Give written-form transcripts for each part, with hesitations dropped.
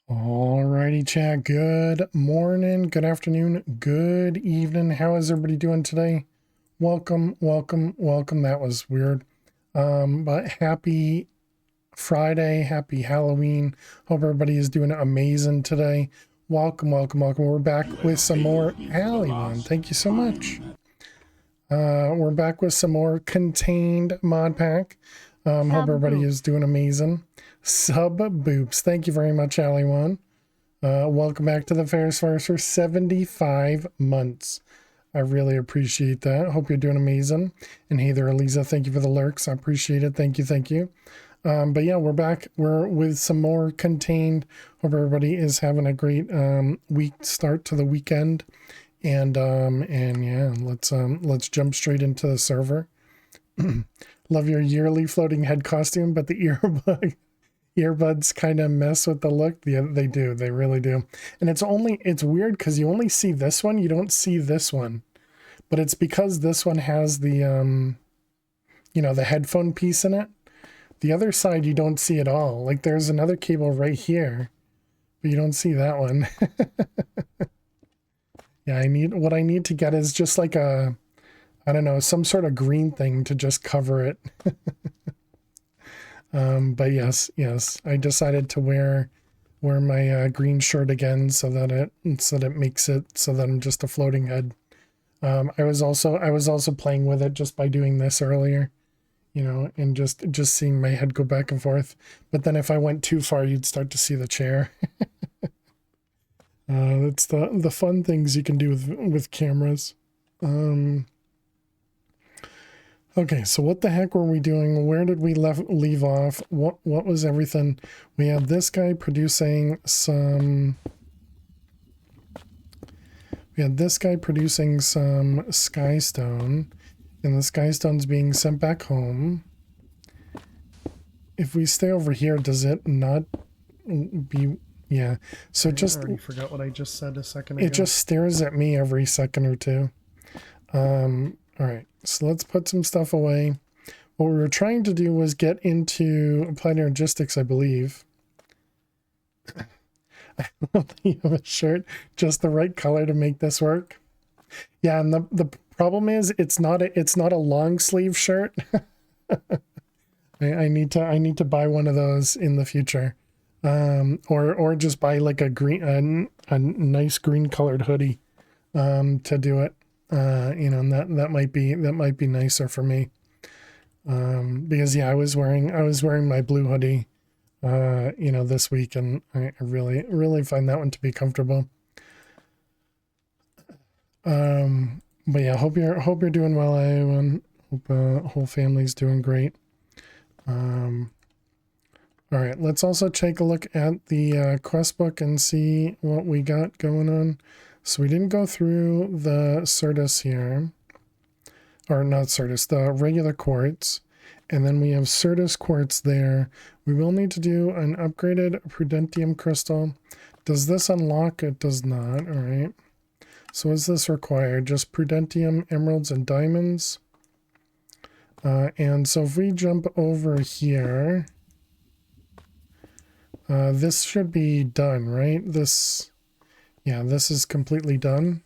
Alrighty, chat. Good morning, good afternoon, good evening. How is everybody doing today? Welcome, welcome, welcome. That was weird. But happy Friday, happy Halloween. Hope everybody is doing amazing today. Welcome, welcome, welcome. We're back with some more Alley. Thank you so much. We're back with some more contained mod pack. Hope everybody is doing amazing. Sub boops. Thank you very much, Alley. Welcome back to the Ferris Farce for 75 months. I really appreciate that. Hope you're doing amazing. And hey there, Eliza. Thank you for the lurks. I appreciate it. Thank you. Thank you. But yeah, we're back. We're with some more contained. Hope everybody is having a great week start to the weekend. And yeah, let's jump straight into the server. Love your yearly floating head costume, but the earbuds kind of mess with the look. Yeah, they do. They really do. And it's weird because you only see this one. You don't see this one, but it's because this one has the, the headphone piece in it. The other side, you don't see at all. Like there's another cable right here, but you don't see that one. Yeah, what I need to get is just like I don't know, some sort of green thing to just cover it. But yes, I decided to wear my green shirt again so that it makes it so that I'm just a floating head. I was also playing with it just by doing this earlier, and just seeing my head go back and forth. But then if I went too far, you'd start to see the chair. That's the fun things you can do with cameras. Okay, so what the heck were we doing? Where did we leave off? What was everything? We had this guy producing some... We had this guy producing some skystone, and the skystone's being sent back home. If we stay over here, does it not be... Yeah, so I already forgot what I just said a second ago. It just stares at me every second or two. All right, so let's put some stuff away. What we were trying to do was get into applied energistics, I believe. I love that you have a shirt, just the right color to make this work. Yeah, and the problem is it's not a long sleeve shirt. I need to buy one of those in the future. Or just buy like a nice green colored hoodie to do it. And that might be nicer for me. Because yeah, I was wearing my blue hoodie this week, and I really find that one to be comfortable. But yeah, hope you're doing well, everyone. Hope whole family's doing great. All right, let's also take a look at the quest book and see what we got going on. So we didn't go through the Certus here, or not Certus, the regular quartz, and then we have Certus quartz there. We will need to do an upgraded Prudentium crystal. Does this unlock? It does not. All right. So is this required? Just Prudentium, emeralds, and diamonds. And so if we jump over here, this should be done, right? Yeah, this is completely done.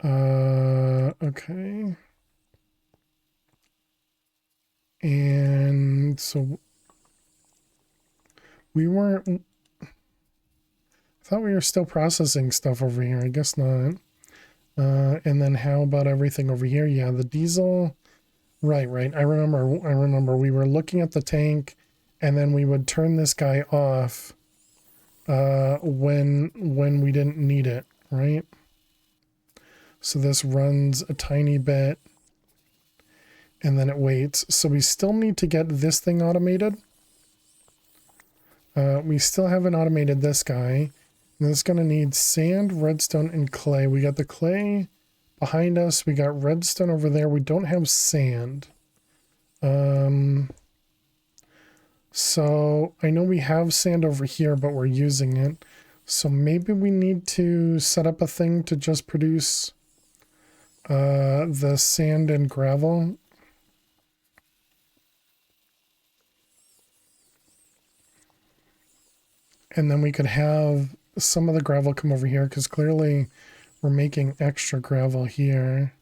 Okay. And so I thought we were still processing stuff over here. I guess not. And then how about everything over here? Yeah, the diesel. Right. I remember we were looking at the tank, and then we would turn this guy off when we didn't need it, right? So this runs a tiny bit, and then it waits. So we still need to get this thing automated. We still haven't automated this guy. And it's going to need sand, redstone, and clay. We got the clay behind us. We got redstone over there. We don't have sand. So I know we have sand over here, but we're using it. So maybe we need to set up a thing to just produce the sand and gravel. And then we could have some of the gravel come over here because clearly we're making extra gravel here.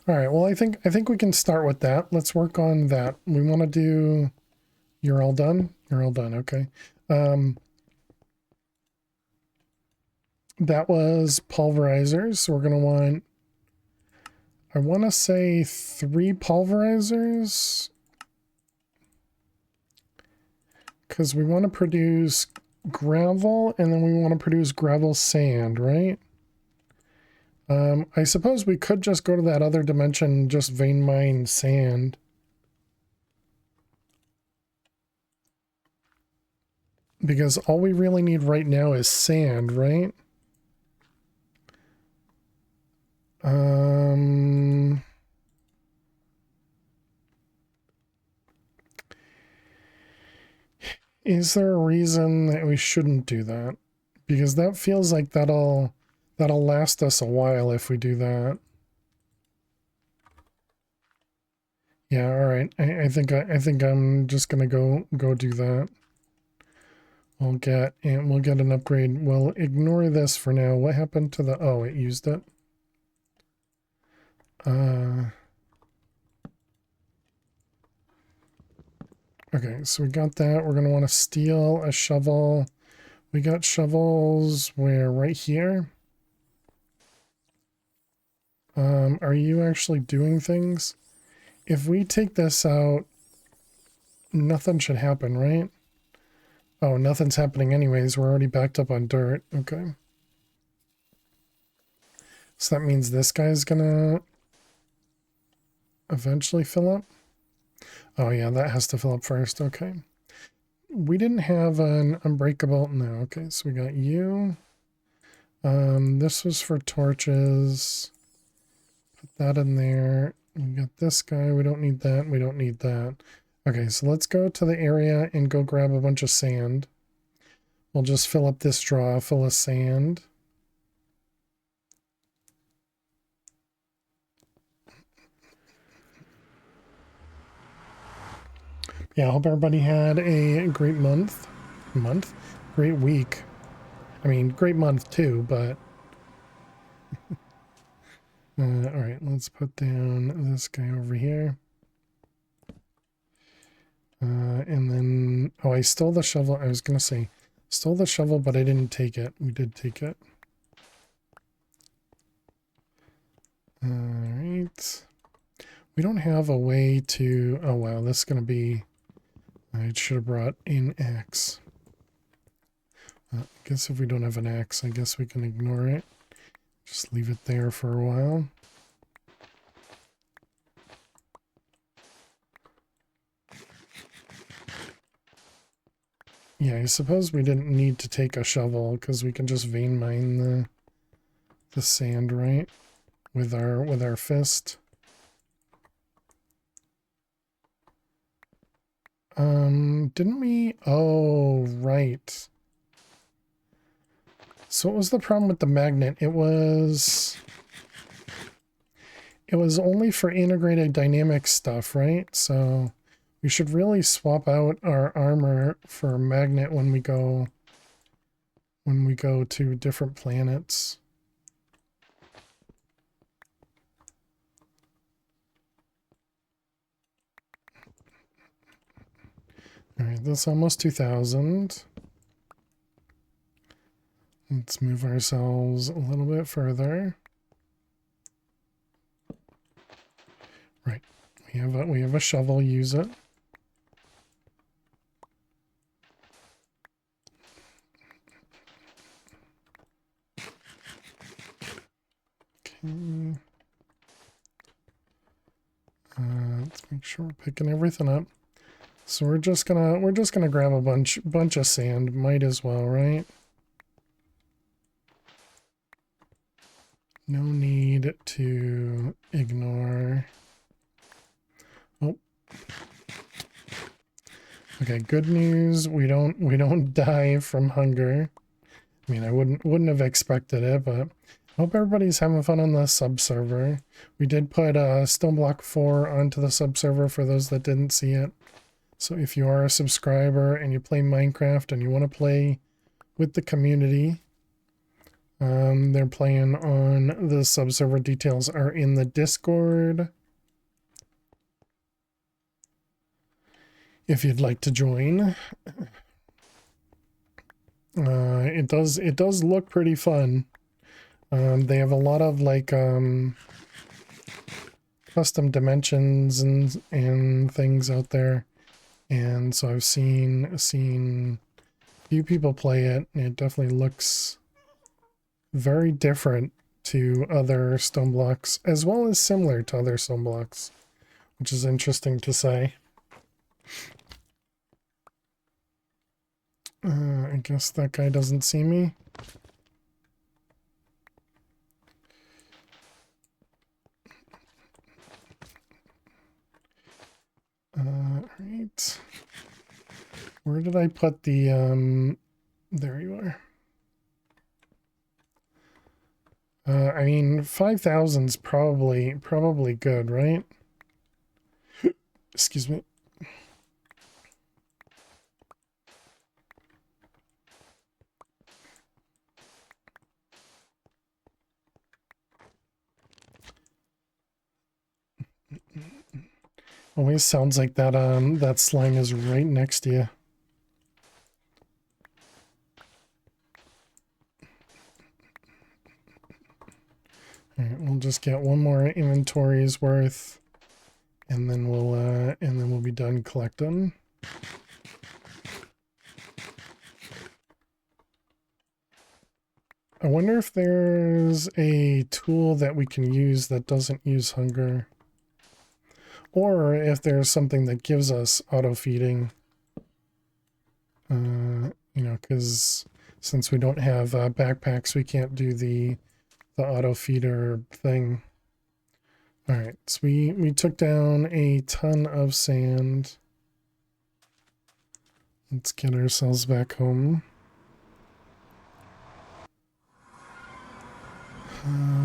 All right, well, I think we can start with that. Let's work on that. We want to do, you're all done? You're all done, okay. That was pulverizers, so we're going to want, I want to say 3 pulverizers. Because we want to produce gravel, and then we want to produce gravel sand, right? I suppose we could just go to that other dimension and just vein mine sand. Because all we really need right now is sand, right? Is there a reason that we shouldn't do that? Because that feels like that'll last us a while if we do that. Yeah, all right. I think I'm just gonna go do that. We'll get an upgrade. We'll ignore this for now. What happened to the, oh, it used it. Okay, so we got that. We're gonna want to steal a shovel. We got shovels where right here. Are you actually doing things? If we take this out, nothing should happen, right? Oh, nothing's happening anyways. We're already backed up on dirt. Okay. So that means this guy's gonna eventually fill up. Oh yeah, that has to fill up first. Okay. We didn't have an unbreakable. No. Okay, so we got you. This was for torches. Put that in there. We got this guy. We don't need that. We don't need that. Okay, so let's go to the area and go grab a bunch of sand. We'll just fill up this draw full of sand. Yeah, I hope everybody had a great great week. I mean, great month too, but all right, let's put down this guy over here. And then, oh, I stole the shovel. I was going to say, stole the shovel, but I didn't take it. We did take it. All right. We don't have a way to, oh, wow, this is going to be, I should have brought an axe. I guess if we don't have an axe, I guess we can ignore it. Just leave it there for a while. Yeah, I suppose we didn't need to take a shovel because we can just vein mine the sand, right? With our fist. Didn't we? Oh, right. So what was the problem with the magnet? It was only for integrated dynamic stuff, right? So we should really swap out our armor for magnet when we go to different planets. All right, that's almost 2,000. Let's move ourselves a little bit further. Right, we have a shovel. Use it. Okay. Let's make sure we're picking everything up. So we're just gonna grab a bunch of sand. Might as well, right? No need to ignore. Oh. Okay, good news. We don't die from hunger. I mean, I wouldn't have expected it, but Hope everybody's having fun on the sub-server. We did put Stone Block 4 onto the sub-server for those that didn't see it. So if you are a subscriber and you play Minecraft and you want to play with the community, they're playing on the sub-server. Details are in the Discord. If you'd like to join. It does look pretty fun. They have a lot of like custom dimensions and things out there, and so I've seen a few people play it, and it definitely looks very different to other stone blocks, as well as similar to other stone blocks, which is interesting to say. I guess that guy doesn't see me. Right. Where did I put the, there you are. I mean, 5,000's probably good, right? Excuse me. Always sounds like that that slime is right next to you. Alright, we'll just get one more inventory's worth, and then we'll be done collecting. I wonder if there's a tool that we can use that doesn't use hunger. Or if there's something that gives us auto-feeding. You know, because since we don't have backpacks, we can't do the auto-feeder thing. Alright, so we took down a ton of sand. Let's get ourselves back home.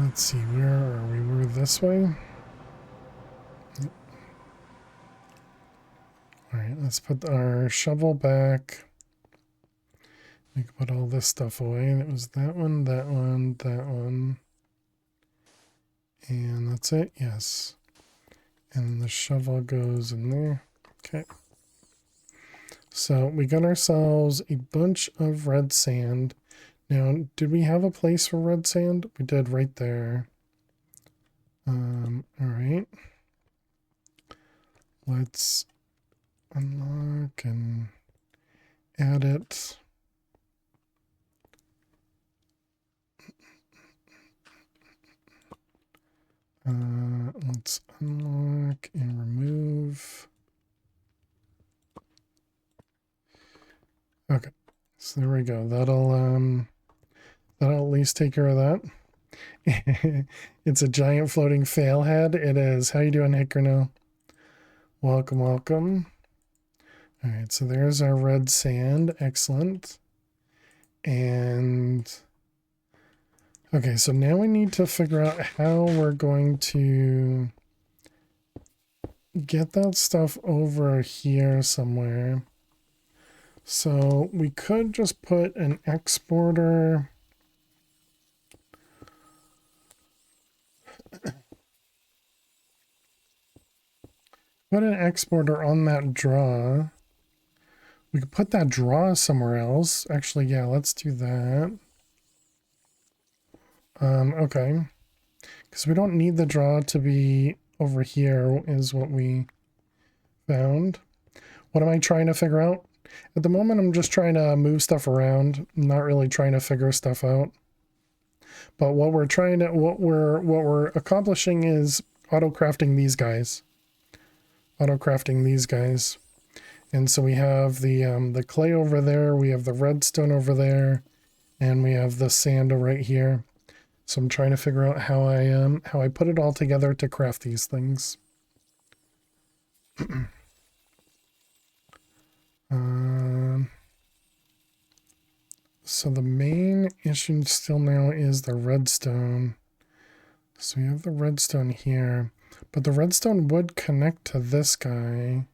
Let's see, where are we? We're this way. Yep. Alright, let's put our shovel back. We can put all this stuff away. That was that one, that one, that one. And that's it, yes. And the shovel goes in there. Okay. So we got ourselves a bunch of red sand. Now, did we have a place for red sand? We did right there. All right. Let's unlock and add it. Let's unlock and remove. Okay, so there we go. That'll at least take care of that. It's a giant floating fail head. It is. How you doing, Hickerno? Welcome, welcome. All right, so there's our red sand. Excellent. And okay, so now we need to figure out how we're going to get that stuff over here somewhere. So we could just put an exporter. Put an exporter on that draw. We could put that draw somewhere else. Actually, yeah, let's do that. Okay. Because we don't need the draw to be over here, is what we found. What am I trying to figure out? At the moment, I'm just trying to move stuff around. I'm not really trying to figure stuff out. But what we're accomplishing is auto-crafting these guys. Auto-crafting these guys. And so we have the clay over there, we have the redstone over there, and we have the sand right here. So I'm trying to figure out how I put it all together to craft these things. So the main issue still now is the redstone. So we have the redstone here, but the redstone would connect to this guy.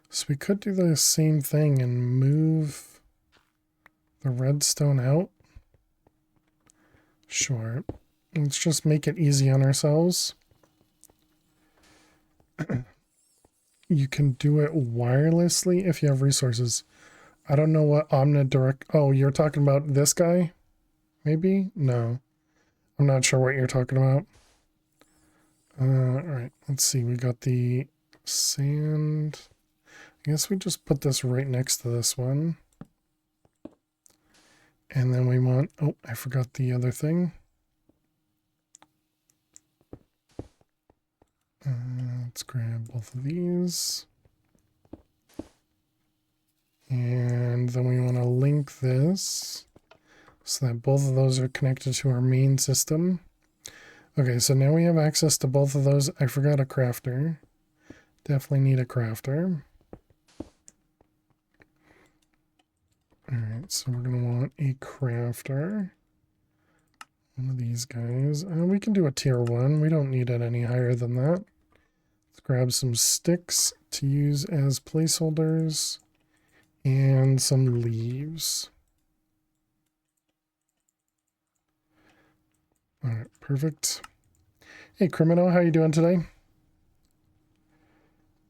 So we could do the same thing and move the redstone out. Sure. Let's just make it easy on ourselves. You can do it wirelessly if you have resources. I don't know what omnidirect... Oh, you're talking about this guy? Maybe? No. I'm not sure what you're talking about. Alright, let's see. We got the sand. I guess we just put this right next to this one. And then we want... Oh, I forgot the other thing. Let's grab both of these. And then we want to link this so that both of those are connected to our main system. Okay, so now we have access to both of those. I forgot a crafter. Definitely need a crafter. Alright, so we're going to want a crafter. One of these guys. We can do a tier 1. We don't need it any higher than that. Let's grab some sticks to use as placeholders. And some leaves. Alright, perfect. Hey, Crimino, how you doing today?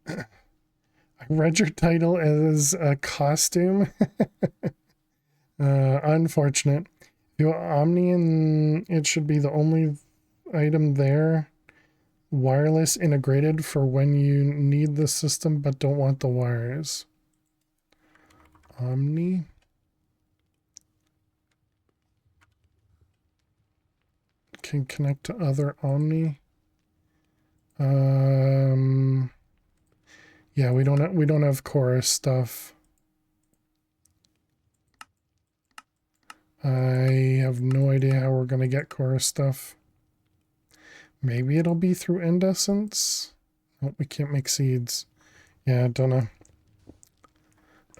I read your title as a costume. Unfortunate. You Omni, and it should be the only item there. Wireless integrated for when you need the system but don't want the wires. Omni. Can connect to other Omni. Yeah, we don't have chorus stuff. I have no idea how we're gonna get chorus stuff. Maybe it'll be through Endessence. Oh, we can't make seeds. Yeah, don't know.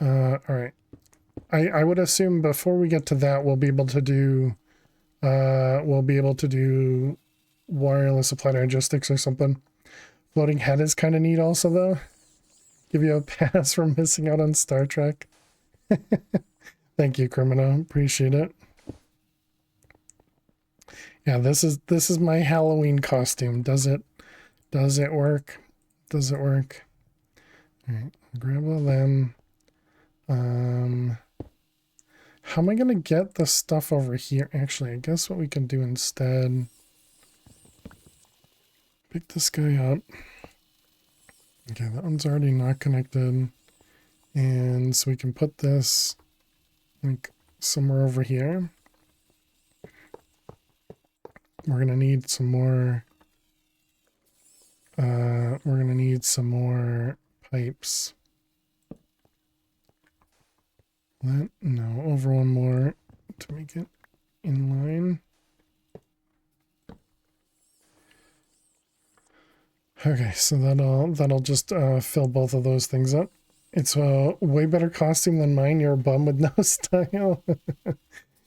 Alright. I would assume before we get to that, we'll be able to do wireless applied logistics or something. Floating head is kind of neat also, though. Give you a pass for missing out on Star Trek. Thank you, Crimino. Appreciate it. Yeah, this is my Halloween costume. Does it work? Does it work? Alright, grab all them. How am I gonna get the stuff over here? Actually, I guess what we can do instead, pick this guy up. Okay, that one's already not connected. And so we can put this like somewhere over here. We're gonna need some more pipes. No, over one more to make it in line. Okay, so that'll just fill both of those things up. It's a way better costume than mine. You're a bum with no style.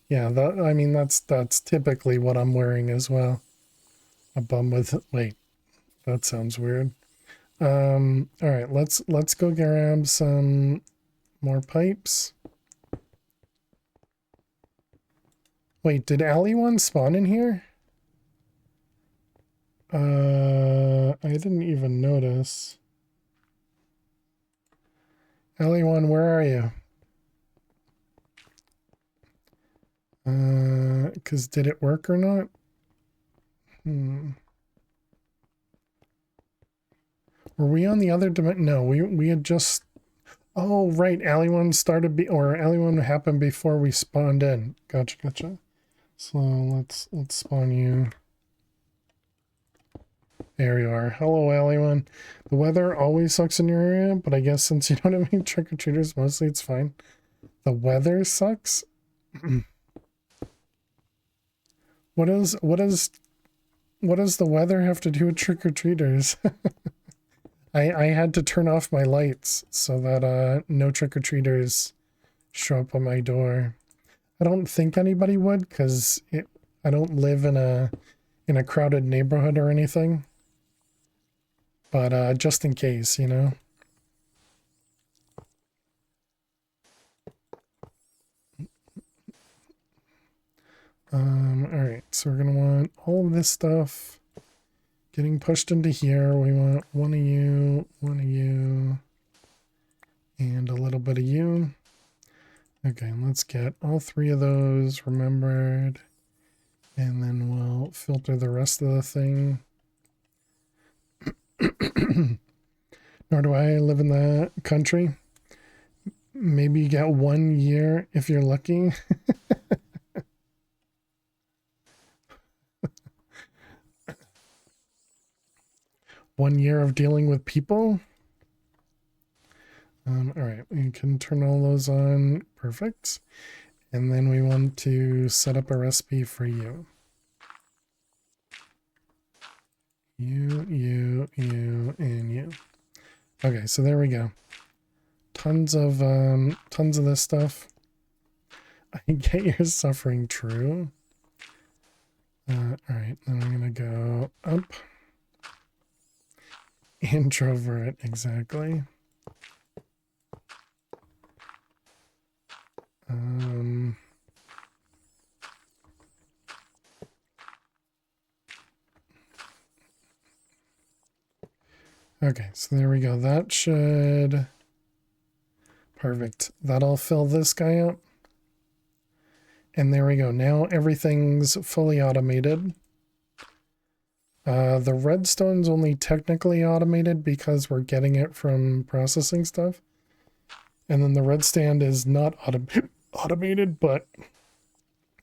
Yeah, that's typically what I'm wearing as well. A bum with... Wait, that sounds weird. All right, let's go grab some more pipes. Wait, did Alley one spawn in here? I didn't even notice. Alley one, where are you? Because did it work or not? Were we on the other dimension? No, we had just... Oh, right. Alley one started... Alley one happened before we spawned in. Gotcha. So let's spawn you. There you are. Hello, Alley one. The weather always sucks in your area, but I guess since you don't have any trick-or-treaters, mostly it's fine. The weather sucks? What does the weather have to do with trick-or-treaters? I had to turn off my lights so that no trick-or-treaters show up on my door. I don't think anybody would, because I don't live in a crowded neighborhood or anything. But just in case, you know. All right, so we're gonna want all of this stuff getting pushed into here. We want one of you, and a little bit of you. Okay, let's get all three of those remembered, and then we'll filter the rest of the thing. Nor do I live in the country. Maybe you get 1 year if you're lucky. 1 year of dealing with people. All right, we can turn all those on. Perfect. And then we want to set up a recipe for you. You, and you. Okay, so there we go. Tons of this stuff. I get your suffering, true. All right, then I'm gonna go up. Introvert, exactly. Okay, so there we go. That should... Perfect. That'll fill this guy up. And there we go. Now everything's fully automated. The redstone's only technically automated because we're getting it from processing stuff. And then the red stand is not automated, but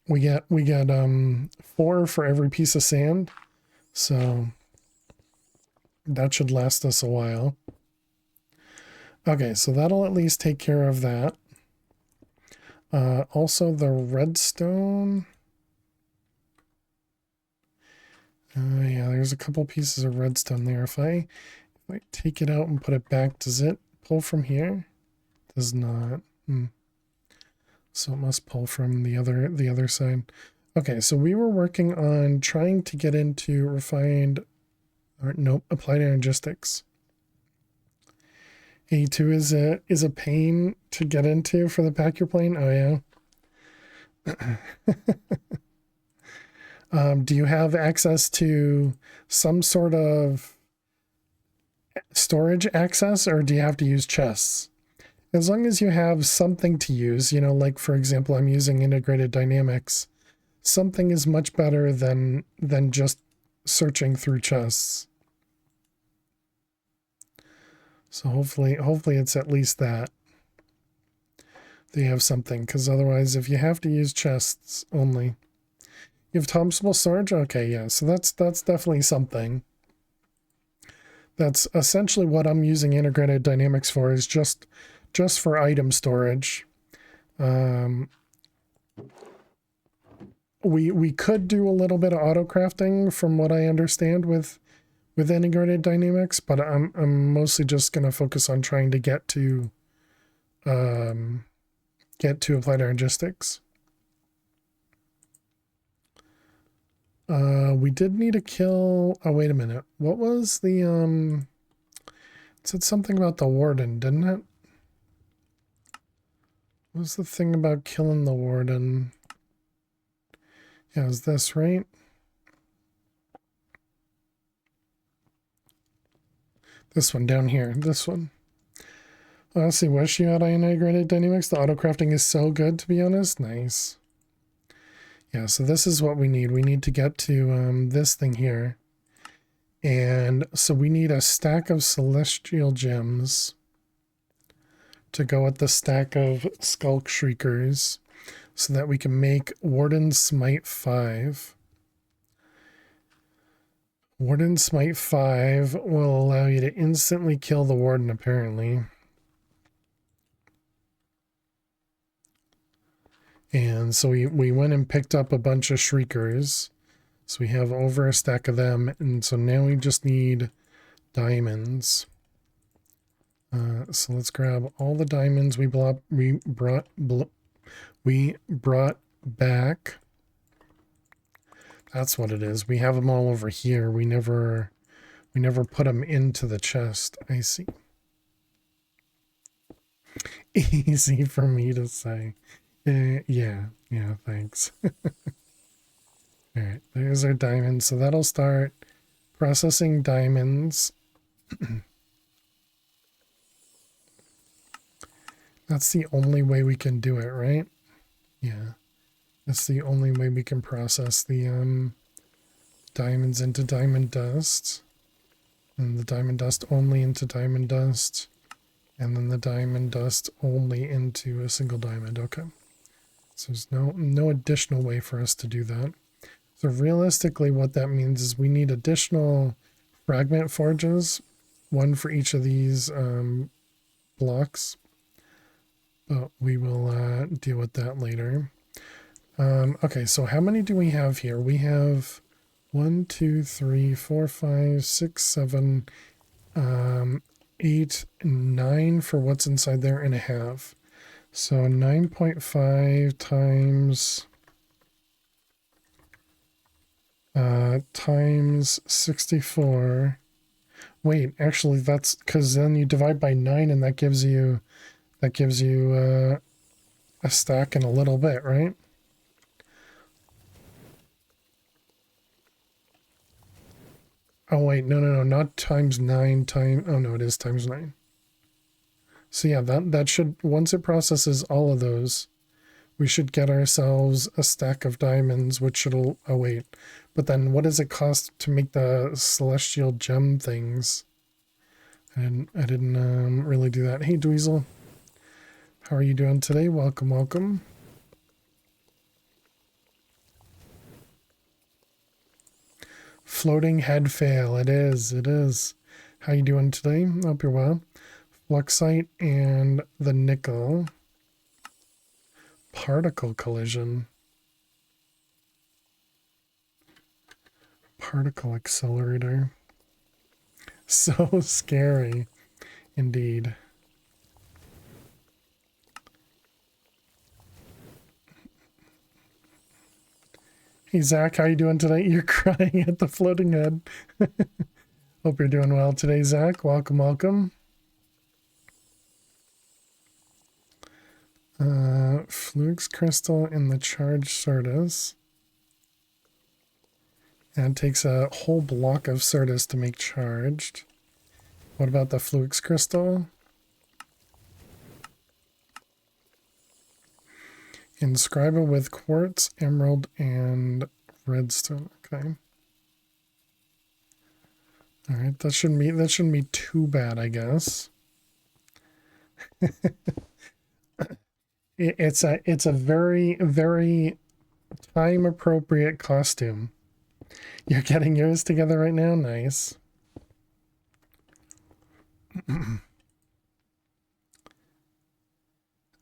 we get 4 for every piece of sand. So that should last us a while. Okay, so that'll at least take care of that. Also the redstone. Yeah, there's a couple pieces of redstone there. If I take it out and put it back, does it pull from here? Does not. So it must pull from the other side. Okay, so we were working on trying to get into refined, or nope, applied energistics. A2 is a pain to get into for the pack your plane. Oh yeah. Do you have access to some sort of storage access, or do you have to use chests? As long as you have something to use, you know, like for example, I'm using integrated dynamics. Something is much better than just searching through chests. So hopefully it's at least that. They have something, because otherwise if you have to use chests only. You have Thompsonable storage? Okay, yeah, so that's definitely something. That's essentially what I'm using integrated dynamics for, is just for item storage. We could do a little bit of auto crafting from what I understand with integrated dynamics, but I'm mostly just going to focus on trying to get to applied energistics. We did need to kill... Oh, wait a minute. What was the... It said something about the warden, didn't it? What was the thing about killing the warden? Yeah, is this right? This one down here. This one. Honestly, wish you had integrated dynamics. The auto crafting is so good, to be honest. Nice. Yeah, so this is what we need. We need to get to this thing here. And so we need a stack of celestial gems to go with the stack of skulk shriekers so that we can make Warden Smite 5. Warden Smite 5 will allow you to instantly kill the warden, apparently. And so we went and picked up a bunch of shriekers. So we have over a stack of them, and so now we just need diamonds. So let's grab all the diamonds we brought back. That's what it is. We have them all over here. We never put them into the chest. I see. Easy for me to say. Yeah, thanks. All right, there's our diamonds. So that'll start processing diamonds. That's the only way we can do it, right? Yeah. That's the only way we can process the diamonds into diamond dust. And the diamond dust only into diamond dust. And then the diamond dust only into a single diamond. Okay. So there's no additional way for us to do that. So realistically, what that means is we need additional fragment forges, one for each of these blocks. But we will deal with that later. Okay, so how many do we have here? We have 1, 2, 3, 4, 5, 6, 7, 8, 9 for what's inside there and a half. So 9.5 times 64. Wait, actually that's because then you divide by 9 and that gives you a stack in a little bit, right? Oh wait, no, not times 9 times, oh no, it is times 9. So yeah, that should, once it processes all of those, we should get ourselves a stack of diamonds, which should, oh wait, but then what does it cost to make the celestial gem things? I didn't really do that. Hey Dweezil, how are you doing today? Welcome, welcome. Floating head fail. It is. How you doing today? Hope you're well. Fluxite and the nickel. Particle collision. Particle accelerator. So scary. Indeed. Hey Zach, how you doing today? You're crying at the floating head. Hope you're doing well today, Zach. Welcome, welcome. Flux crystal in the charged Certus. And it takes a whole block of Certus to make charged. What about the Flux crystal? Inscribe it with quartz, emerald, and redstone. Okay. All right, that shouldn't be too bad, I guess. It's a very, very time appropriate costume. You're getting yours together right now? Nice.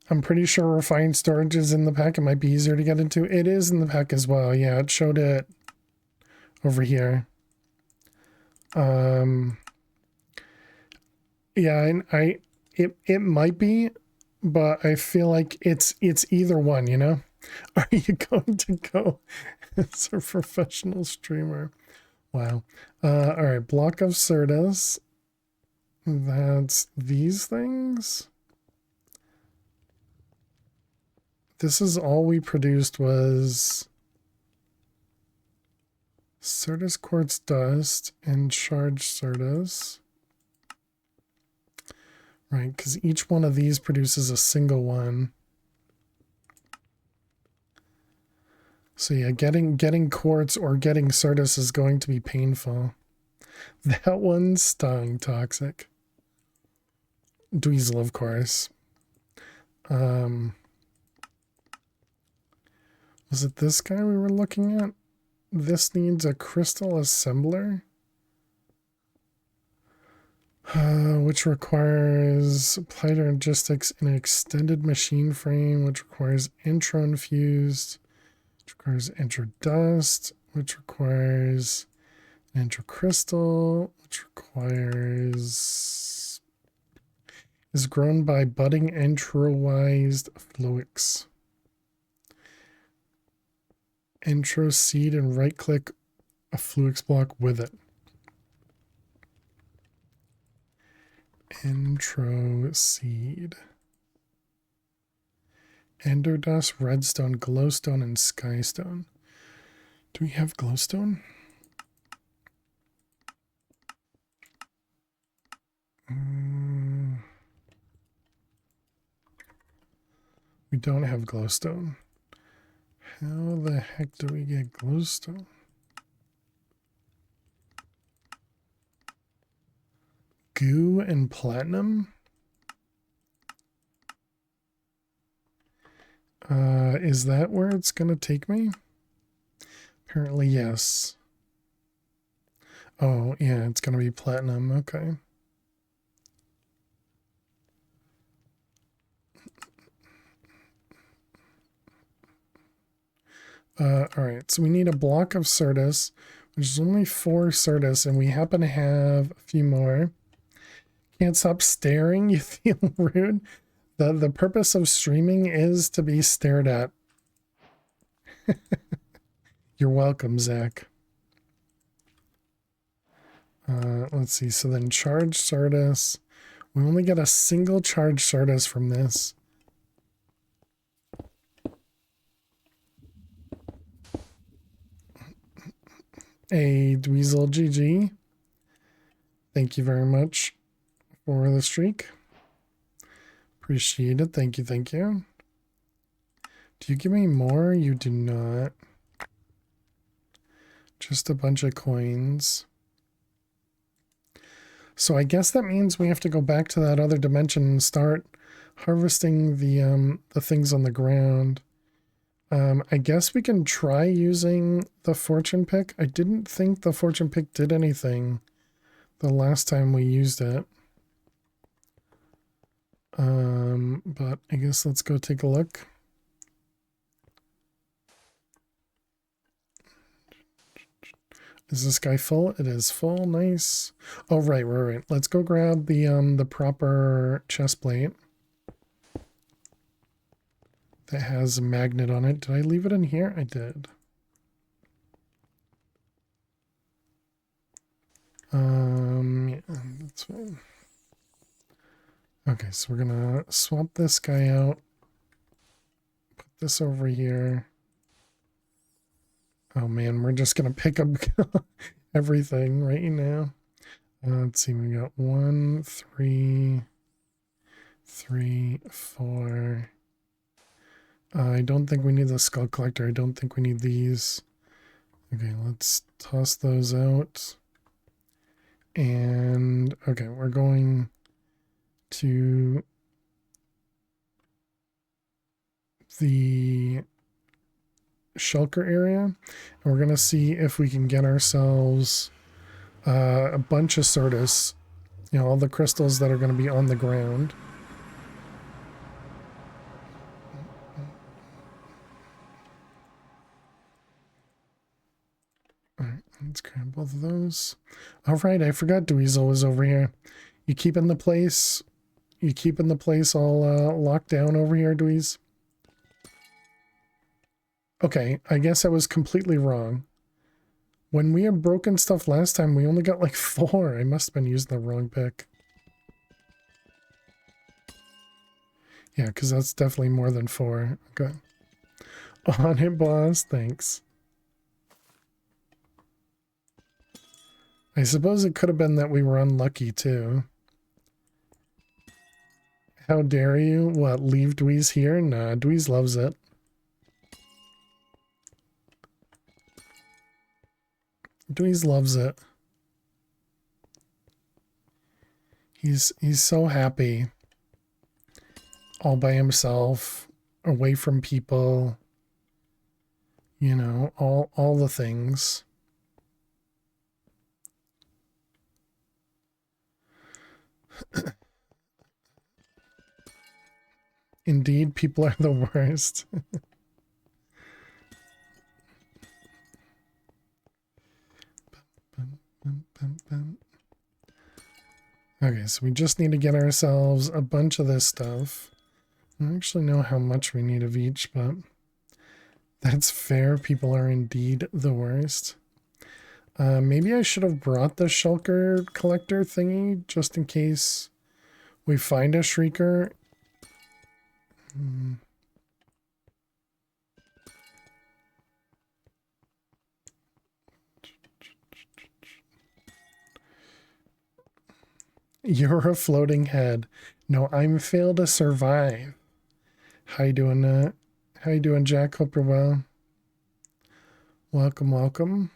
I'm pretty sure refined storage is in the pack. It might be easier to get into. It is in the pack as well. Yeah, it showed it over here. Yeah, and it might be, but I feel like it's either one, you know? Are you going to go as a professional streamer? Wow. All right, block of Certus. That's these things. This is all we produced was Certus quartz dust and charged Certus. Right, because each one of these produces a single one. So yeah, getting quartz or getting Certus is going to be painful. That one stung, Toxic. Dweezil, of course. Was it this guy we were looking at? This needs a crystal assembler. Which requires applied logistics in an extended machine frame, which requires intro infused, which requires intro dust, which requires an intro crystal, which requires is grown by budding entroized flux. intro seed and right click a Fluix block with it. Intro seed. Ender dust, redstone, glowstone, and skystone. Do we have glowstone? We don't have glowstone. How the heck do we get glowstone? Goo and platinum? Is that where it's gonna take me? Apparently, yes. Oh, yeah, it's gonna be platinum. Okay. Alright, so we need a block of Certus, which is only 4 Certus, and we happen to have a few more. Can't stop staring, you feel rude? The purpose of streaming is to be stared at. You're welcome, Zach. Let's see, so then charge Certus. We only get a single charge Certus from this. A Dweezil GG. Thank you very much for the streak. Appreciate it. Thank you, thank you. Do you give me more? You do not. Just a bunch of coins. So I guess that means we have to go back to that other dimension and start harvesting the things on the ground. I guess we can try using the fortune pick. I didn't think the fortune pick did anything the last time we used it. But I guess let's go take a look. Is this guy full? It is full. Nice. Oh, right. Let's go grab the proper chest plate that has a magnet on it. Did I leave it in here? I did. Yeah, that's fine. Okay, so we're gonna swap this guy out. Put this over here. Oh man, we're just gonna pick up everything right now. Let's see, we got 1, 3, 3, 4. I don't think we need the skull collector. I don't think we need these. Okay, let's toss those out. And okay, we're going to the shulker area, and we're gonna see if we can get ourselves a bunch of Certus, you know, all the crystals that are going to be on the ground. All right, let's grab both of those. All right, I forgot Dweezil was over here. You keeping the place all locked down over here, Dweez? Okay, I guess I was completely wrong. When we had broken stuff last time, we only got like 4. I must have been using the wrong pick. Yeah, because that's definitely more than 4. Okay. On it, boss. Thanks. I suppose it could have been that we were unlucky, too. How dare you? What, leave Dweez here? Nah, Dweez loves it. Dweez loves it. He's so happy. All by himself, away from people. You know, all the things. Indeed, people are the worst. Okay, so we just need to get ourselves a bunch of this stuff. I don't actually know how much we need of each, but That's fair. People are indeed the worst. Maybe I should have brought the shulker collector thingy just in case we find a shrieker. You're a floating head. No, I'm failed to survive. How you doing, how you doing, Jack? Hope you're well. Welcome, welcome.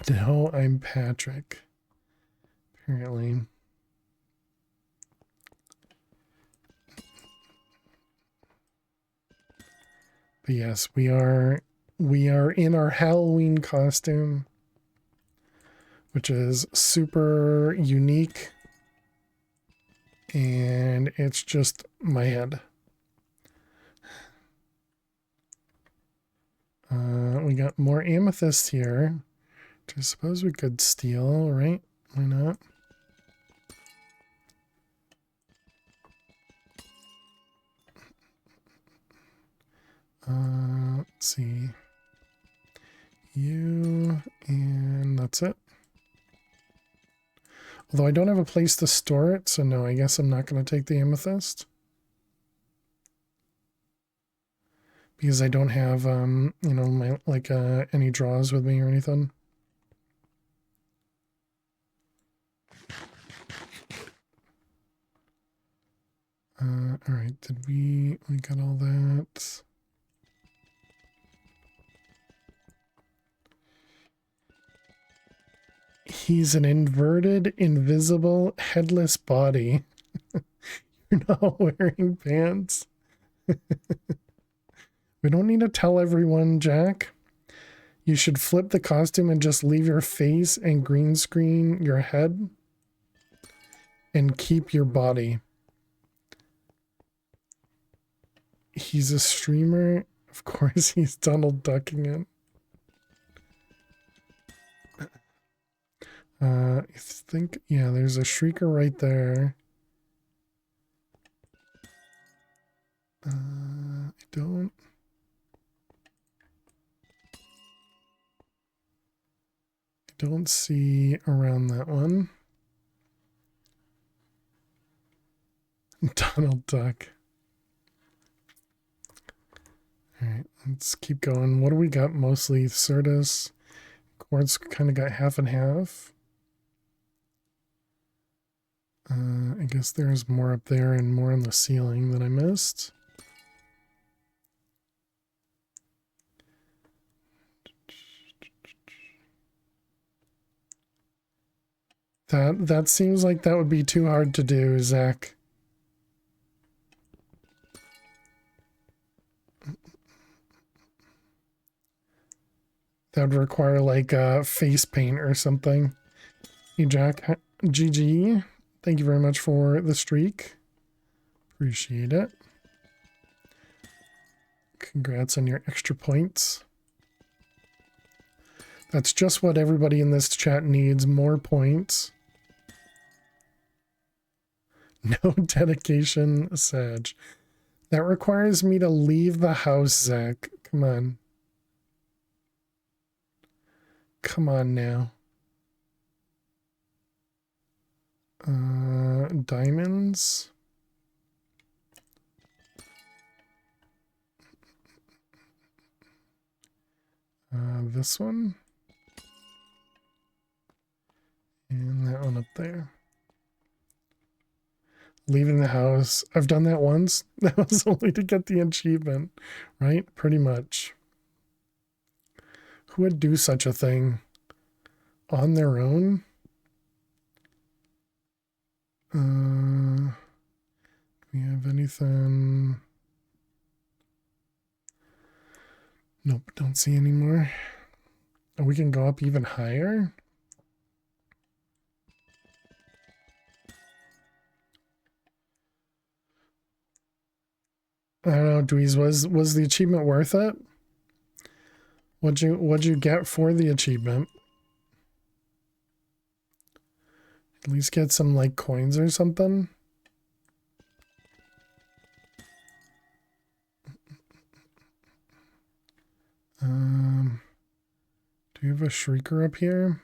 No, I'm Patrick. Apparently. But yes, we are in our Halloween costume, which is super unique. And it's just my head. We got more amethyst here, which I suppose we could steal, right? Why not? Let's see. You, and that's it. Although I don't have a place to store it, so no, I guess I'm not going to take the amethyst. Because I don't have, you know, my, like, any draws with me or anything. Alright, did we got all that? He's an inverted, invisible, headless body. You're not wearing pants. We don't need to tell everyone, Jack. You should flip the costume and just leave your face and green screen your head and keep your body. He's a streamer. Of course, he's Donald Ducking it. I think, yeah, there's a shrieker right there. I don't see around that one. Donald Duck. Alright, let's keep going. What do we got mostly? Certus. Quartz kind of got half and half. I guess there's more up there and more on the ceiling that I missed. That seems like that would be too hard to do, Zach. That would require like face paint or something. Hey Jack, GG. Thank you very much for the streak. Appreciate it. Congrats on your extra points. That's just what everybody in this chat needs, more points. No dedication, Sag. That requires me to leave the house, Zach. Come on. Come on now. Diamonds. This one. And that one up there. Leaving the house. I've done that once. That was only to get the achievement, right? Pretty much. Who would do such a thing on their own? Do we have anything? Nope, don't see any more. Oh, we can go up even higher. I don't know, Dweez, was the achievement worth it? What'd you get for the achievement? At least get some like coins or something. Do we have a shrieker up here?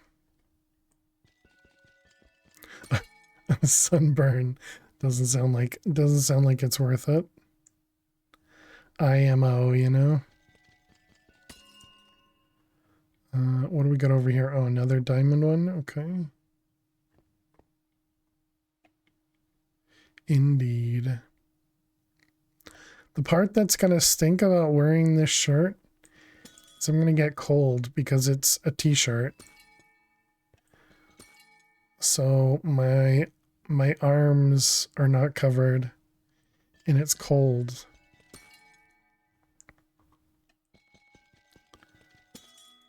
Sunburn doesn't sound like it's worth it. IMO, you know. What do we got over here? Oh, another diamond one. Okay. Indeed. The part that's gonna stink about wearing this shirt is I'm gonna get cold because it's a t-shirt. So my arms are not covered and it's cold.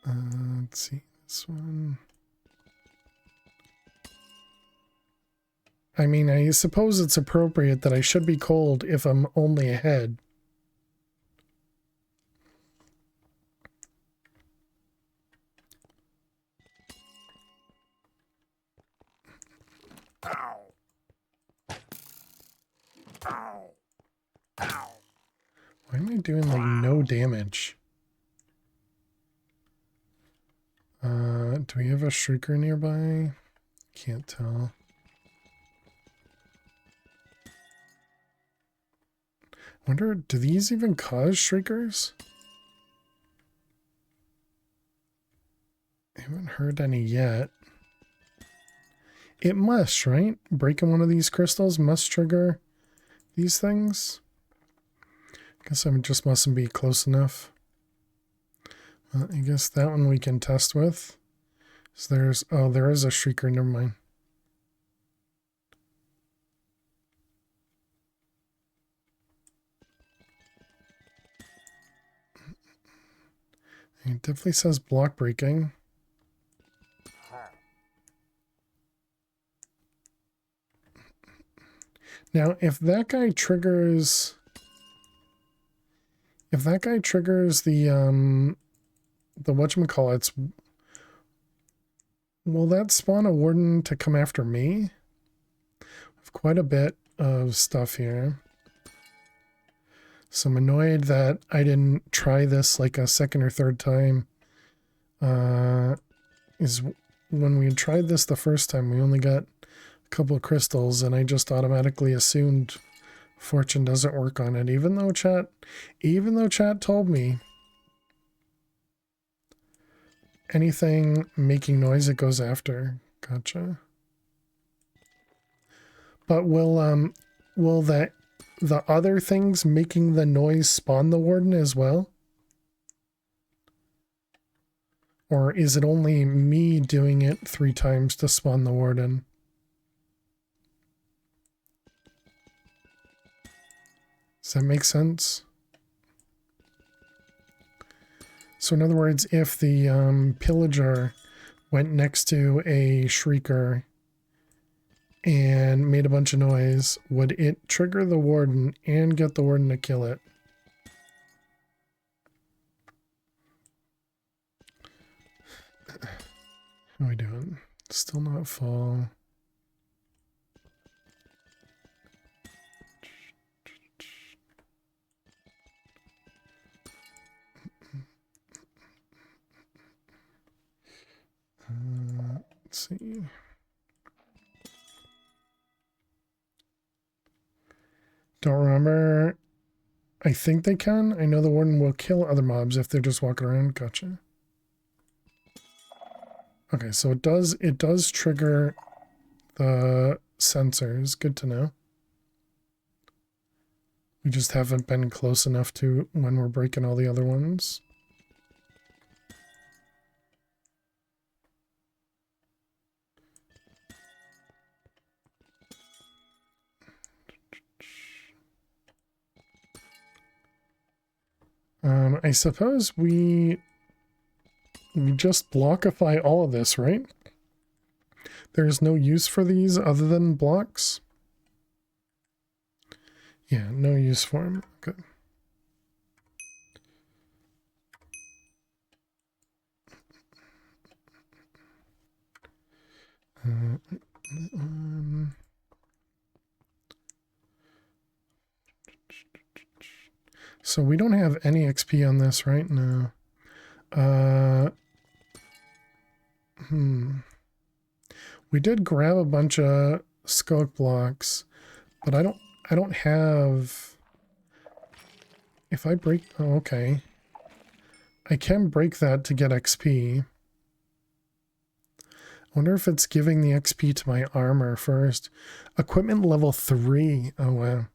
Let's see this one. I mean, I suppose it's appropriate that I should be cold if I'm only ahead. Ow. Ow. Ow. Why am I doing like no damage? Do we have a shrieker nearby? Can't tell. Wonder, do these even cause shriekers? I haven't heard any yet. It must, right? Breaking one of these crystals must trigger these things. Guess I just mustn't be close enough. Well, I guess that one we can test with. So there's, oh, there is a shrieker, never mind. It definitely says block breaking. Now, if that guy triggers the whatchamacallits, will that spawn a warden to come after me? I have quite a bit of stuff here. So I'm annoyed that I didn't try this like a second or third time. Is when we tried this the first time, we only got a couple of crystals, and I just automatically assumed fortune doesn't work on it, even though chat told me anything making noise it goes after. Gotcha. But will the other things making the noise spawn the warden as well? Or is it only me doing it 3 times to spawn the warden? Does that make sense? So in other words, if the pillager went next to a shrieker and made a bunch of noise, would it trigger the warden and get the warden to kill it? How are we doing? Still not full. Let's see. Don't remember. I think they can. I know the warden will kill other mobs if they're just walking around. Gotcha. Okay, so it does trigger the sensors. Good to know. We just haven't been close enough to when we're breaking all the other ones. I suppose we just blockify all of this, right? There's no use for these other than blocks. Yeah, no use for them. Okay. So we don't have any XP on this, right? No. We did grab a bunch of scope blocks, but I don't have. If I break, oh, okay. I can break that to get XP. I wonder if it's giving the XP to my armor first. Equipment level 3. Oh, wow.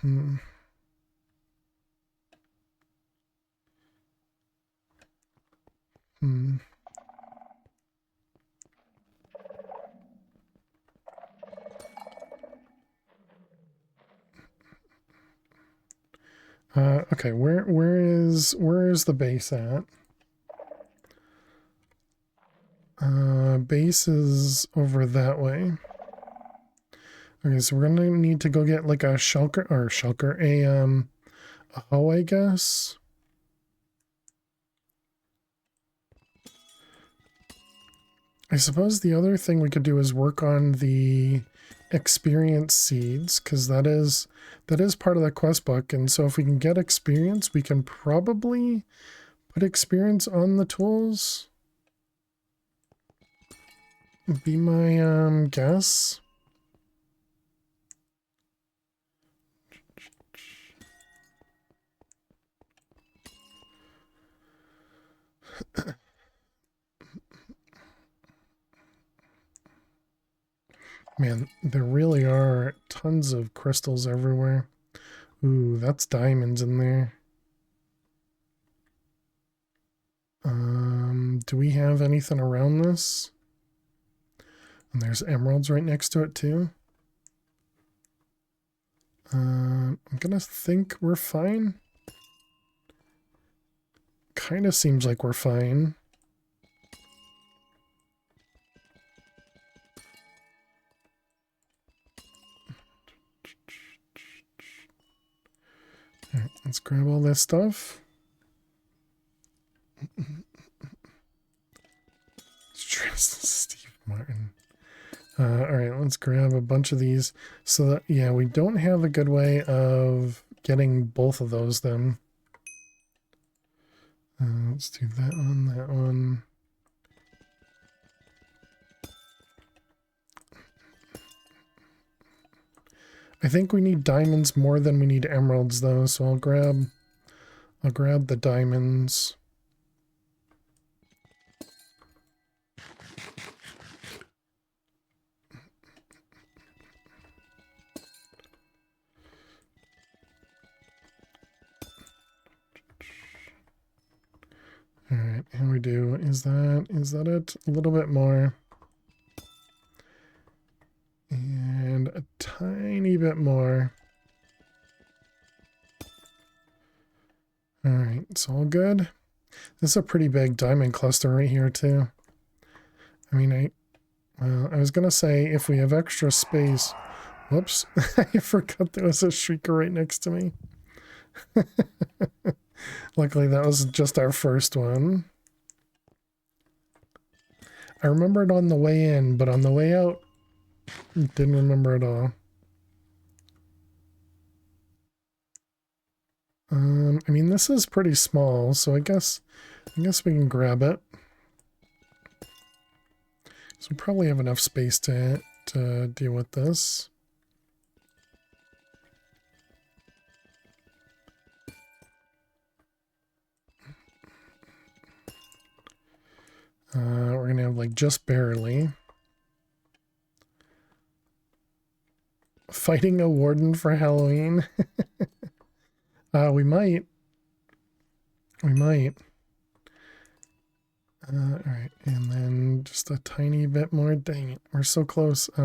Hmm. Hmm. Okay, where is the base at? Base is over that way. Okay, so we're gonna need to go get like a shulker, a hoe, I guess. I suppose the other thing we could do is work on the experience seeds, because that is part of the quest book, and so if we can get experience, we can probably put experience on the tools. Be my guess. Man, there really are tons of crystals everywhere. Ooh, that's diamonds in there. Do we have anything around this? And there's emeralds right next to it too. I'm gonna think we're fine. Kind of seems like we're fine. All right, let's grab all this stuff. Steve Martin. All right, let's grab a bunch of these. So that, yeah, we don't have a good way of getting both of those then. Let's do that one. I think we need diamonds more than we need emeralds though, so I'll grab the diamonds. All right, and we do. Is that it? A little bit more. And a tiny bit more. All right, it's all good. This is a pretty big diamond cluster right here too. I mean, I was gonna say if we have extra space. Whoops, I forgot there was a shrieker right next to me. Luckily, that was just our first one. I remembered on the way in, but on the way out, didn't remember at all. I mean, this is pretty small, so I guess we can grab it. So we probably have enough space to deal with this. We're gonna have like just barely. Fighting a warden for Halloween. We might. We might. All right, and then just a tiny bit more. Dang it, we're so close. I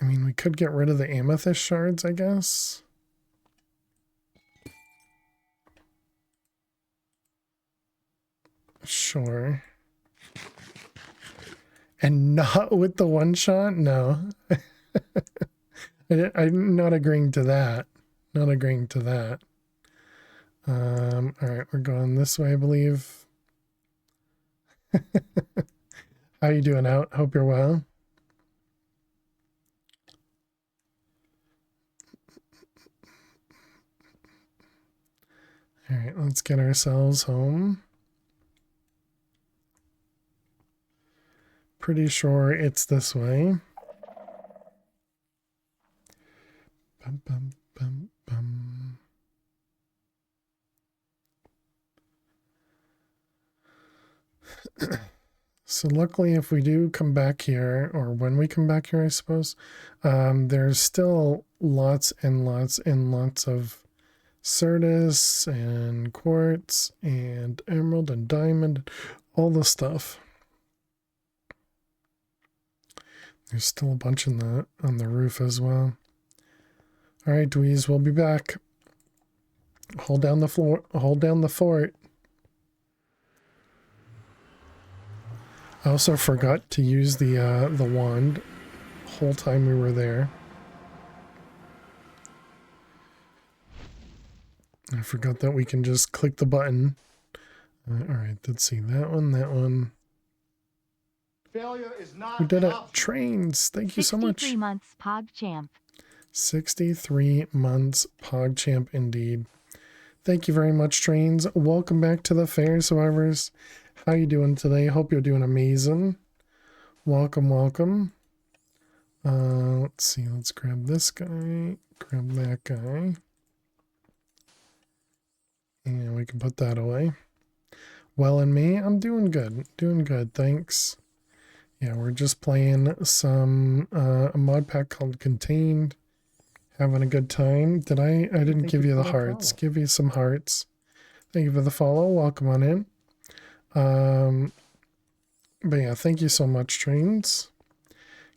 mean, we could get rid of the amethyst shards, I guess. Sure. And not with the one shot? No. I'm not agreeing to that. Not agreeing to that. All right, we're going this way, I believe. How you doing out? Hope you're well. All right, let's get ourselves home. Pretty sure it's this way. Bum, bum, bum, bum. So luckily, if we do come back here, or when we come back here, I suppose, there's still lots and lots and lots of Certus and quartz and emerald and diamond, all the stuff. There's still a bunch on the roof as well. All right, Dweez, we'll be back. Hold down the floor. Hold down the fort. I also forgot to use the wand the whole time we were there. I forgot that we can just click the button. All right, let's see that one, that one. Failure is not Who did it? option. Trains. Thank you so much. 63 months PogChamp. 63 months PogChamp indeed. Thank you very much, Trains. Welcome back to the fair, survivors. How you doing today? Hope you're doing amazing. Welcome, welcome. Let's see. Let's grab this guy. Grab that guy. And we can put that away. Well, and me, I'm doing good. Doing good, thanks. Yeah, we're just playing some a mod pack called Contained. Having a good time. I didn't give you the hearts. Give you some hearts. Thank you for the follow. Welcome on in. But yeah, thank you so much, Trains.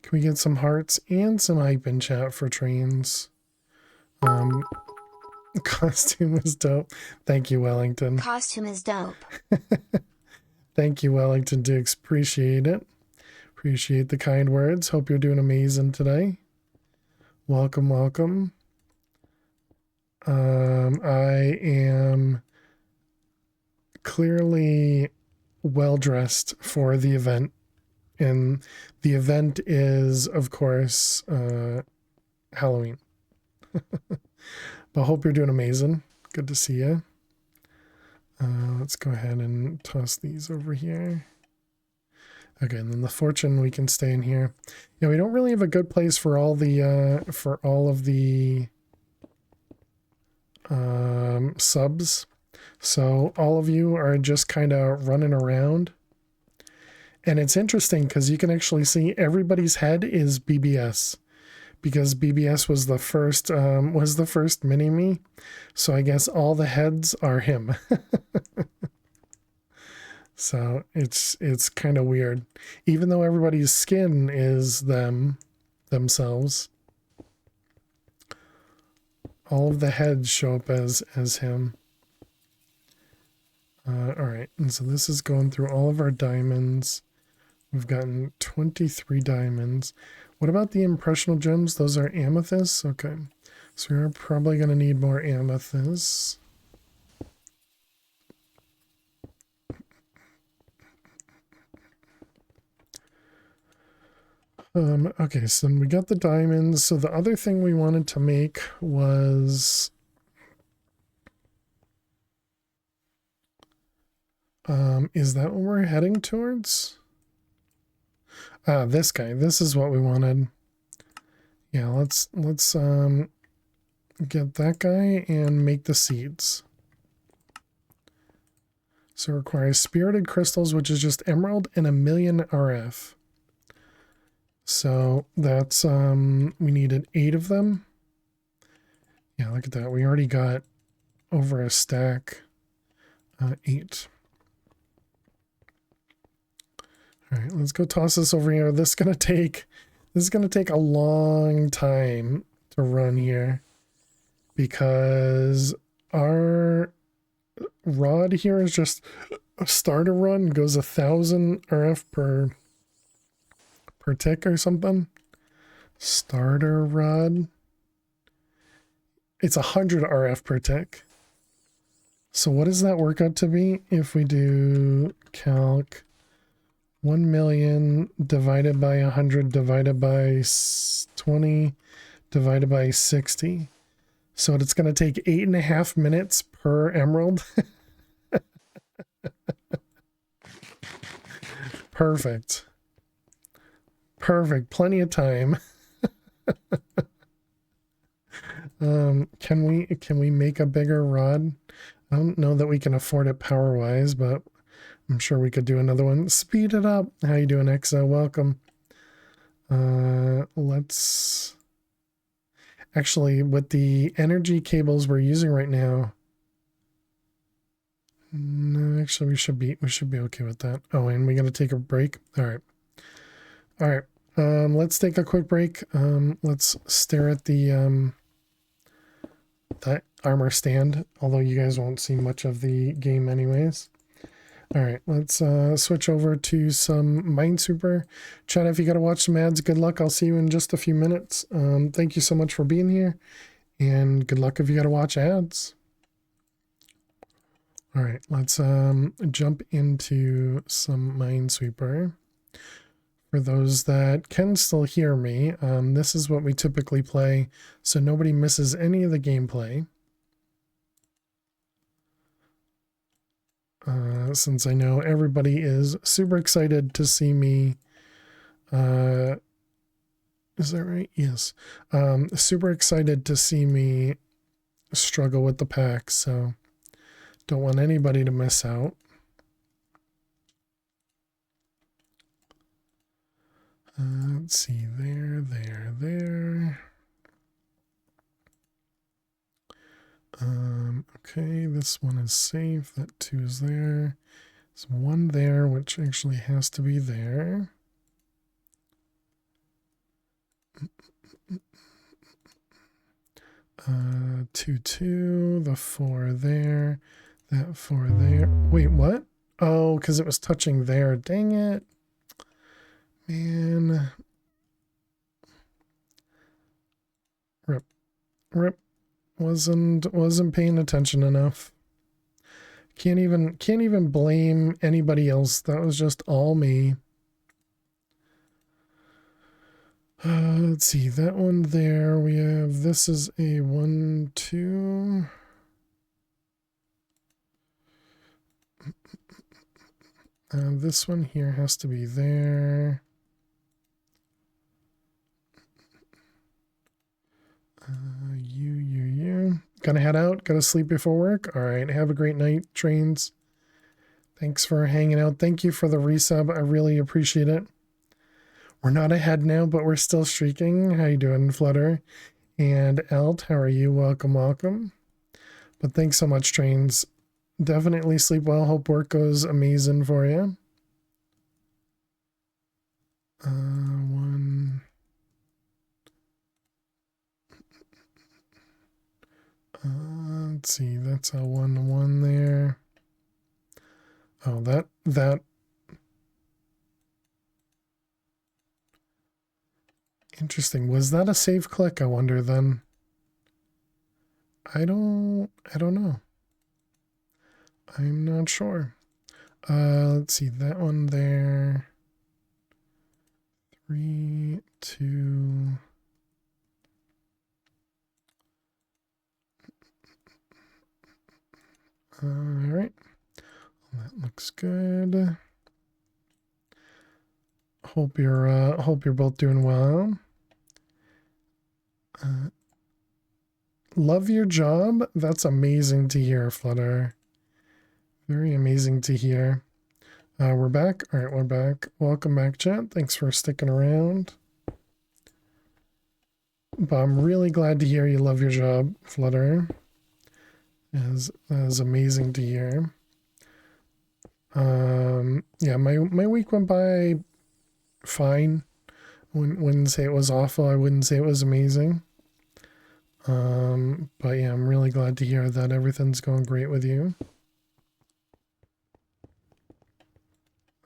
Can we get some hearts and some hype in chat for Trains? Costume is dope. Thank you, Wellington. Costume is dope. Thank you, Wellington Dukes. Appreciate it. Appreciate the kind words. Hope you're doing amazing today. Welcome, welcome. I am clearly well dressed for the event, and the event is, of course, Halloween. But I hope you're doing amazing. Good to see you. Let's go ahead and toss these over here. Okay, and then the fortune, we can stay in here. Yeah, we don't really have a good place for all the subs. So all of you are just kind of running around. And it's interesting because you can actually see everybody's head is BBS, because BBS was the first mini-me. So I guess all the heads are him. So it's kind of weird, even though everybody's skin is themselves. All of the heads show up as him. All right, and so this is going through all of our diamonds. We've gotten 23 diamonds. What about the impressional gems? Those are amethysts. Okay, so we're probably going to need more amethysts. Okay, so we got the diamonds. So the other thing we wanted to make was is that what we're heading towards? This guy. This is what we wanted. Yeah, let's get that guy and make the seeds. So it requires spirited crystals, which is just emerald and 1,000,000 RF. So that's, we needed 8 of them. Yeah, look at that. We already got over a stack, 8. All right, let's go toss this over here. This is gonna take a long time to run here, because our rod here is just a starter run, goes 1,000 RF per tick or something. Starter rod. It's 100 RF per tick. So what does that work out to be if we do calc 1 million divided by 100 divided by 20 divided by 60? So it's going to take 8.5 minutes per emerald. Perfect. Perfect. Plenty of time. Can we make a bigger rod? I don't know that we can afford it power wise, but I'm sure we could do another one. Speed it up. How you doing, Exo? Welcome. Let's actually, with the energy cables we're using right now. No, actually, we should be okay with that. Oh, and we got to take a break. All right. All right. Let's take a quick break. Let's stare at the that armor stand, although you guys won't see much of the game anyways. All right, let's switch over to some Minesweeper. Chat, if you got to watch some ads, good luck. I'll see you in just a few minutes. Thank you so much for being here, and good luck if you got to watch ads. All right, let's jump into some Minesweeper. For those that can still hear me, this is what we typically play, so nobody misses any of the gameplay. Since I know everybody is super excited to see me. Is that right? Yes. Super excited to see me struggle with the pack, so don't want anybody to miss out. Let's see, there. Okay, this one is safe. That 2 is there. There's 1 there, which actually has to be there. Uh, 2, 2, the 4 there, that 4 there. Wait, what? Oh, because it was touching there. Dang it. Man. Rip. Wasn't paying attention enough. Can't even blame anybody else. That was just all me. Let's see, that one there. We have, this is a 1, 2. This one here has to be there. You. Gotta head out. Gotta sleep before work. All right. Have a great night, trains. Thanks for hanging out. Thank you for the resub. I really appreciate it. We're not ahead now, but we're still streaking. How you doing, Flutter? And Elt, how are you? Welcome. But thanks so much, trains. Definitely sleep well. Hope work goes amazing for you. 1. Let's see. That's a 1, 1 there. Oh, that. Interesting. Was that a safe click? I wonder then. I don't know. I'm not sure. Let's see, that one there. 3, 2. All right. That looks good. Hope you're both doing well. Love your job. That's amazing to hear, Flutter. Very amazing to hear. We're back. All right, we're back. Welcome back, chat. Thanks for sticking around. But I'm really glad to hear you love your job, Flutter. That is amazing to hear. Yeah, my week went by fine. Wouldn't say it was awful. I wouldn't say it was amazing. But yeah, I'm really glad to hear that everything's going great with you.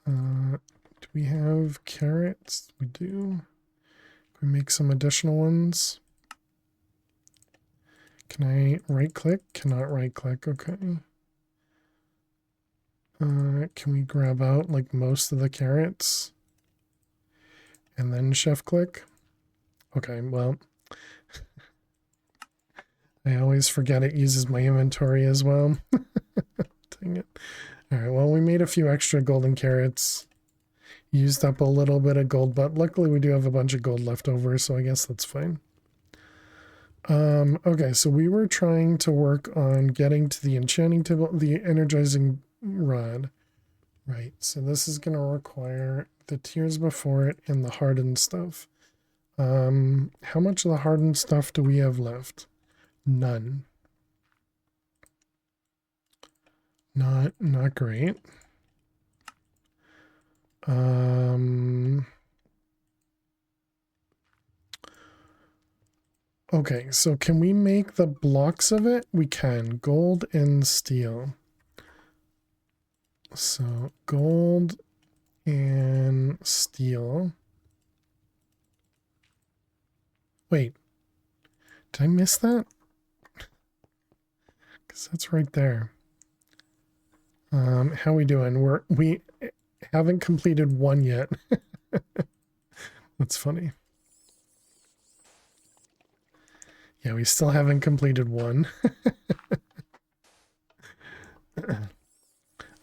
Do we have carrots? We do. Can we make some additional ones? Can I right click? Cannot right click. Okay. Can we grab out like most of the carrots and then shift click? Okay, well, I always forget it uses my inventory as well. Dang it. All right, well, we made a few extra golden carrots. Used up a little bit of gold, but luckily we do have a bunch of gold left over, so I guess that's fine. Okay, so we were trying to work on getting to the enchanting table, the energizing rod. Right, so this is going to require the tiers before it and the hardened stuff. How much of the hardened stuff do we have left? None. Not great. Okay, so can we make the blocks of it? We can. Gold and steel. So gold and steel. Wait, did I miss that? Because that's right there. How we doing? We haven't completed one yet. That's funny. Yeah, we still haven't completed one.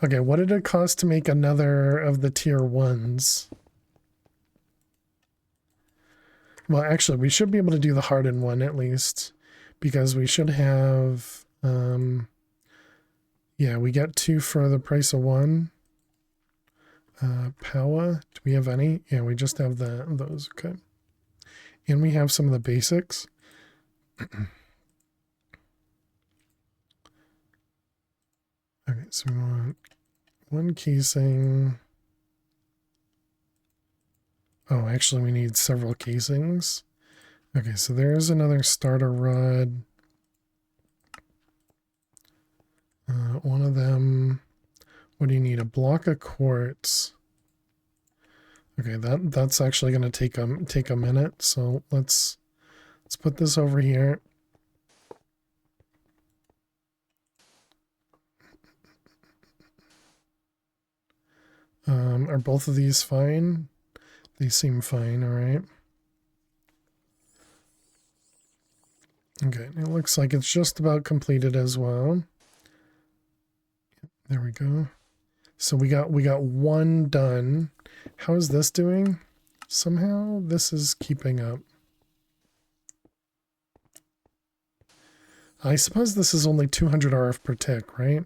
Okay, what did it cost to make another of the tier 1s? Well, actually, we should be able to do the hardened one at least, because we should have, yeah, we get 2 for the price of 1. Power, do we have any? Yeah, we just have those, okay. And we have some of the basics. Okay, so we want 1 casing. Oh, actually, we need several casings. Okay, so there's another starter rod. One of them. What do you need? A block of quartz. Okay, that's actually going to take a minute. So let's put this over here. Are both of these fine? They seem fine, all right. Okay, it looks like it's just about completed as well. There we go. So we got 1 done. How is this doing? Somehow this is keeping up. I suppose this is only 200 RF per tick, right?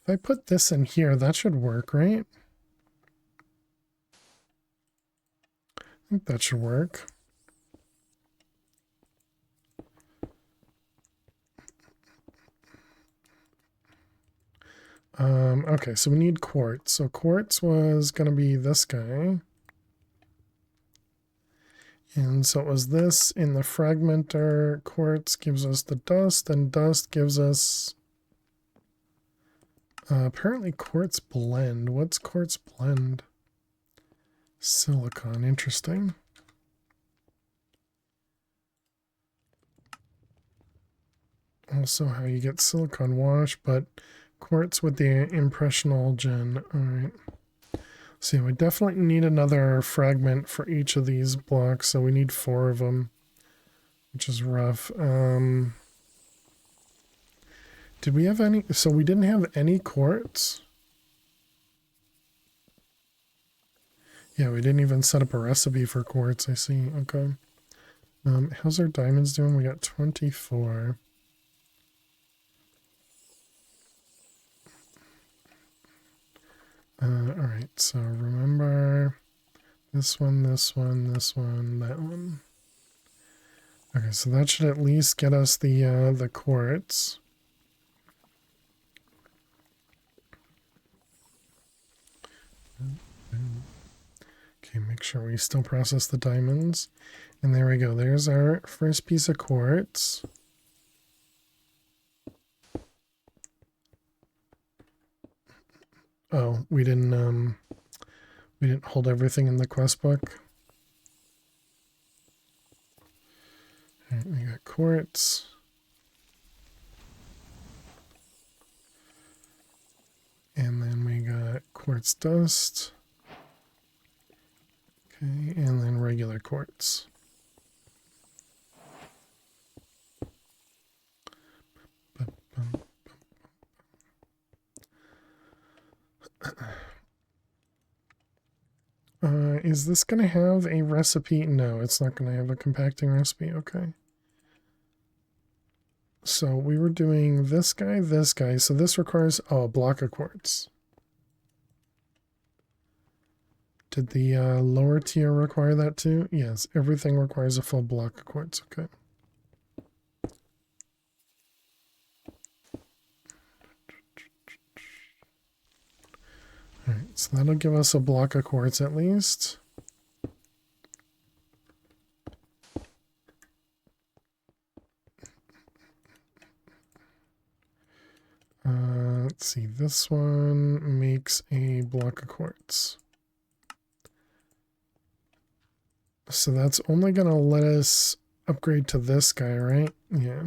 If I put this in here, that should work, right? I think that should work. Okay, so we need quartz. So quartz was going to be this guy. And so it was this in the fragmenter. Quartz gives us the dust, and dust gives us apparently quartz blend. What's quartz blend? Silicon. Interesting. Also how you get silicon wash, but quartz with the impressional gen. All right. So yeah, we definitely need another fragment for each of these blocks. So we need 4 of them, which is rough. Did we have any? So we didn't have any quartz. Yeah, we didn't even set up a recipe for quartz. I see. Okay. How's our diamonds doing? We got 24. All right. So remember this one, this one, this one, that one. Okay, so that should at least get us the quartz. Okay, make sure we still process the diamonds. And there we go. There's our first piece of quartz. Oh, we didn't hold everything in the quest book. All right, we got quartz. And then we got quartz dust. Okay, and then regular quartz. Is this going to have a recipe? No, it's not going to have a compacting recipe. Okay. So we were doing this guy. So this requires, oh, a block of quartz. Did the lower tier require that too? Yes, everything requires a full block of quartz. Okay. All right, so that'll give us a block of quartz at least. Let's see, this one makes a block of quartz. So that's only going to let us upgrade to this guy, right? Yeah.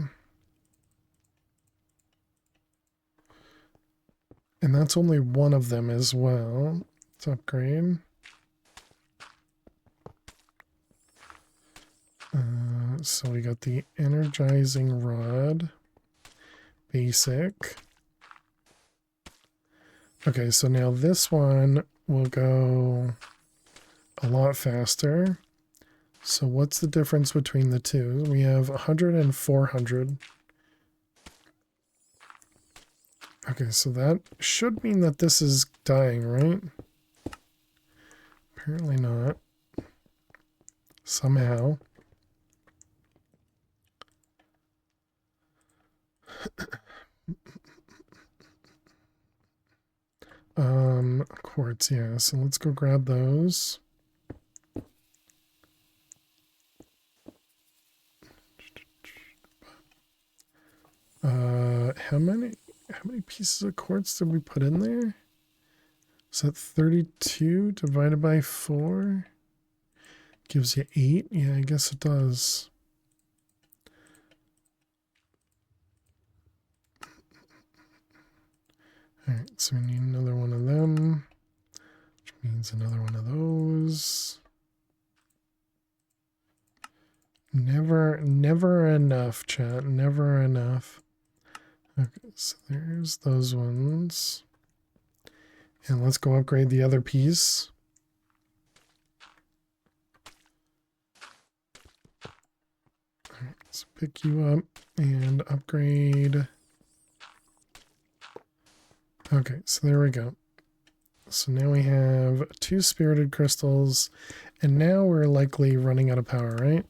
And that's only one of them as well. Let's upgrade. So we got the energizing rod. Basic. Okay, so now this one will go a lot faster. So what's the difference between the two? We have 100 and 400. Okay, so that should mean that this is dying, right? Apparently not. Somehow. Quartz, yeah. So let's go grab those. How many pieces of quartz did we put in there? Is that 32 divided by 4? Gives you 8? Yeah, I guess it does. Alright, so we need another one of them, which means another one of those. Never enough, chat. Never enough. Okay, so there's those ones. And let's go upgrade the other piece. Alright, let's pick you up and upgrade. Okay, so there we go. So now we have 2 spirited crystals, and now we're likely running out of power, right?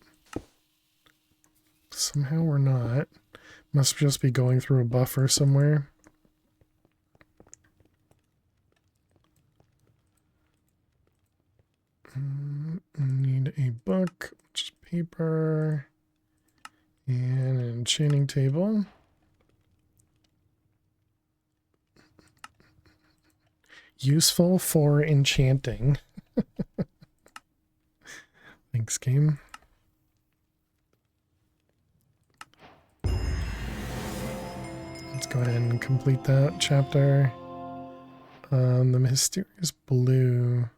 Somehow we're not. Must just be going through a buffer somewhere. Need a book, just paper, and an enchanting table. Useful for enchanting. Thanks, game. Let's go ahead and complete that chapter. The mysterious blue.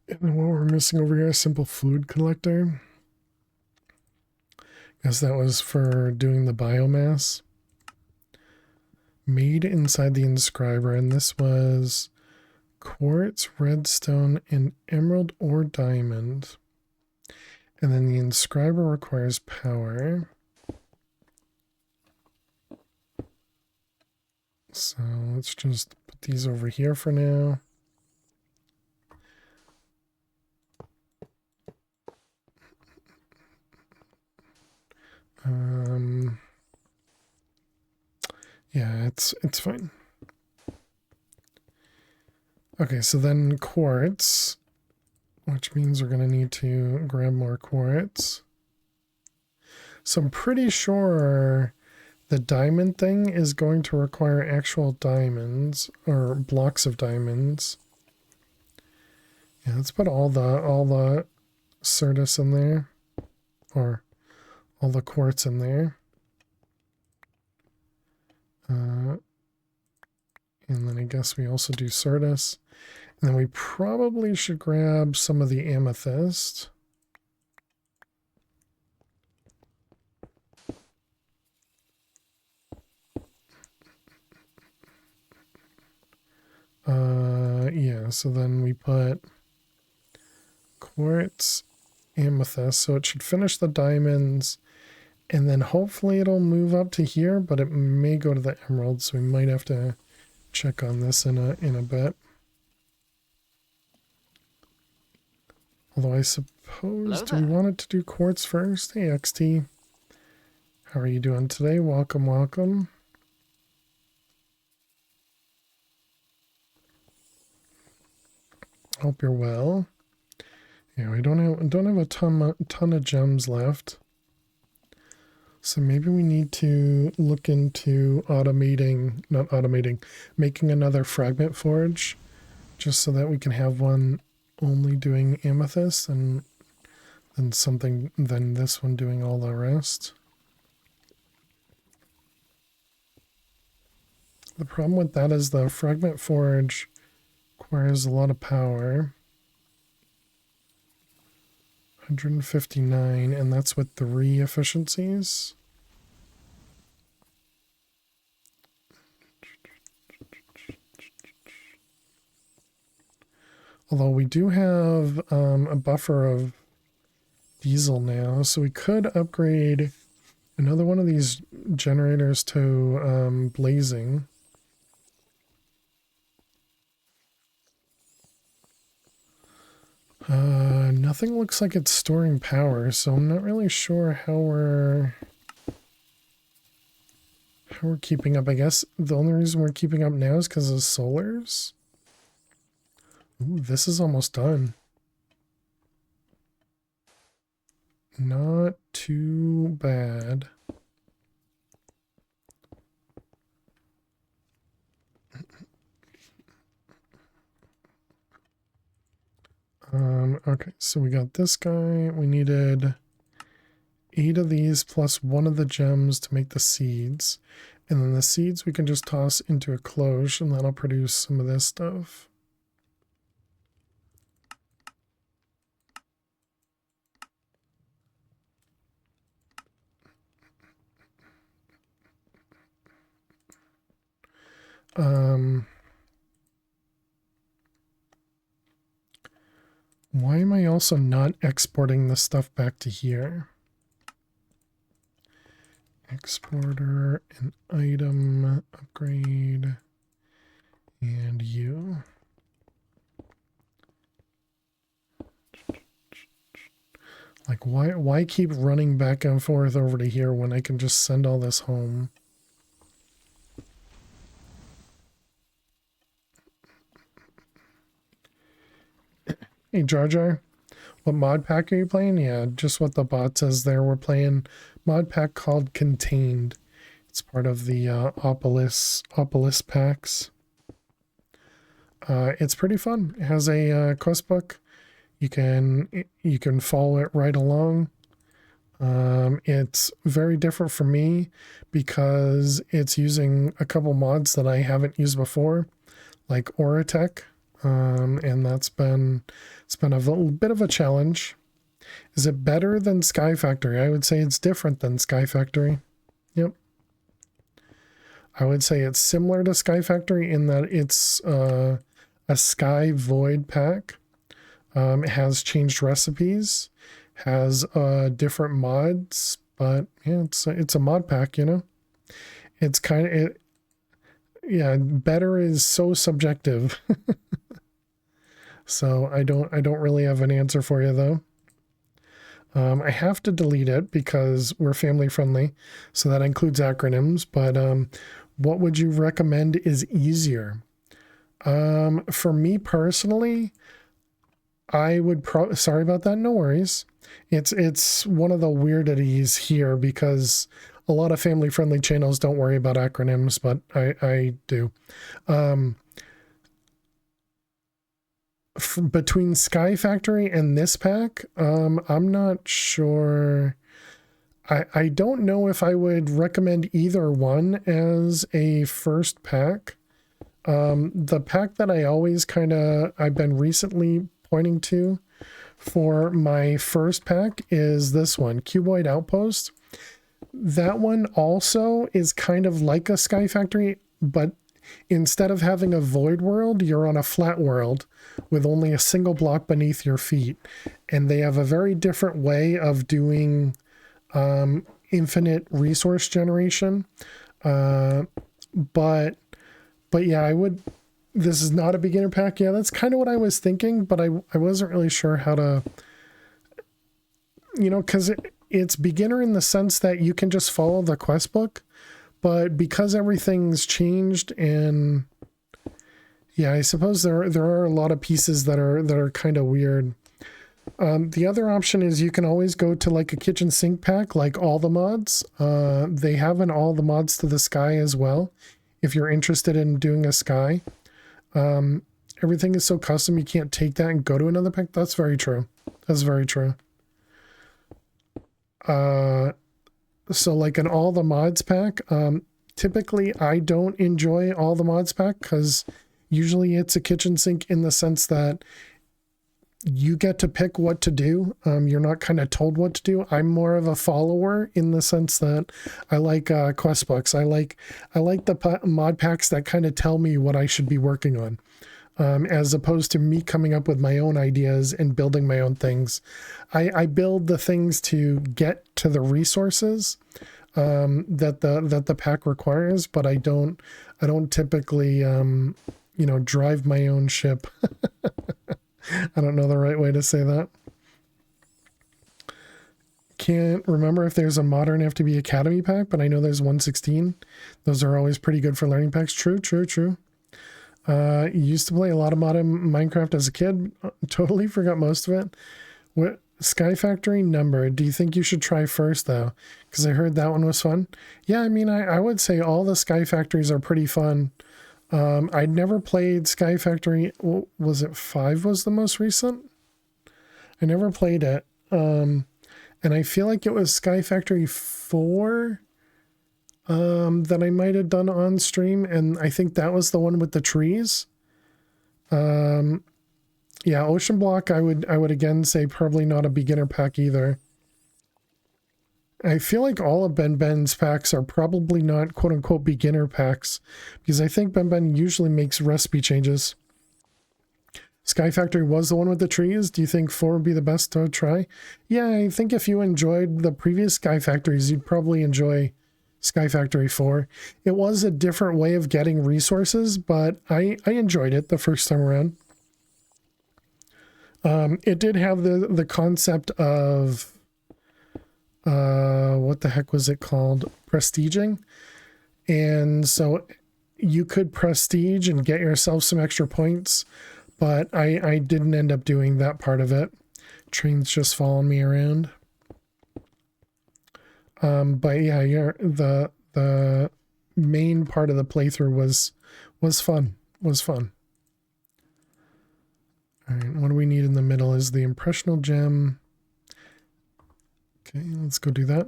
And then what we're missing over here, a simple fluid collector. Guess that was for doing the biomass. Made inside the inscriber, and this was quartz, redstone, and emerald or diamond. And then the inscriber requires power. So let's just put these over here for now. Yeah, it's fine. Okay, so then quartz, which means we're going to need to grab more quartz. So I'm pretty sure the diamond thing is going to require actual diamonds or blocks of diamonds. Yeah, let's put all the Certus in there, or all the quartz in there. And then I guess we also do Certus. And then we probably should grab some of the amethyst. Yeah, so then we put quartz, amethyst, so it should finish the diamonds, and then hopefully it'll move up to here, but it may go to the emerald, so we might have to check on this in a bit. Although I suppose, do we want it to do quartz first? Hey, XT. How are you doing today? Welcome, welcome. Hope you're well. Yeah, we don't have a ton of gems left. So maybe we need to look into making another fragment forge, just so that we can have one only doing amethyst and then this one doing all the rest. The problem with that is the fragment forge requires a lot of power. 159, and that's with 3 efficiencies. Although we do have a buffer of diesel now, so we could upgrade another one of these generators to blazing. Nothing looks like it's storing power, so I'm not really sure how we're keeping up. I guess the only reason we're keeping up now is because of solars. Ooh, this is almost done. Not too bad. Okay, so we got this guy. We needed 8 of these plus 1 of the gems to make the seeds. And then the seeds we can just toss into a cloche and that'll produce some of this stuff. Why am I also not exporting this stuff back to here? Exporter, an item, upgrade, and you. Like, why keep running back and forth over to here when I can just send all this home? Hey, Jar Jar, what mod pack are you playing? Yeah, just what the bot says there. We're playing mod pack called Contained. It's part of the Opolis packs. It's pretty fun. It has a quest book. You can follow it right along. It's very different for me because it's using a couple mods that I haven't used before, like Auratech. And it's been a little bit of a challenge. Is it better than Sky Factory? I would say it's different than Sky Factory. Yep. I would say it's similar to Sky Factory in that it's a Sky Void pack. It has changed recipes, has different mods, but yeah, it's a mod pack, you know. It's kind of yeah, better is so subjective. So I don't really have an answer for you though. I have to delete it because we're family friendly, so that includes acronyms. But what would you recommend is easier? For me personally, I would sorry about that. No worries. It's one of the weirdities here because a lot of family friendly channels don't worry about acronyms, but I do. between Sky Factory and this pack, I'm not sure. I don't know if I would recommend either one as a first pack. The pack that I always I've been recently pointing to for my first pack is this one, Cuboid Outpost. That one also is kind of like a Sky Factory, but instead of having a void world, you're on a flat world with only a single block beneath your feet. And they have a very different way of doing infinite resource generation. But yeah, this is not a beginner pack. Yeah, that's kind of what I was thinking, but I wasn't really sure how to, because it's beginner in the sense that you can just follow the quest book, but because everything's changed, and yeah, I suppose there are a lot of pieces that are kind of weird. The other option is you can always go to like a kitchen sink pack, like all the mods. They have an all the mods to the sky as well, if you're interested in doing a sky. Everything is so custom, you can't take that and go to another pack. That's very true. That's very true. So like an all the mods pack, typically I don't enjoy all the mods pack because usually it's a kitchen sink in the sense that you get to pick what to do. You're not kind of told what to do. I'm more of a follower in the sense that I like quest books. I like the mod packs that kind of tell me what I should be working on, as opposed to me coming up with my own ideas and building my own things. I build the things to get to the resources that the pack requires, but I don't typically drive my own ship. I don't know the right way to say that. Can't remember if there's a modern FTB Academy pack, but I know there's 116. Those are always pretty good for learning packs. True. Used to play a lot of modern Minecraft as a kid. Totally forgot most of it. What Sky Factory number do you think you should try first, though? Because I heard that one was fun. Yeah, I mean, I would say all the Sky Factories are pretty fun. I'd never played Sky Factory. Was it 5 was the most recent? I never played it. And I feel like it was Sky Factory 4 that I might have done on stream, and I think that was the one with the trees. Yeah, Ocean Block, I would again say probably not a beginner pack either. I feel like all of Ben's packs are probably not quote-unquote beginner packs, because I think Ben usually makes recipe changes. Sky Factory was the one with the trees. Do you think 4 would be the best to try? Yeah, I think if you enjoyed the previous Sky Factories, you'd probably enjoy Sky Factory 4. It was a different way of getting resources, but I enjoyed it the first time around. It did have the concept of what the heck was it called? Prestiging. And so you could prestige and get yourself some extra points, but I didn't end up doing that part of it. Train's just following me around. But yeah, the main part of the playthrough was fun. All right, what do we need in the middle is the impressional gem. Okay, let's go do that.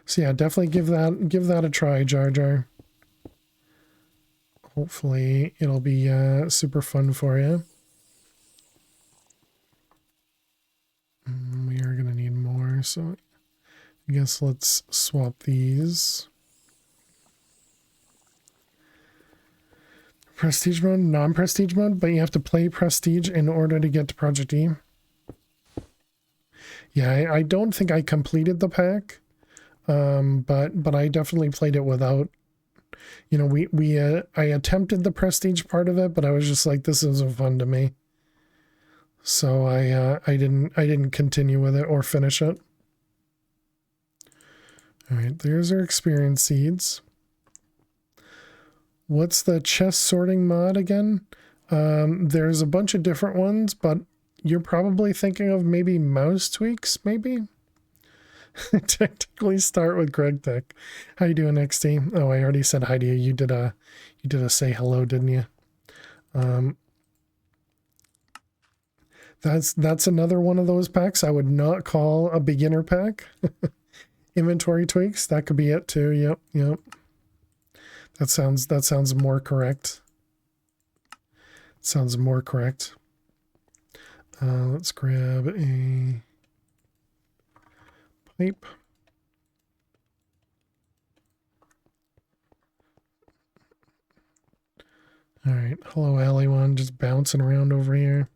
So yeah, definitely give that a try, Jar Jar. Hopefully it'll be super fun for you. We are gonna need more, so I guess let's swap these. Prestige mode, non-prestige mode, but you have to play prestige in order to get to Project E. Yeah, I don't think I completed the pack, but I definitely played it without. You know, I attempted the prestige part of it, but I was just like, this isn't fun to me. So I didn't continue with it or finish it. All right, there's our experience seeds. What's the chest sorting mod again? There's a bunch of different ones, but you're probably thinking of maybe mouse tweaks, maybe? Technically start with Greg Tech. How you doing, XT? Oh, I already said hi to you. You did a say hello, didn't you? That's another one of those packs I would not call a beginner pack. Inventory tweaks, that could be it too. Yep, yep. That sounds more correct. Sounds more correct. Let's grab a pipe. All right, hello alley one, just bouncing around over here.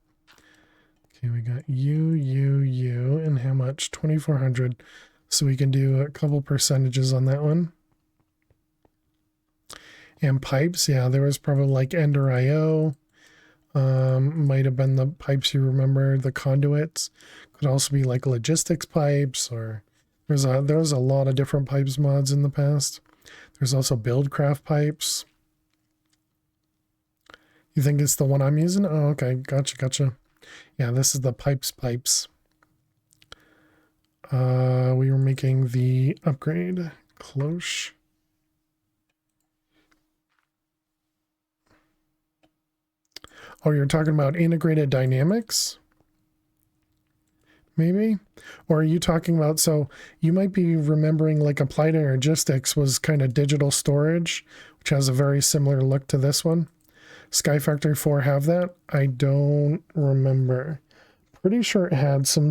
Okay, we got you, and how much? 2,400. So we can do a couple percentages on that one. And pipes, yeah, there was probably like Ender IO. Might have been the pipes you remember, the conduits. Could also be like logistics pipes, or there's a lot of different pipes mods in the past. There's also buildcraft pipes. You think it's the one I'm using? Oh, okay, gotcha. Yeah, this is the pipes. We were making the upgrade. Cloche. Oh, you're talking about integrated dynamics? Maybe? Or are you talking about, so you might be remembering like Applied Energistics was kind of digital storage, which has a very similar look to this one. Sky Factory 4 have that? I don't remember. Pretty sure it had some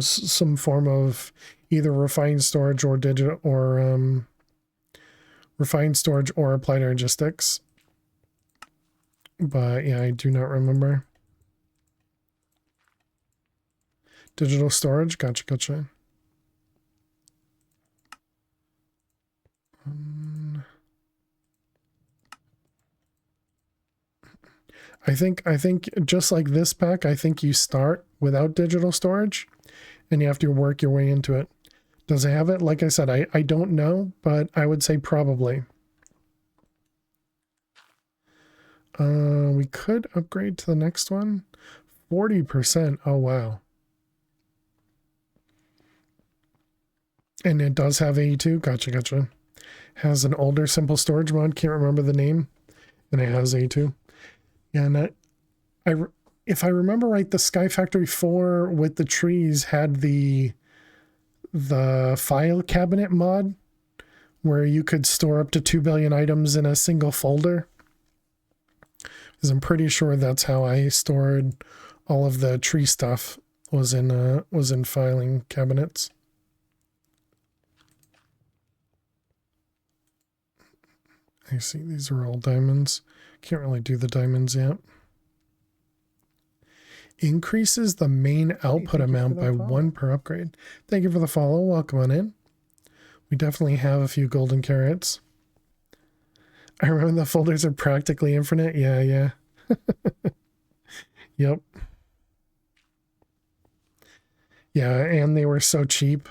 form of either refined storage or digital, or refined storage or Applied Energistics. But yeah, I do not remember. Digital storage, gotcha. I think just like this pack, I think you start without digital storage and you have to work your way into it. Does it have it? Like I said, I don't know, but I would say probably. We could upgrade to the next one. 40%. Oh, wow. And it does have AE2. Gotcha. Has an older simple storage mod. Can't remember the name. And it has AE2. And if I remember right, the Sky Factory 4 with the trees had the file cabinet mod where you could store up to 2 billion items in a single folder. Because I'm pretty sure that's how I stored all of the tree stuff, was in filing cabinets. I see these are all diamonds. Can't really do the diamonds yet. Increases the main output amount by 1 per upgrade. Thank you for the follow. Welcome on in. We definitely have a few golden carrots. I remember the folders are practically infinite. Yeah. Yep. Yeah, and they were so cheap.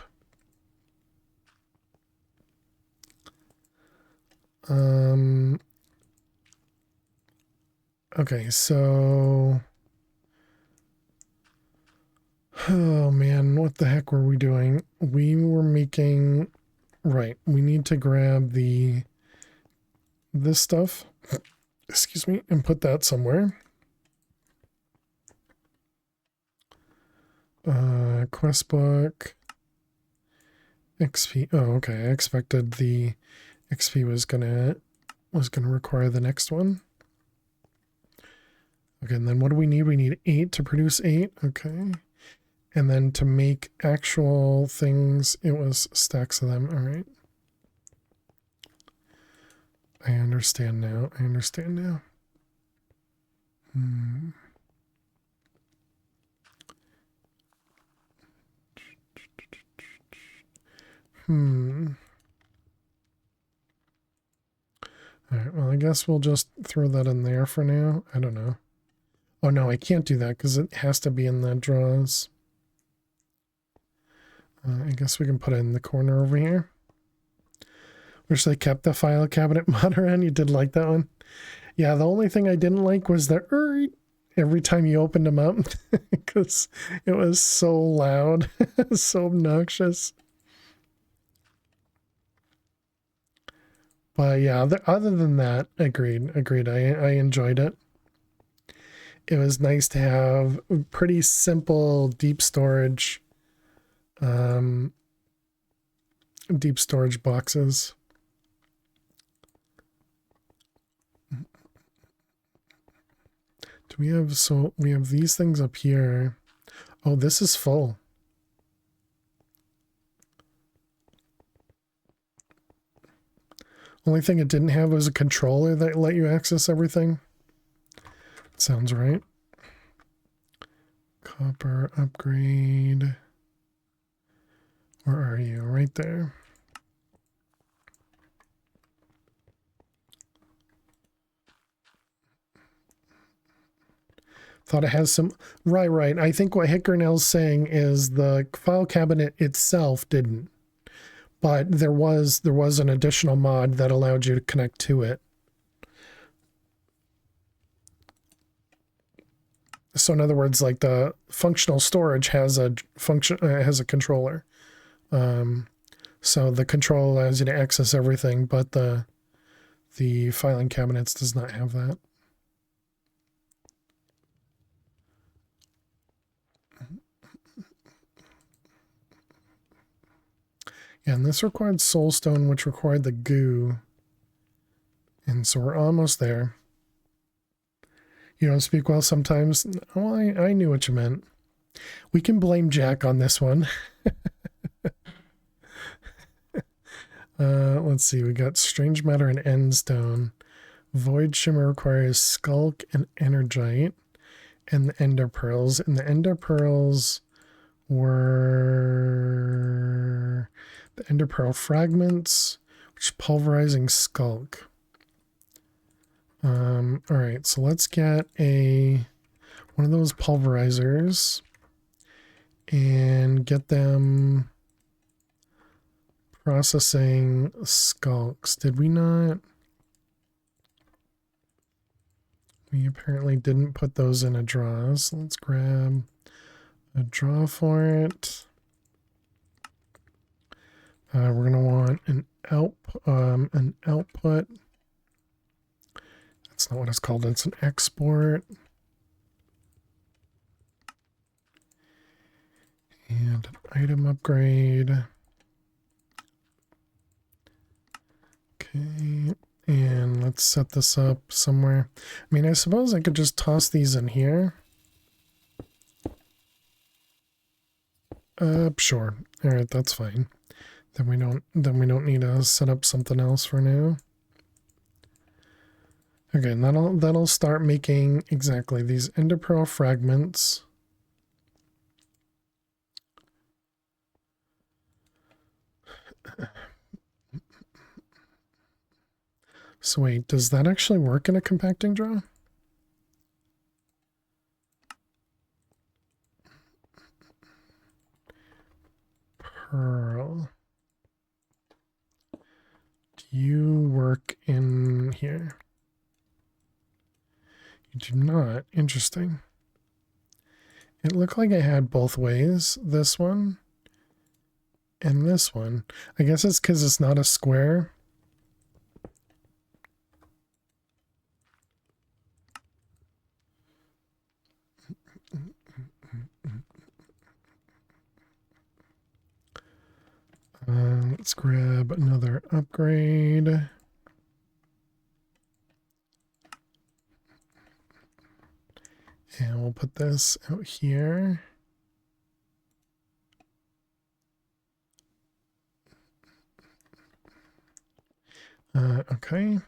Okay, so oh man, what the heck were we doing? We were making, right, we need to grab this stuff, excuse me, and put that somewhere. Quest book, XP. Oh, okay. I expected the XP was gonna require the next one. Okay, and then what do we need? We need 8 to produce 8. Okay. And then to make actual things, it was stacks of them. All right. I understand now. All right, well, I guess we'll just throw that in there for now. I don't know. Oh, no, I can't do that because it has to be in the draws. I guess we can put it in the corner over here. Wish they kept the file cabinet mod around. You did like that one? Yeah, the only thing I didn't like was the every time you opened them up because it was so loud, so obnoxious. But yeah, other than that, agreed. I enjoyed it. it was nice to have pretty simple deep storage boxes. Do we have, so we have these things up here. Oh, this is full. Only thing it didn't have was a controller that let you access everything. Sounds right. Copper upgrade. Where are you? Right there. Thought it has some... Right. I think what Hickernell's saying is the file cabinet itself didn't. But there was an additional mod that allowed you to connect to it. So in other words, like the functional storage has a controller. So the control allows you to access everything, but the filing cabinets does not have that. Yeah, and this required soulstone, which required the goo. And so we're almost there. You don't speak well sometimes. Oh, I knew what you meant. We can blame Jack on this one. Let's see. We got strange matter and endstone. Void shimmer requires skulk and energite. And the ender pearls. And the ender pearls were the ender pearl fragments, which is pulverizing skulk. All right, so let's get one of those pulverizers and get them processing skulks. Did we not? We apparently didn't put those in a draw, so let's grab a draw for it. We're going to want an output. That's not what it's called. It's an export. And an item upgrade. Okay. And let's set this up somewhere. I mean, I suppose I could just toss these in here. Sure. All right, that's fine. Then we don't need to set up something else for now. Okay, and that'll start making exactly these ender pearl fragments. So wait, does that actually work in a compacting draw? Pearl. Do you work in here? You do not. Interesting. It looked like it had both ways, this one and this one. I guess it's because it's not a square. Let's grab another upgrade. And we'll put this out here. Okay.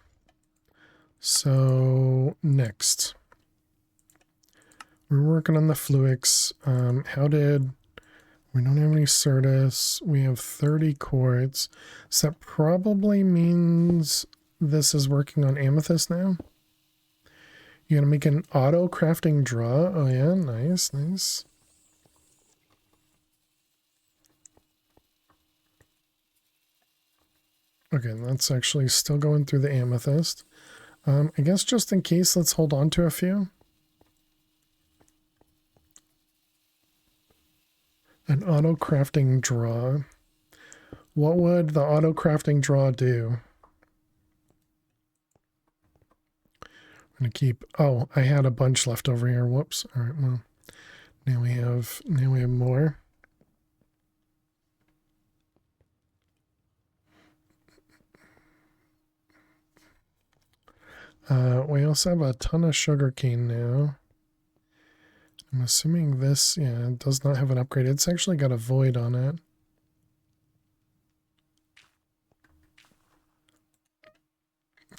So next, we're working on the Fluix. We don't have any Certus. We have 30 quartz. So that probably means this is working on amethyst now. You're gonna make an auto crafting draw. Oh yeah, nice. Okay, that's actually still going through the amethyst. I guess just in case, let's hold on to a few. An auto crafting draw. What would the auto crafting draw do? gonna keep, oh, I had a bunch left over here. Whoops. All right, well, now we have more. We also have a ton of sugarcane now. I'm assuming this, yeah, it does not have an upgrade. It's actually got a void on it.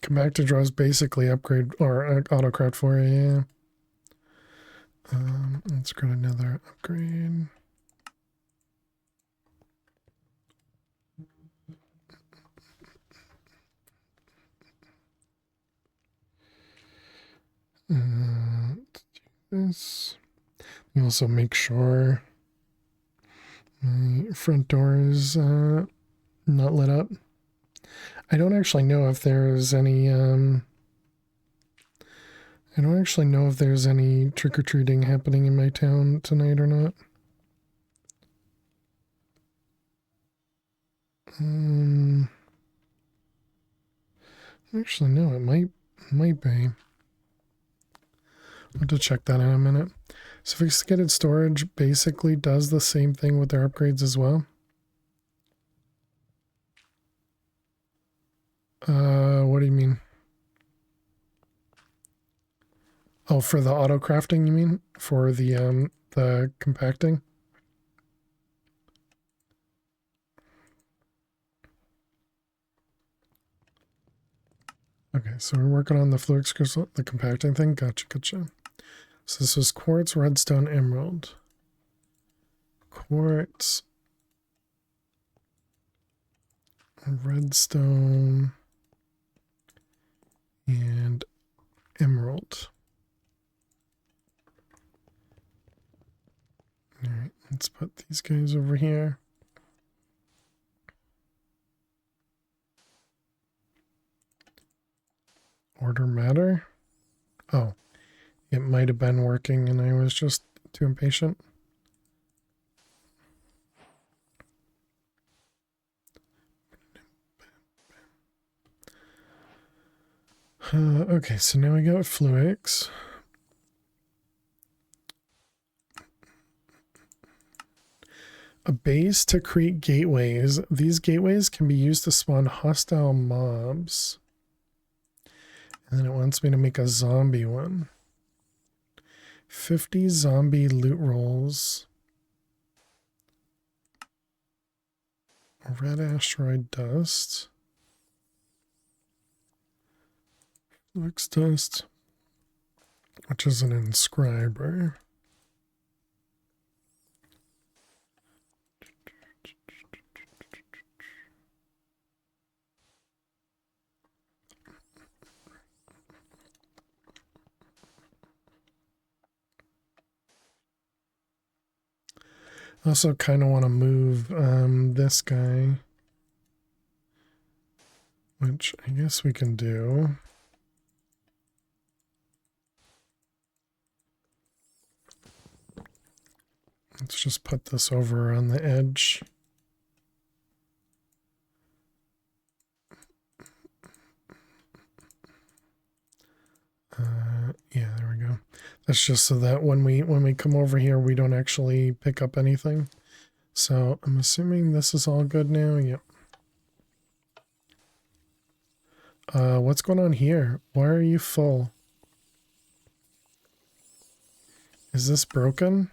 Compactor draws basically upgrade or autocrat for you, yeah. Let's grab another upgrade. Let's do this. You also make sure my front door is not lit up. I don't actually know if there's any I don't actually know if there's any trick-or-treating happening in my town tonight or not. Actually, no, it might be. I'll have to check that in a minute. Sophisticated storage basically does the same thing with their upgrades as well. What do you mean? Oh, for the auto crafting, you mean? For the compacting? Okay, so we're working on the fluix crystal, the compacting thing. Gotcha, gotcha. So this was quartz, redstone, emerald. Quartz, redstone, and emerald. All right, let's put these guys over here. Order matter? Oh, it might have been working and I was just too impatient. Okay, so now we got fluix. A base to create gateways. These gateways can be used to spawn hostile mobs. And then it wants me to make a zombie one. 50 zombie loot rolls. Red asteroid dust. Flux dust. Which is an inscriber. I also kind of want to move this guy, which I guess we can do. Let's just put this over on the edge. Yeah, there we go. That's just so that when we come over here, we don't actually pick up anything. So I'm assuming this is all good now. Yep. What's going on here? Why are you full? Is this broken?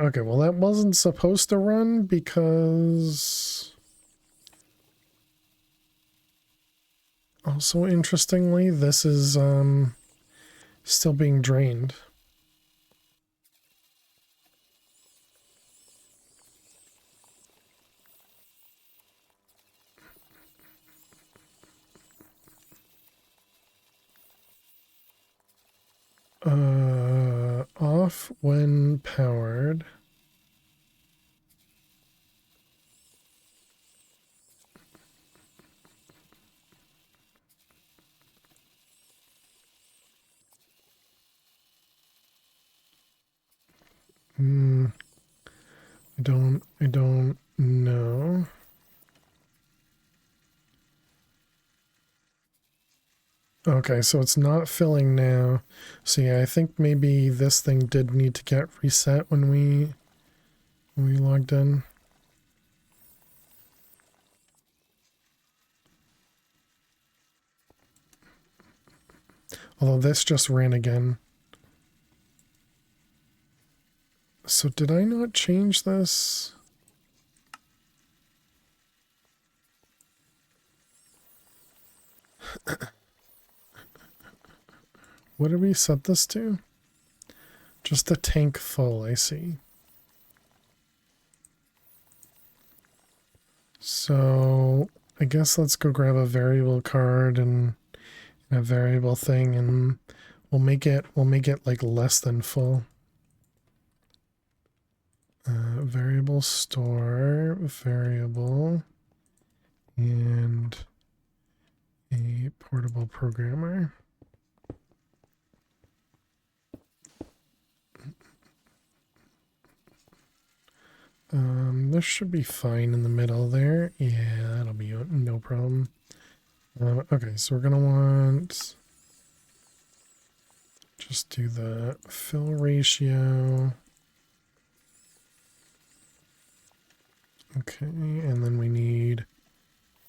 Okay, well that wasn't supposed to run because also interestingly, this is still being drained. Off when powered. I don't know. Okay, so it's not filling now. So yeah, I think maybe this thing did need to get reset when we logged in. Although this just ran again. So did I not change this? What did we set this to? Just the tank full, I see. So I guess let's go grab a variable card and a variable thing, and we'll make it like less than full. Variable store, variable, and a portable programmer. This should be fine in the middle there. Yeah, that'll be no problem. Okay, so we're gonna want, just do the fill ratio. Okay, and then we need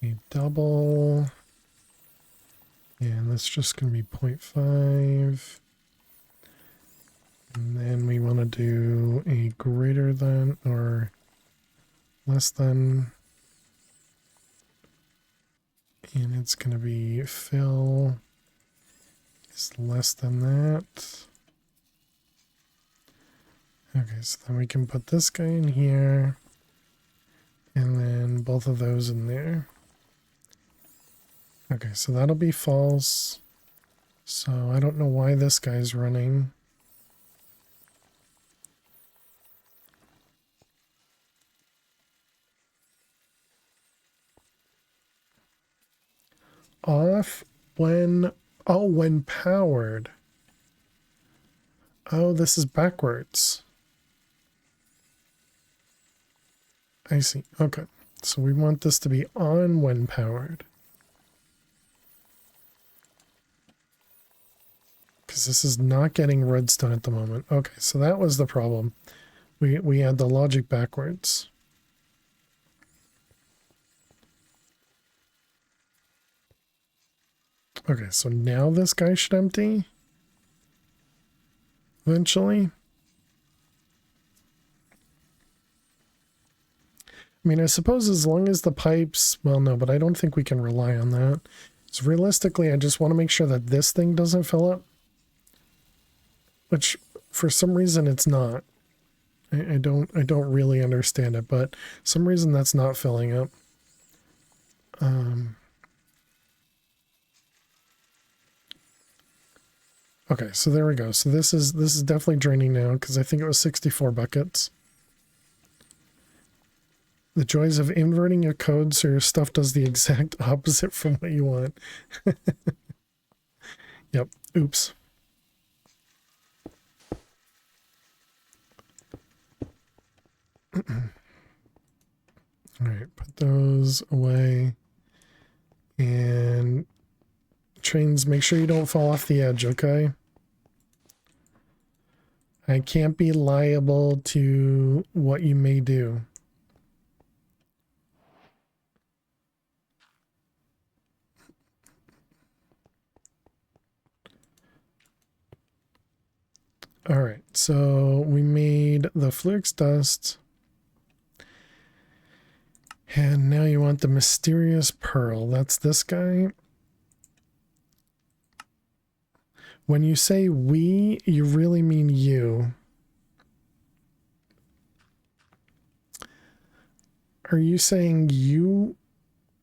a double. And that's just gonna be 0.5. And then we want to do a greater than or less than. And it's going to be fill is less than that. Okay, so then we can put this guy in here. And then both of those in there. Okay, so that'll be false. So I don't know why this guy's running. Off when, oh, when powered. Oh, this is backwards. I see. Okay. So we want this to be on when powered. Because this is not getting redstone at the moment. Okay, so that was the problem. We had the logic backwards. Okay, so now this guy should empty. Eventually. I mean, I suppose as long as the pipes... Well, no, but I don't think we can rely on that. So realistically, I just want to make sure that this thing doesn't fill up. Which, for some reason, it's not. I don't really understand it, but some reason that's not filling up. Okay, so there we go. So this is definitely draining now because I think it was 64 buckets. The joys of inverting your code so your stuff does the exact opposite from what you want. Yep. Oops. All right, put those away. And trains, make sure you don't fall off the edge, okay? I can't be liable to what you may do. All right, so we made the flux dust. And now you want the mysterious pearl. That's this guy. When you say we, you really mean you. Are you saying you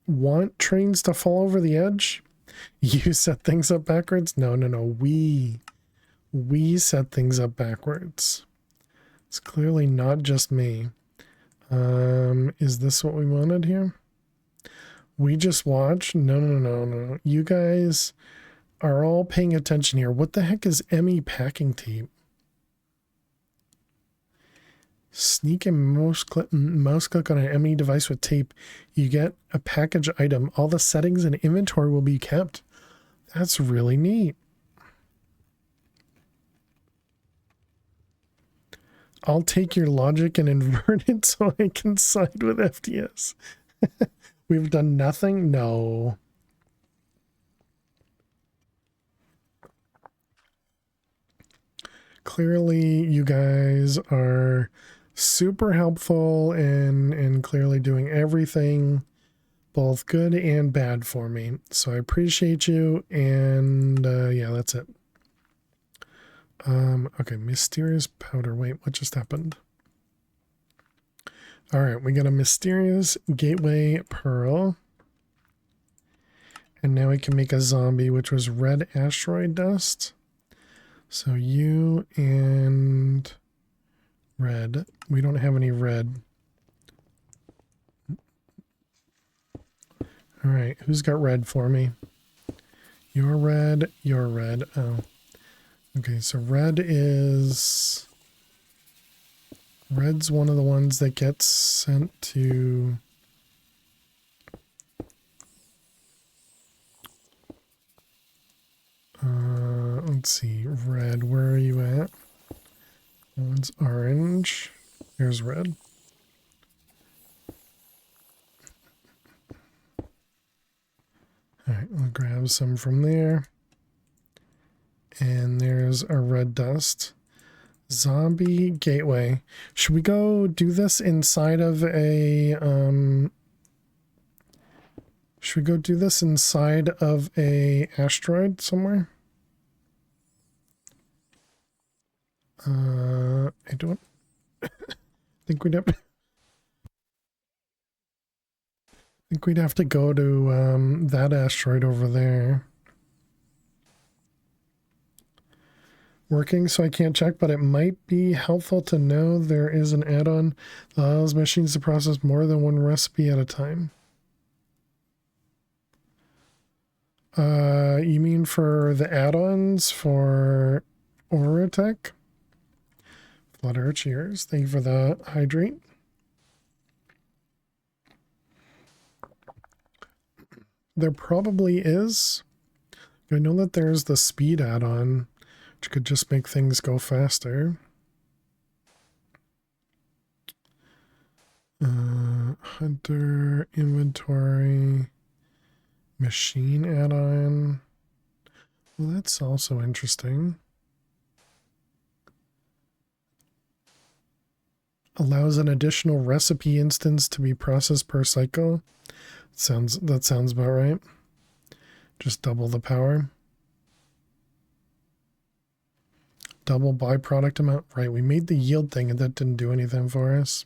want trains to fall over the edge? You set things up backwards? No, no, no. We set things up backwards. It's clearly not just me. Is this what we wanted here? We just watch? No, no, no, no. You guys are all paying attention here. What the heck is ME packing tape? sneak a mouse click on an ME device with tape, you get a package item. All the settings and inventory will be kept. That's really neat. I'll take your logic and invert it so I can side with FTS. We've done nothing? No. Clearly, you guys are super helpful and clearly doing everything both good and bad for me. So I appreciate you. And yeah, that's it. Okay, mysterious powder. Wait, what just happened? All right, we got a mysterious gateway pearl. And now we can make a zombie, which was red asteroid dust. So you and red. We don't have any red. All right, who's got red for me? You're red. You're red. Oh. Okay, so red's one of the ones that gets sent to let's see, red, where are you at? One's orange. Here's red. Alright, I'll grab some from there. And there's a red dust. Zombie gateway. Should we go do this inside of a should we go do this inside of a asteroid somewhere? I don't think we'd have to go to that asteroid over there. Working, so I can't check, but it might be helpful to know there is an add-on that allows machines to process more than one recipe at a time. You mean for the add-ons for Orotech? Flutter, cheers. Thank you for the hydrate. There probably is. I know that there's the speed add-on, which could just make things go faster. Hunter, inventory, machine add-on. Well, that's also interesting. Allows an additional recipe instance to be processed per cycle. That sounds about right. Just double the power. Double byproduct amount. Right, we made the yield thing and that didn't do anything for us.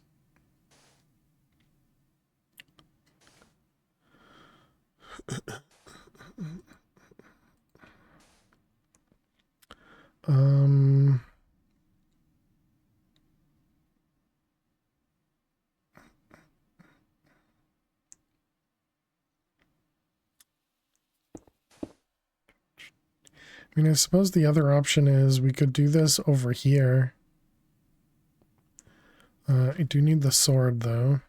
I mean, I suppose the other option is we could do this over here. I do need the sword, though.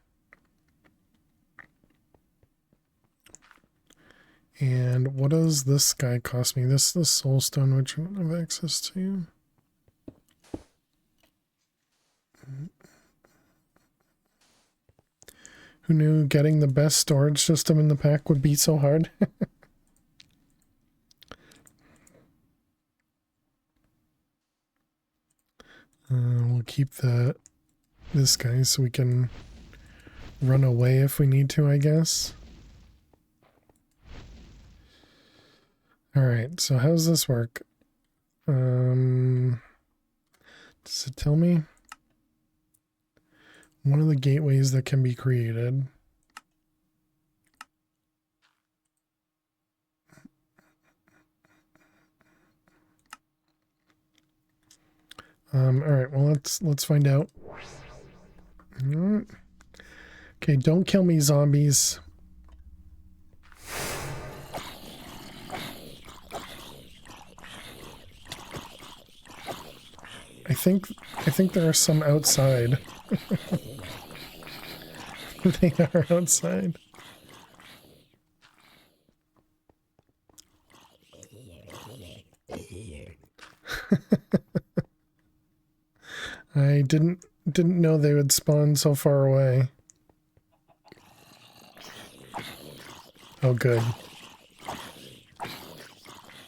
And what does this guy cost me? This is the soul stone, which I don't have access to. Who knew getting the best storage system in the pack would be so hard? We'll keep this guy so we can run away if we need to, I guess. Alright, so how does this work? Does it tell me? One of the gateways that can be created. Alright, well let's find out. Okay, don't kill me, zombies. think there are some outside. They are outside. I didn't know they would spawn so far away. Oh, good.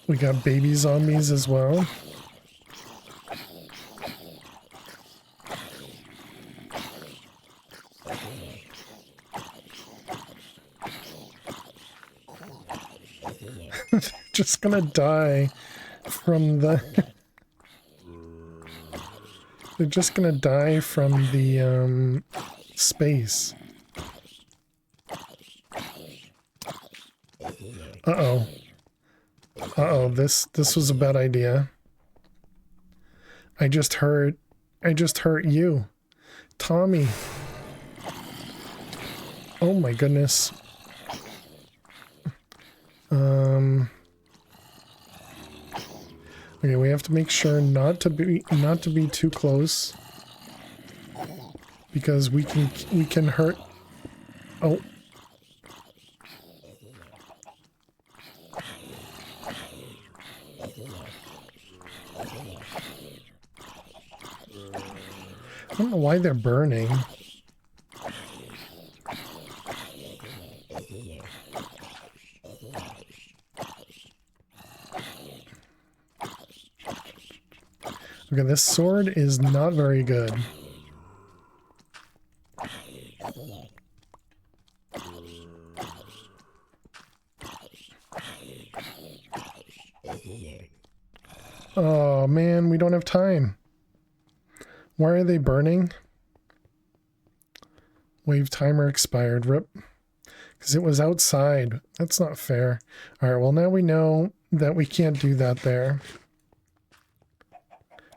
We got baby zombies as well. They're just gonna die from the... They're just gonna die from the, space. Uh-oh. Uh-oh, this was a bad idea. I just hurt you. Tommy. Oh my goodness. Okay, we have to make sure not to be too close. Because we can hurt. Oh. I don't know why they're burning. Okay, this sword is not very good. Oh man, we don't have time. Why are they burning? Wave timer expired. Rip. Because it was outside. That's not fair. Alright, well now we know that we can't do that there.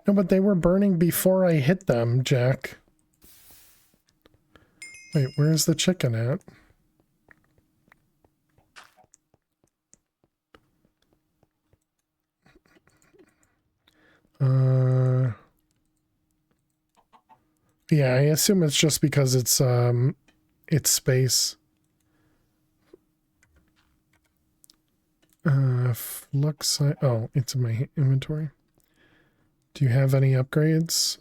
No, but they were burning before I hit them, Jack. Wait, where's the chicken at? Yeah, I assume it's just because it's space. Flux, oh, it's in my inventory. Do you have any upgrades?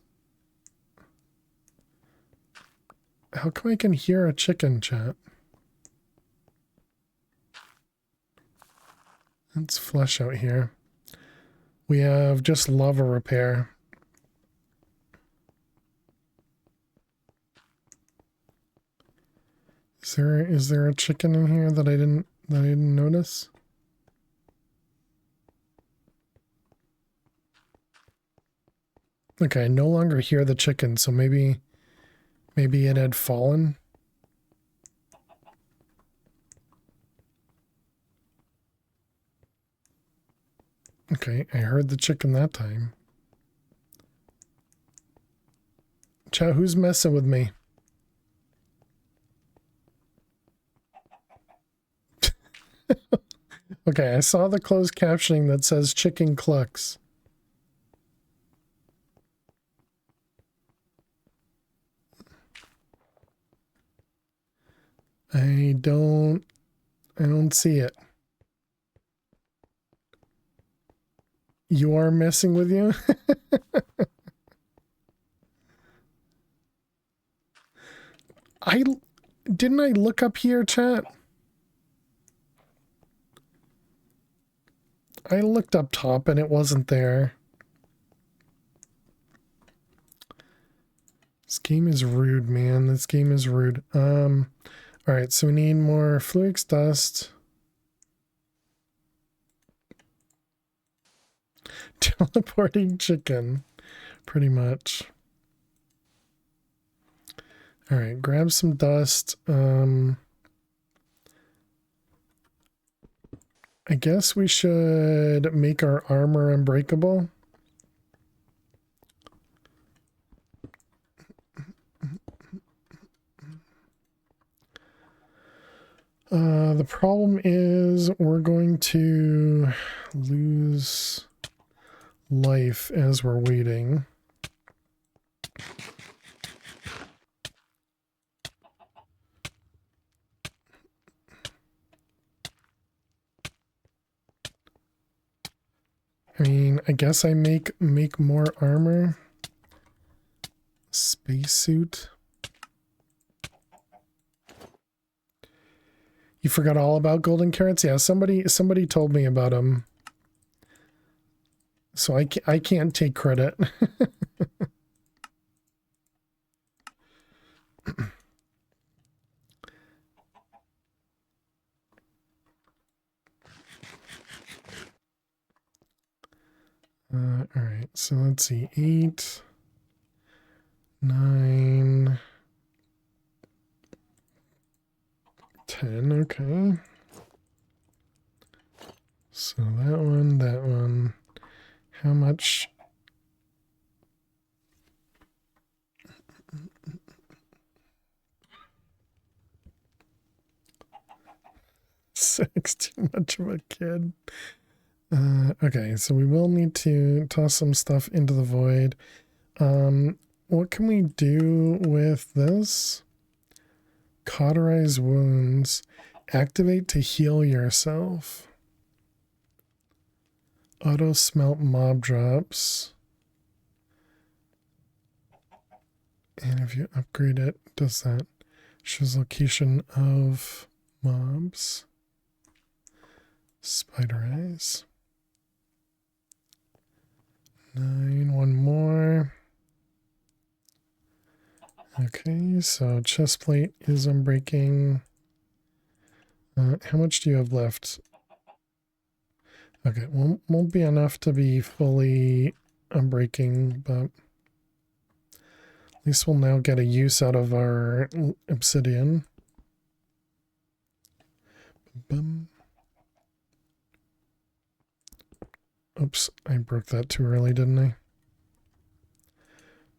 How come I can hear a chicken, chat? Let's flush out here. We have just lava repair. Is there a chicken in here that I didn't notice? Okay, I no longer hear the chicken, so maybe it had fallen. Okay, I heard the chicken that time. Chat, who's messing with me? Okay, I saw the closed captioning that says chicken clucks. I don't see it. You are messing with you? Didn't I look up here, chat? I looked up top and it wasn't there. This game is rude, man. This game is rude. Alright, so we need more Fluix dust. Teleporting chicken, pretty much. Alright, grab some dust. I guess we should make our armor unbreakable. The problem is we're going to lose life as we're waiting. I mean, I guess I make more armor. Spacesuit. You forgot all about golden carrots? Yeah, somebody told me about them. So I can't take credit. All right, so let's see. 8, 9, 10. Okay. So that one. How much? 6, too much of a kid. Okay, so we will need to toss some stuff into the void. What can we do with this? Cauterize wounds. Activate to heal yourself. Auto smelt mob drops. And if you upgrade it, does that? Shows location of mobs. Spider eyes. 9, one more. Okay, so chest plate is unbreaking. How much do you have left? Okay, won't be enough to be fully unbreaking, but at least we'll now get a use out of our obsidian. Bum. Oops, I broke that too early, didn't I?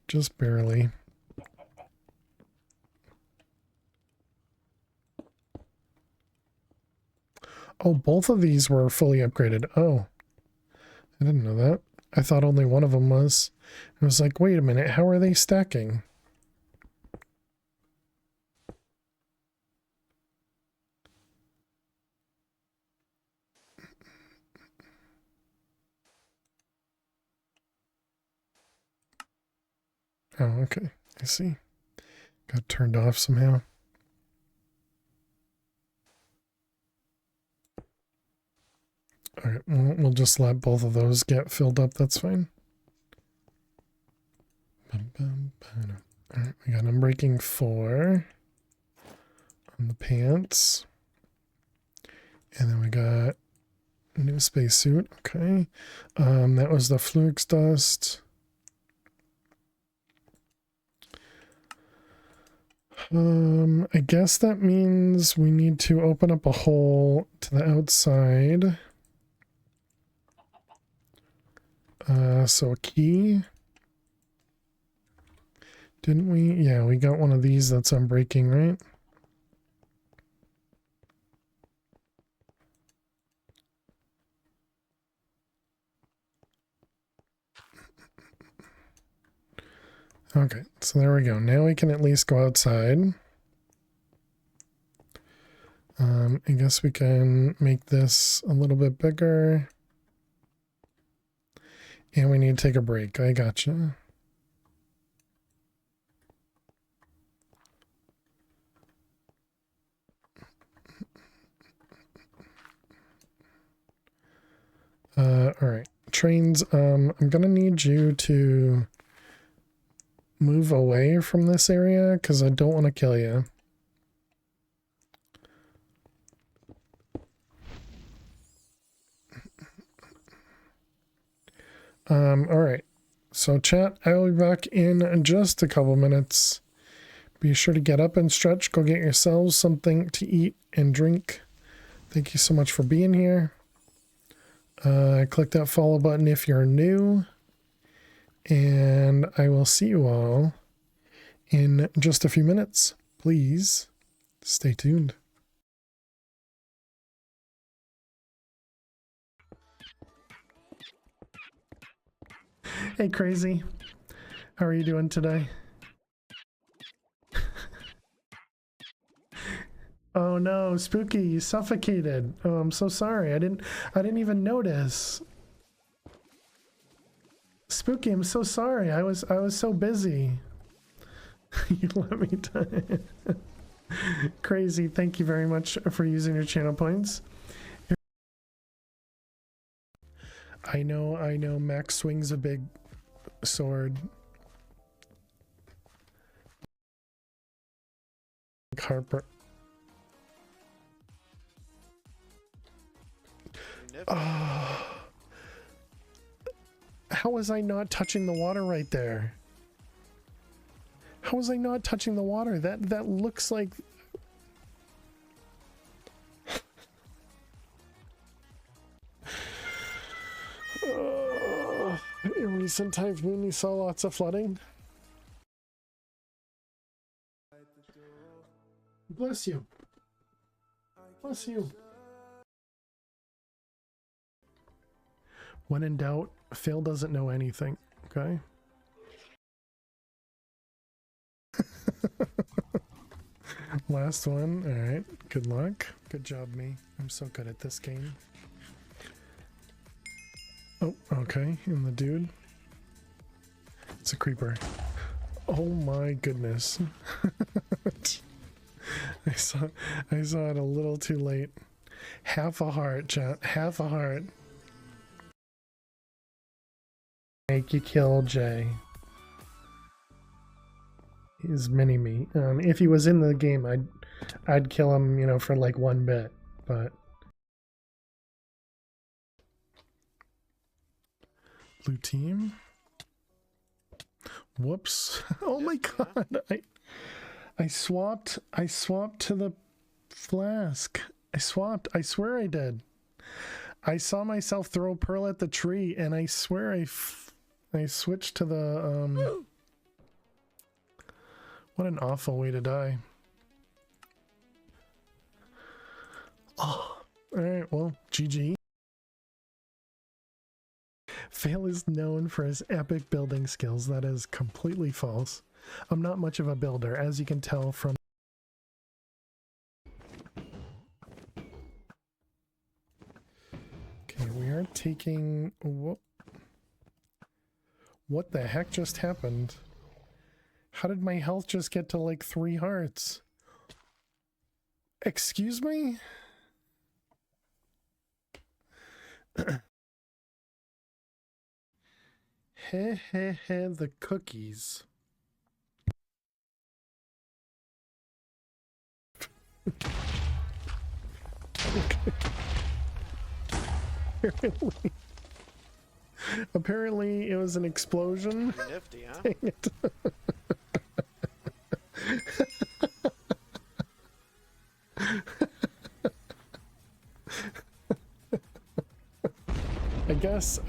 Just barely. Oh, both of these were fully upgraded. Oh, I didn't know that. I thought only one of them was. I was like, wait a minute, how are they stacking? Oh, okay. I see. Got turned off somehow. Alright, we'll just let both of those get filled up. That's fine. Alright, we got unbreaking 4 on the pants. And then we got a new spacesuit. Okay. That was the flux dust. I guess that means we need to open up a hole to the outside. So a key. Didn't we? Yeah, we got one of these that's unbreaking, right? Okay, so there we go. Now we can at least go outside. I guess we can make this a little bit bigger. And we need to take a break. I gotcha. All right. Trains, I'm gonna need you to move away from this area because I don't want to kill you. All right. So chat, I'll be back in just a couple minutes. Be sure to get up and stretch. Go get yourselves something to eat and drink. Thank you so much for being here. Click that follow button if you're new. And I will see you all in just a few minutes. Please stay tuned. Hey, Crazy. How are you doing today? Oh no, Spooky, you suffocated. Oh, I'm so sorry. I didn't even notice. Spooky, I'm so sorry. I was so busy. You let me die. Crazy. Thank you very much for using your channel points. I know. Max swings a big sword. Harper. Oh. How was I not touching the water right there? How was I not touching the water? That looks like... In recent typhoon, you saw lots of flooding. Bless you. Bless you. When in doubt, Phil doesn't know anything, okay? Last one. All right. Good luck. Good job, me. I'm so good at this game. Oh, okay. And the dude. It's a creeper. Oh my goodness. I saw it a little too late. Half a heart, chat. Half a heart. Make you kill Jay. He's mini me. If he was in the game, I'd kill him, you know, for like 1 bit, but blue team. Whoops. Oh my god. I swapped to the flask. I swapped. I swear I did. I saw myself throw Pearl at the tree and I swear I switched to the what an awful way to die. Oh, alright, well, GG. Fail is known for his epic building skills. That is completely false. I'm not much of a builder, as you can tell from... Okay, we are taking... What the heck just happened? How did my health just get to like 3 hearts? Excuse me? Heh heh heh, the cookies. Apparently it was an explosion. Nifty, huh? Dang it.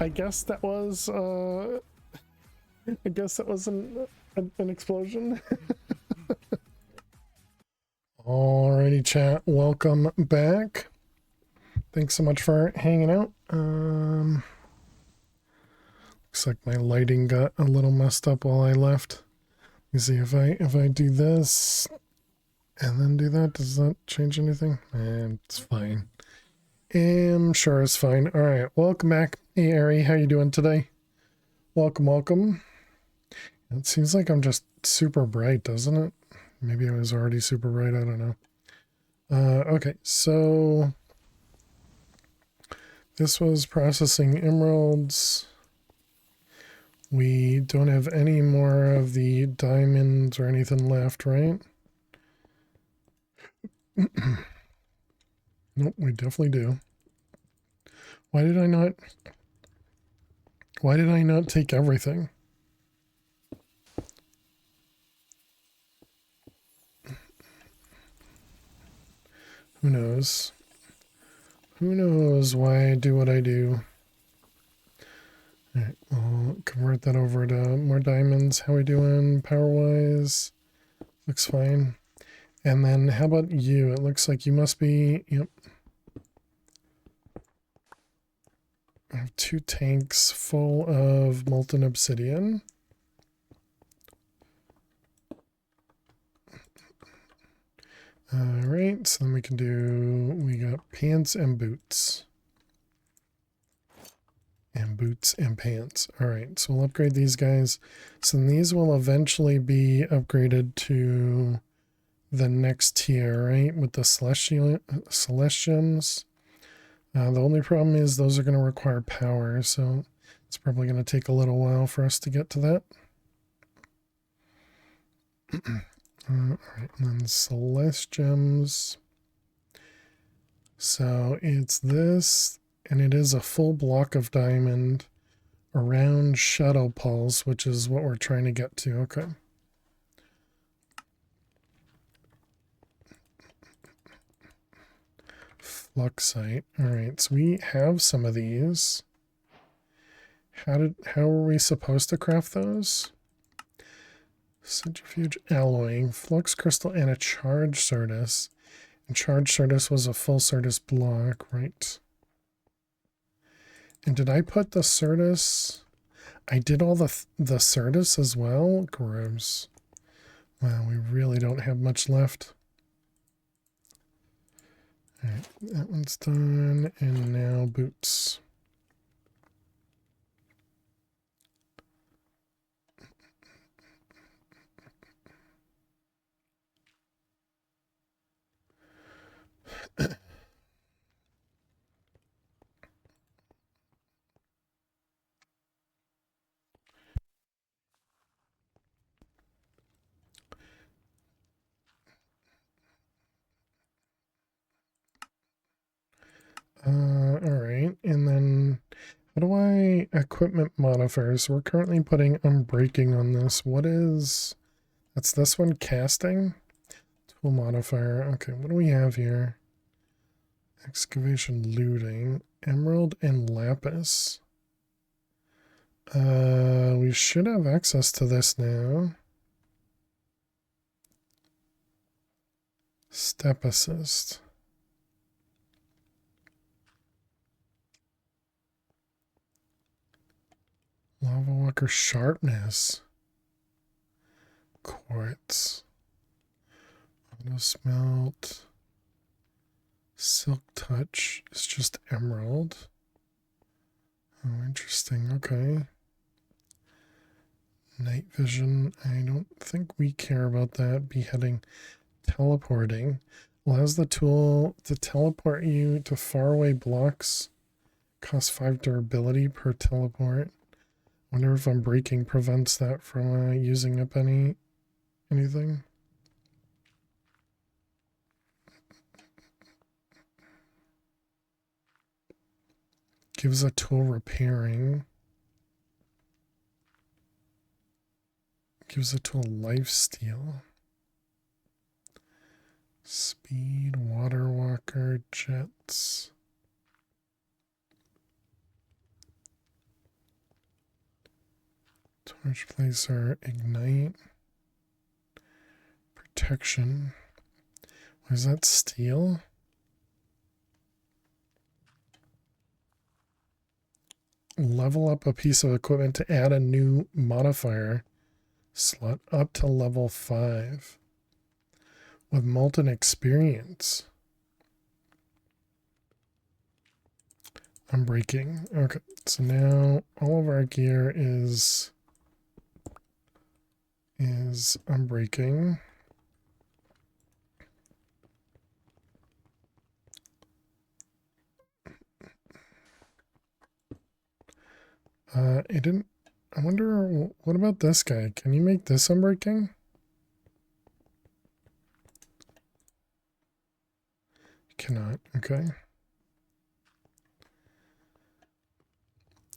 I guess that was I guess that was an explosion. Alrighty, chat, welcome back. Thanks so much for hanging out. Looks like my lighting got a little messed up while I left. You see, if I do this and then do that, does that change anything? It's fine. I'm sure it's fine. All right, welcome back. Hey, Ari, how you doing today? Welcome. It seems like I'm just super bright, doesn't it? Maybe I was already super bright. I don't know. Okay, so this was processing emeralds. We don't have any more of the diamonds or anything left, right? Nope, we definitely do. Why did I not take everything? Who knows? Who knows why I do what I do? Alright, I'll convert that over to more diamonds. How we doing power-wise? Looks fine. And then how about you? It looks like you must be... Yep. I have 2 tanks full of molten obsidian. Alright, so then we can do... We got pants and boots. And Boots and pants. All right, so we'll upgrade these guys. So these will eventually be upgraded to the next tier, right? With the Celestiums. The only problem is those are going to require power, so it's probably going to take a little while for us to get to that. All right, and then Celestiums. So it's this, and it is a full block of diamond around Shadow Pulse, which is what we're trying to get to. Okay. Fluxite. All right, so we have some of these. How are we supposed to craft those? Centrifuge alloying, flux crystal, and a charged Certus. And charged Certus was a full Certus block, right? And did I put the Certus? I did all the Certus as well? Gross. Wow, we really don't have much left. Alright, that one's done. And now boots. Alright, and then how do I equipment modifiers? We're currently putting unbreaking on this. What is that's this one, casting? Tool modifier. Okay, what do we have here? Excavation, looting, emerald and lapis. We should have access to this now. Step assist. Lava walker sharpness. Quartz. Auto smelt. Silk touch is just emerald. Oh, interesting. Okay. Night vision. I don't think we care about that. Beheading. Teleporting. Allows the tool to teleport you to faraway blocks. Costs 5 durability per teleport. Wonder if unbreaking prevents that from using up anything. Gives a tool repairing. Gives a tool lifesteal. Speed, water walker, jets. Torch placer, ignite. Protection. What is that, steel? Level up a piece of equipment to add a new modifier slot up to level 5 with molten experience. Unbreaking. Okay, so now all of our gear is unbreaking. It didn't. I wonder, what about this guy? Can you make this unbreaking? Cannot. Okay.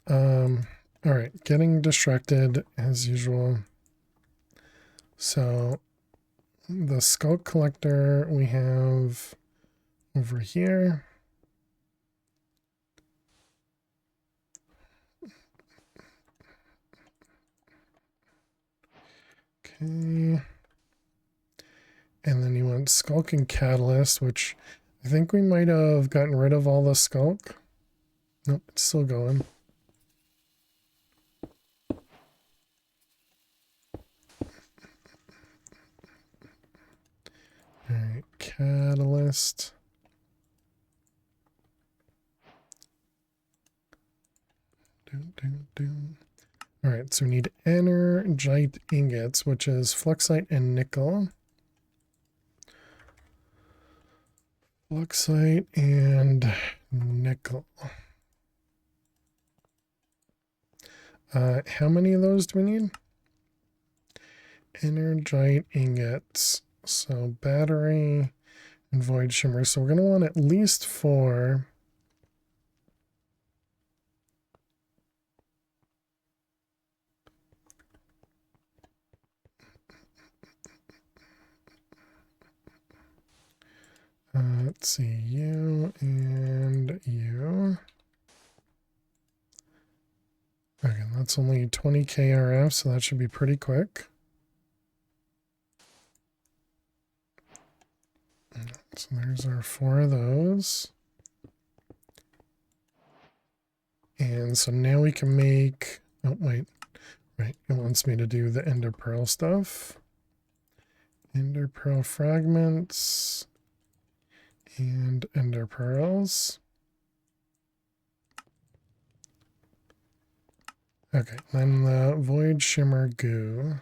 All right. Getting distracted as usual. So the skull collector we have over here. Okay. And then you want skulking catalyst, which I think we might have gotten rid of all the skulk. Nope, it's still going. Alright, catalyst. All right, so we need energite ingots, which is fluxite and nickel. Fluxite and nickel. How many of those do we need? Energite ingots. So battery and void shimmer. So we're going to want at least 4. Let's see, you and you. Okay, that's only 20 KRF, so that should be pretty quick. So there's our 4 of those. And so now we can make, oh wait, right, it wants me to do the ender pearl stuff. Ender pearl fragments and ender pearls. Okay, then the void shimmer goo.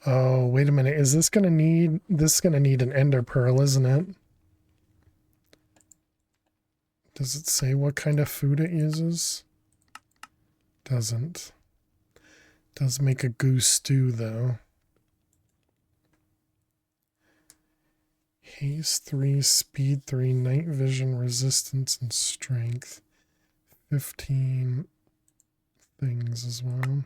Oh, wait a minute. Is this going to need, this is going to need an ender pearl, isn't it? Does it say what kind of food it uses? Doesn't. Does make a goo stew, though. Haste 3, speed 3, night vision, resistance, and strength. 15 things as well.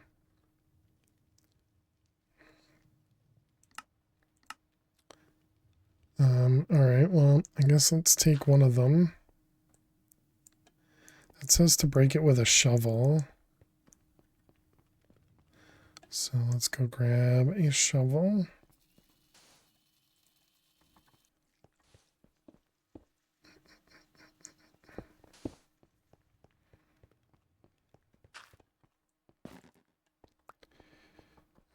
Alright, well, I guess let's take one of them. It says to break it with a shovel. So let's go grab a shovel.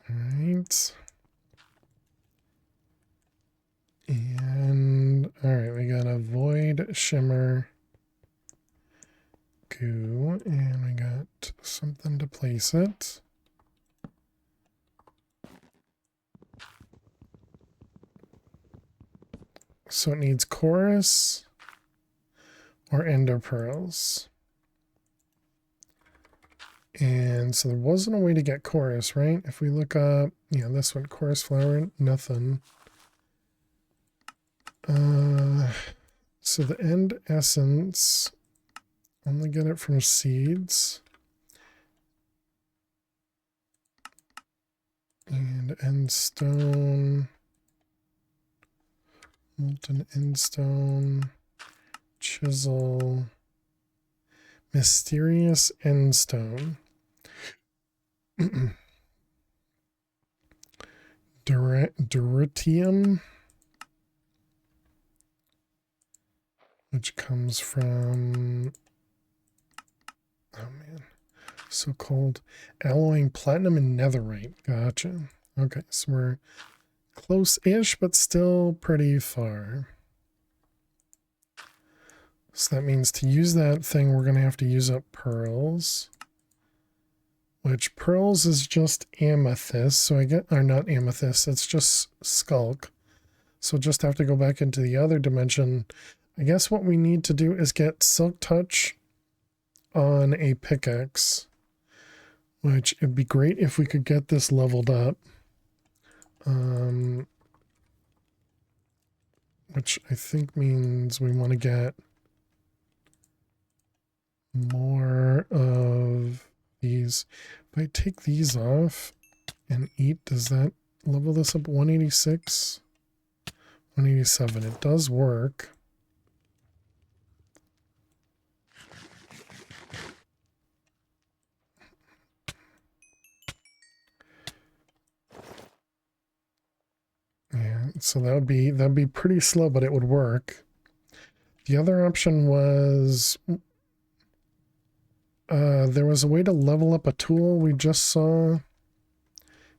Alright. And alright, we got a void shimmer goo, and we got something to place it. So it needs chorus or ender pearls. And so there wasn't a way to get chorus, right? If we look up, yeah, this one, chorus flower, nothing. So the end essence, only get it from seeds. And end stone, molten end stone, chisel, mysterious end stone. Duritium, which comes from, oh man, so cold, alloying platinum and netherite. Gotcha. Okay, so we're close-ish, but still pretty far. So that means to use that thing, we're going to have to use up pearls. Which pearls is just amethyst, so I get, or not amethyst, it's just skulk. So just have to go back into the other dimension. I guess what we need to do is get silk touch on a pickaxe, which it'd be great if we could get this leveled up. Which I think means we want to get more of these. If I take these off and eat, does that level this up? 186, 187. It does work. Yeah, so that'd be pretty slow, but it would work. The other option was there was a way to level up a tool we just saw.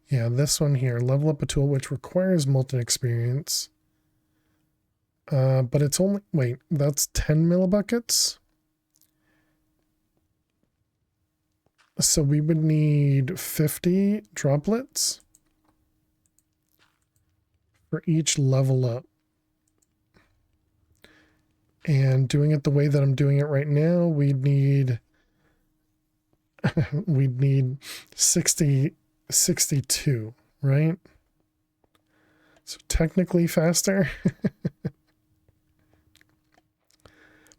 Yeah, this one here, level up a tool, which requires molten experience. But it's only, wait, that's 10 millibuckets? So we would need 50 droplets for each level up. And doing it the way that I'm doing it right now, we'd need 62, right? So technically faster.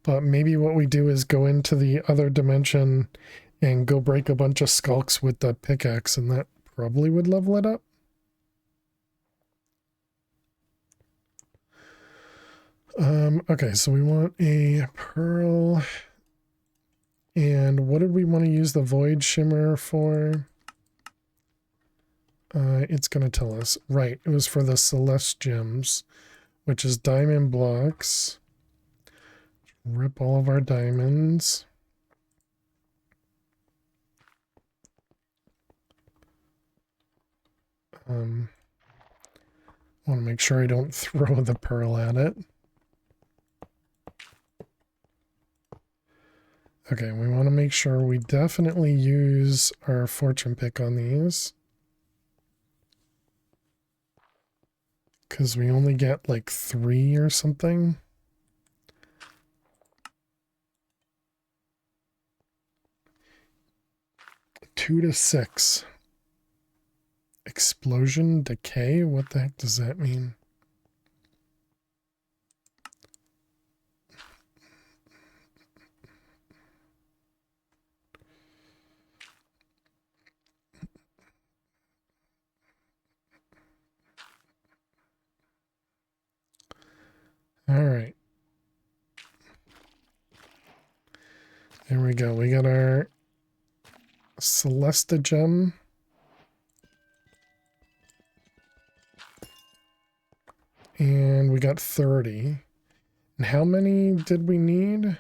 But maybe what we do is go into the other dimension and go break a bunch of skulks with the pickaxe, and that probably would level it up. Okay, so we want a pearl. And what did we want to use the void shimmer for? It's going to tell us. Right, it was for the Celeste gems, which is diamond blocks. Rip all of our diamonds. Want to make sure I don't throw the pearl at it. Okay, we want to make sure we definitely use our fortune pick on these. Because we only get like 3 or something. Two to 6. Explosion decay? What the heck does that mean? All right. There we go. We got our Celeste gem. And we got 30. And how many did we need?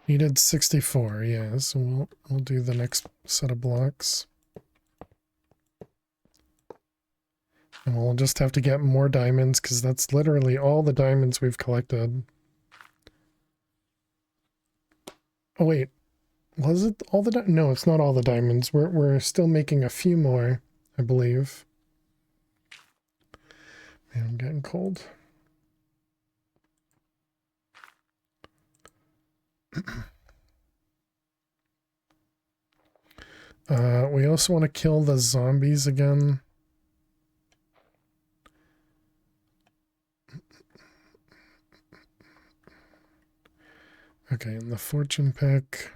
Needed 64, yeah. So we'll do the next set of blocks. And we'll just have to get more diamonds because that's literally all the diamonds we've collected. Oh wait, was it all the no, it's not all the diamonds. We're still making a few more, I believe. Man, I'm getting cold. We also want to kill the zombies again. Okay, and the fortune pick.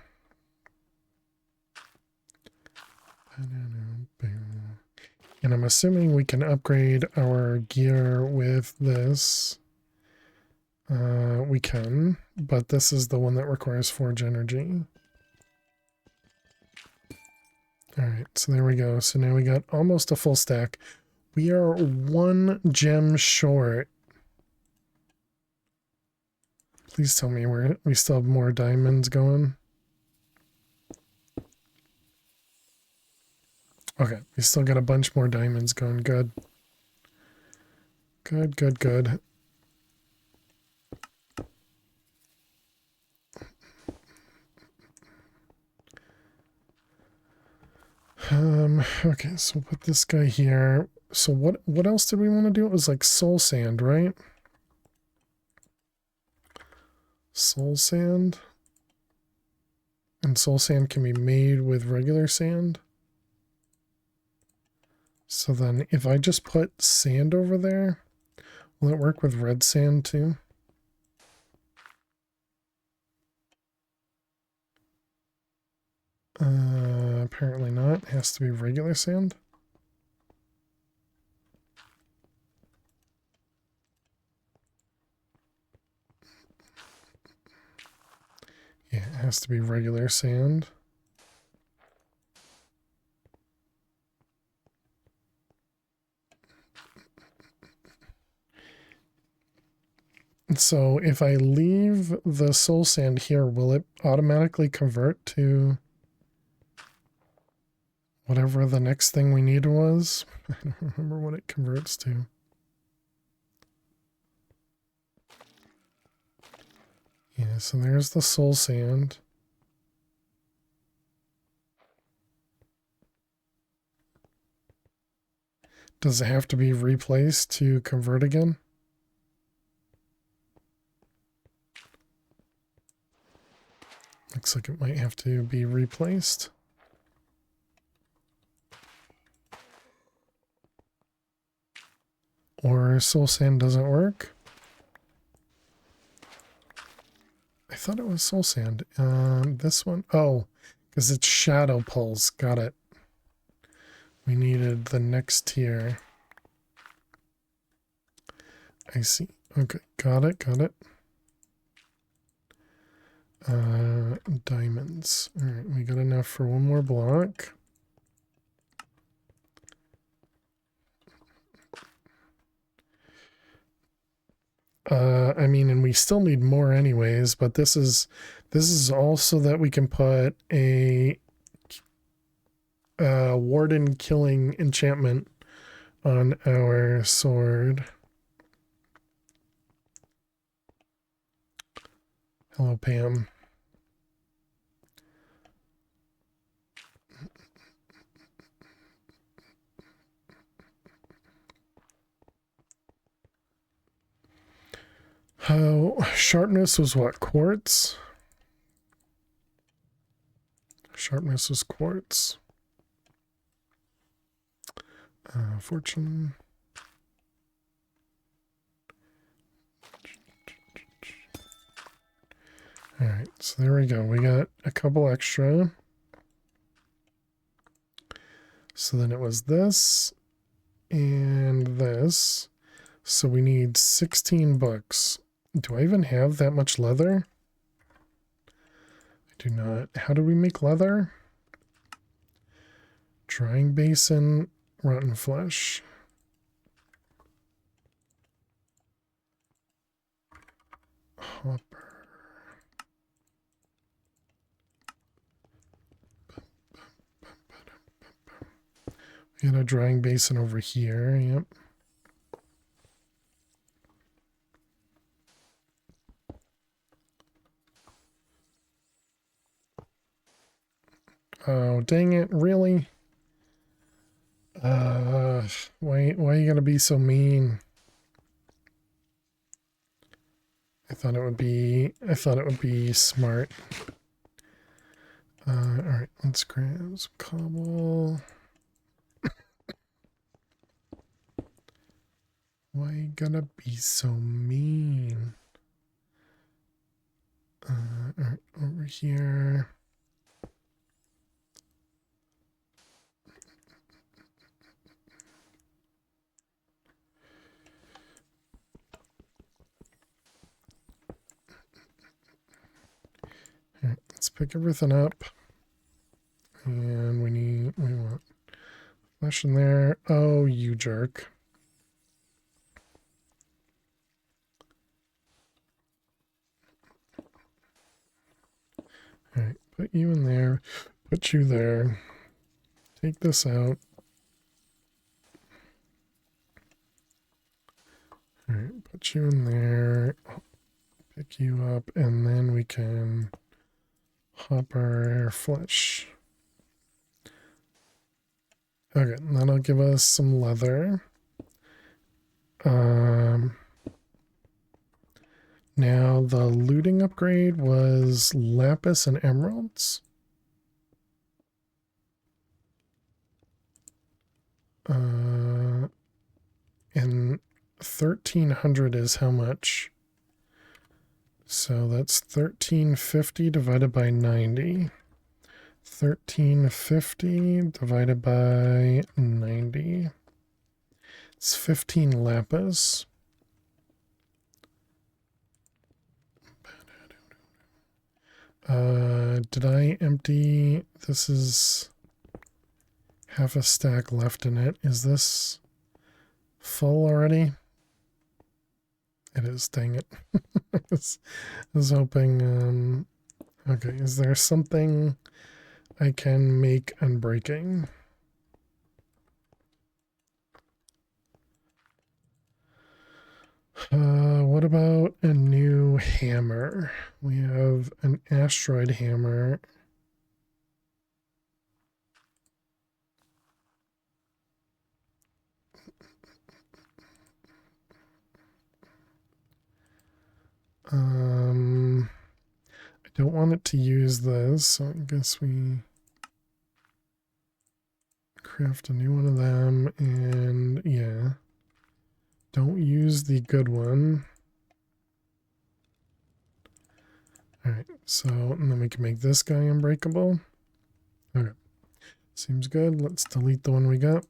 And I'm assuming we can upgrade our gear with this. We can, but this is the one that requires forge energy. Alright, so there we go. So now we got almost a full stack. We are 1 gem short. Please tell me we still have more diamonds going. Okay, we still got a bunch more diamonds going. Good. Good, good, good. Okay, so we'll put this guy here. So what else did we want to do? It was like soul sand, right? Soul sand. And soul sand can be made with regular sand. So then if I just put sand over there, will it work with red sand too? Apparently not. It has to be regular sand. Yeah, it has to be regular sand. So if I leave the soul sand here, will it automatically convert to whatever the next thing we need was? I don't remember what it converts to. Yeah, so there's the soul sand. Does it have to be replaced to convert again? Looks like it might have to be replaced. Or soul sand doesn't work. I thought it was soul sand. This one, oh, because it's shadow pulse. Got it. We needed the next tier. I see. Okay, got it, got it. Diamonds. All right, we got enough for one more block. I mean, and we still need more anyways, but this is also that we can put a warden killing enchantment on our sword. Hello, Pam. Oh, sharpness was what? Quartz? Sharpness was quartz. Fortune. All right, so there we go. We got a couple extra. So then it was this and this. So we need 16 books. Do I even have that much leather? I do not. How do we make leather? Drying basin, rotten flesh. Hopper. We got a drying basin over here. Yep. Oh, dang it. Really? Why you gotta be so mean? I thought it would be smart. Alright, let's grab some cobble. Why you gotta be so mean? Alright, over here. Alright, let's pick everything up. And we want flesh in there. Oh, you jerk. Alright, put you in there. Put you there. Take this out. Alright, put you in there. Pick you up, and then we can hop our flesh. Okay, that'll give us some leather. Now the looting upgrade was lapis and emeralds. And 1300 is how much? So that's 1350 divided by 90. 1350 divided by 90. It's 15 lapis. Did I empty? This is half a stack left in it. Is this full already? It is, dang it. I was hoping, okay, is there something I can make unbreaking? What about a new hammer? We have an asteroid hammer. I don't want it to use this, so I guess we craft a new one of them, and yeah. Don't use the good one. Alright, so and then we can make this guy unbreakable. Okay. Seems good. Let's delete the one we got.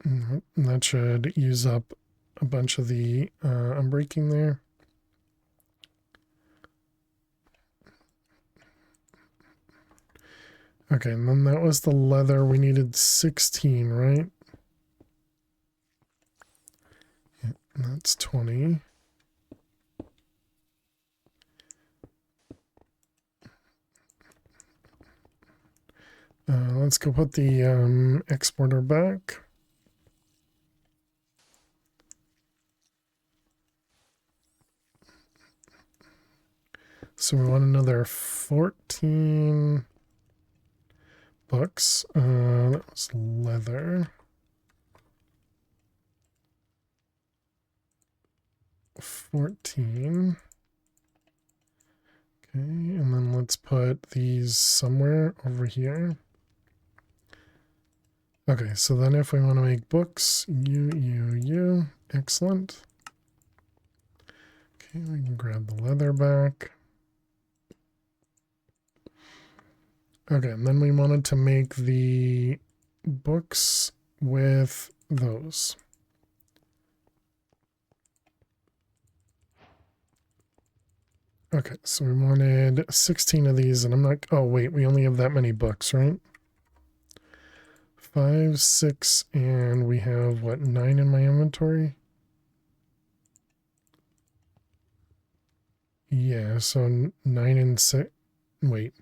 And that should use up a bunch of the unbreaking there. Okay, and then that was the leather. We needed 16, right? Yeah, that's 20. Let's go put the exporter back. So we want another 14 books. That was leather. 14. Okay, and then let's put these somewhere over here. Okay, so then if we want to make books, you, excellent. Okay, we can grab the leather back. Okay, and then we wanted to make the books with those. Okay, so we wanted 16 of these, and I'm not, oh wait, we only have that many books, right? 5, 6, and we have, what, 9 in my inventory? Yeah, so 9 and 6, wait.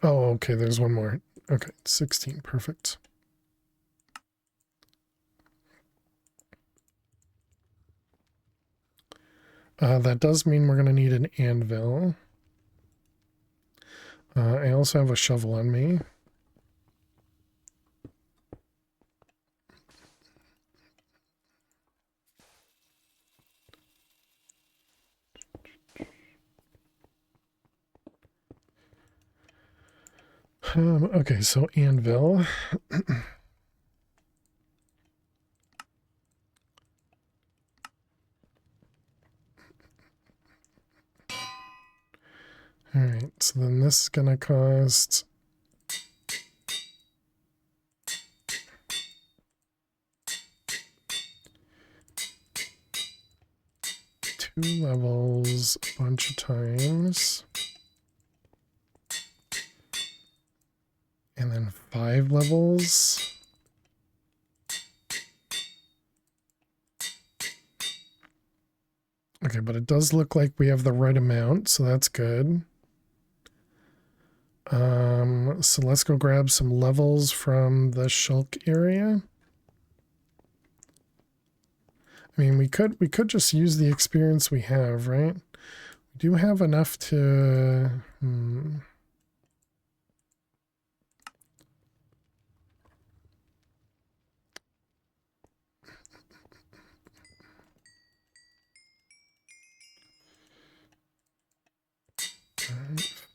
Oh, okay, there's one more. Okay, 16, perfect. That does mean we're going to need an anvil. I also have a shovel on me. Okay, so anvil. All right, so then this is going to cost 2 levels a bunch of times. And then 5 levels. Okay, but it does look like we have the right amount, so that's good. So let's go grab some levels from the shulk area. I mean, we could just use the experience we have, right? We do have enough to...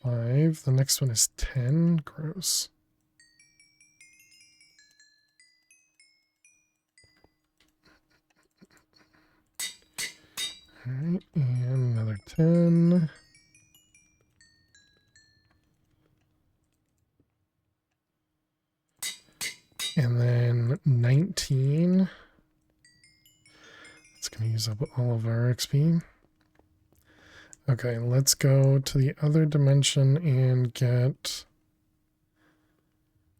5. The next one is 10. Gross. Alright, and another 10. And then 19. It's going to use up all of our XP. Okay, let's go to the other dimension and get...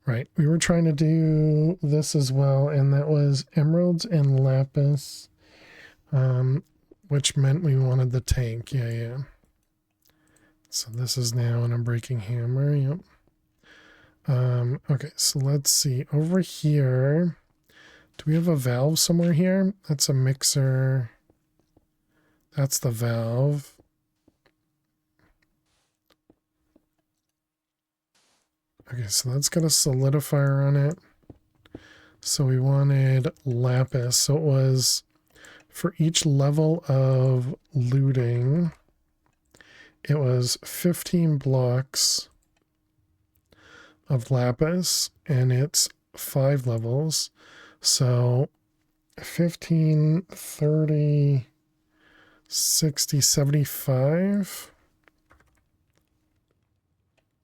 Right, we were trying to do this as well, and that was emeralds and lapis, which meant we wanted the tank. Yeah. So this is now an unbreaking hammer. Yep. Okay, so let's see. Over here, do we have a valve somewhere here? That's a mixer. That's the valve. Okay, so that's got a solidifier on it. So we wanted lapis. So it was for each level of looting, it was 15 blocks of lapis, and it's 5 levels. So 15, 30, 60, 75.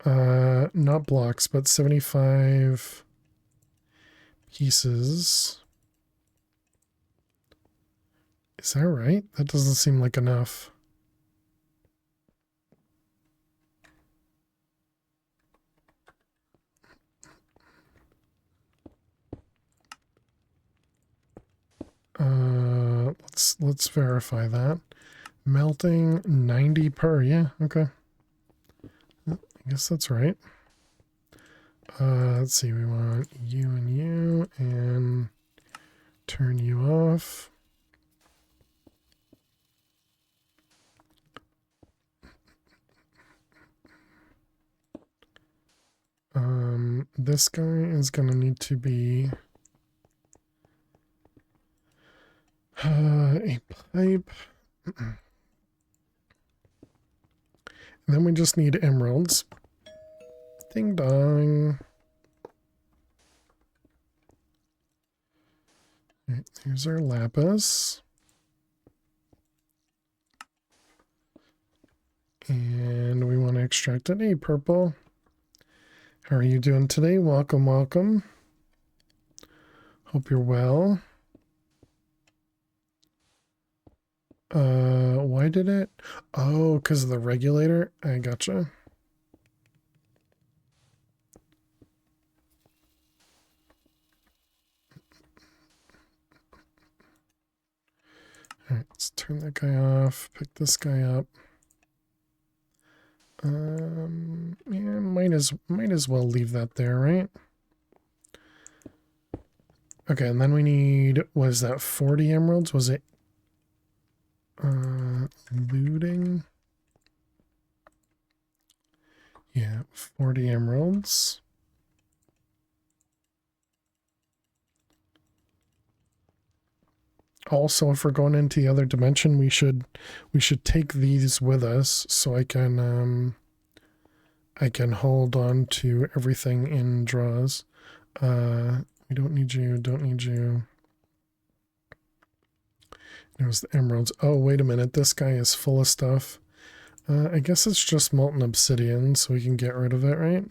Not blocks, but 75 pieces. Is that right? That doesn't seem like enough. Let's verify that. Melting 90 per, yeah, okay. I guess that's right. Let's see, we want you and you, and turn you off. This guy is gonna need to be a pipe. And then we just need emeralds. Ding dong. Right, here's our lapis. And we want to extract it. Hey, purple. How are you doing today? Welcome, welcome. Hope you're well. Why did it? Oh, because of the regulator? I gotcha. Alright, let's turn that guy off. Pick this guy up. Yeah, might as well leave that there, right? Okay, and then we need, was that 40 emeralds? Was it looting? Yeah, 40 emeralds. Also, if we're going into the other dimension, we should take these with us so I can hold on to everything in draws. We don't need you, don't need you. There's the emeralds. Oh, wait a minute, this guy is full of stuff. I guess it's just molten obsidian, so we can get rid of it, right?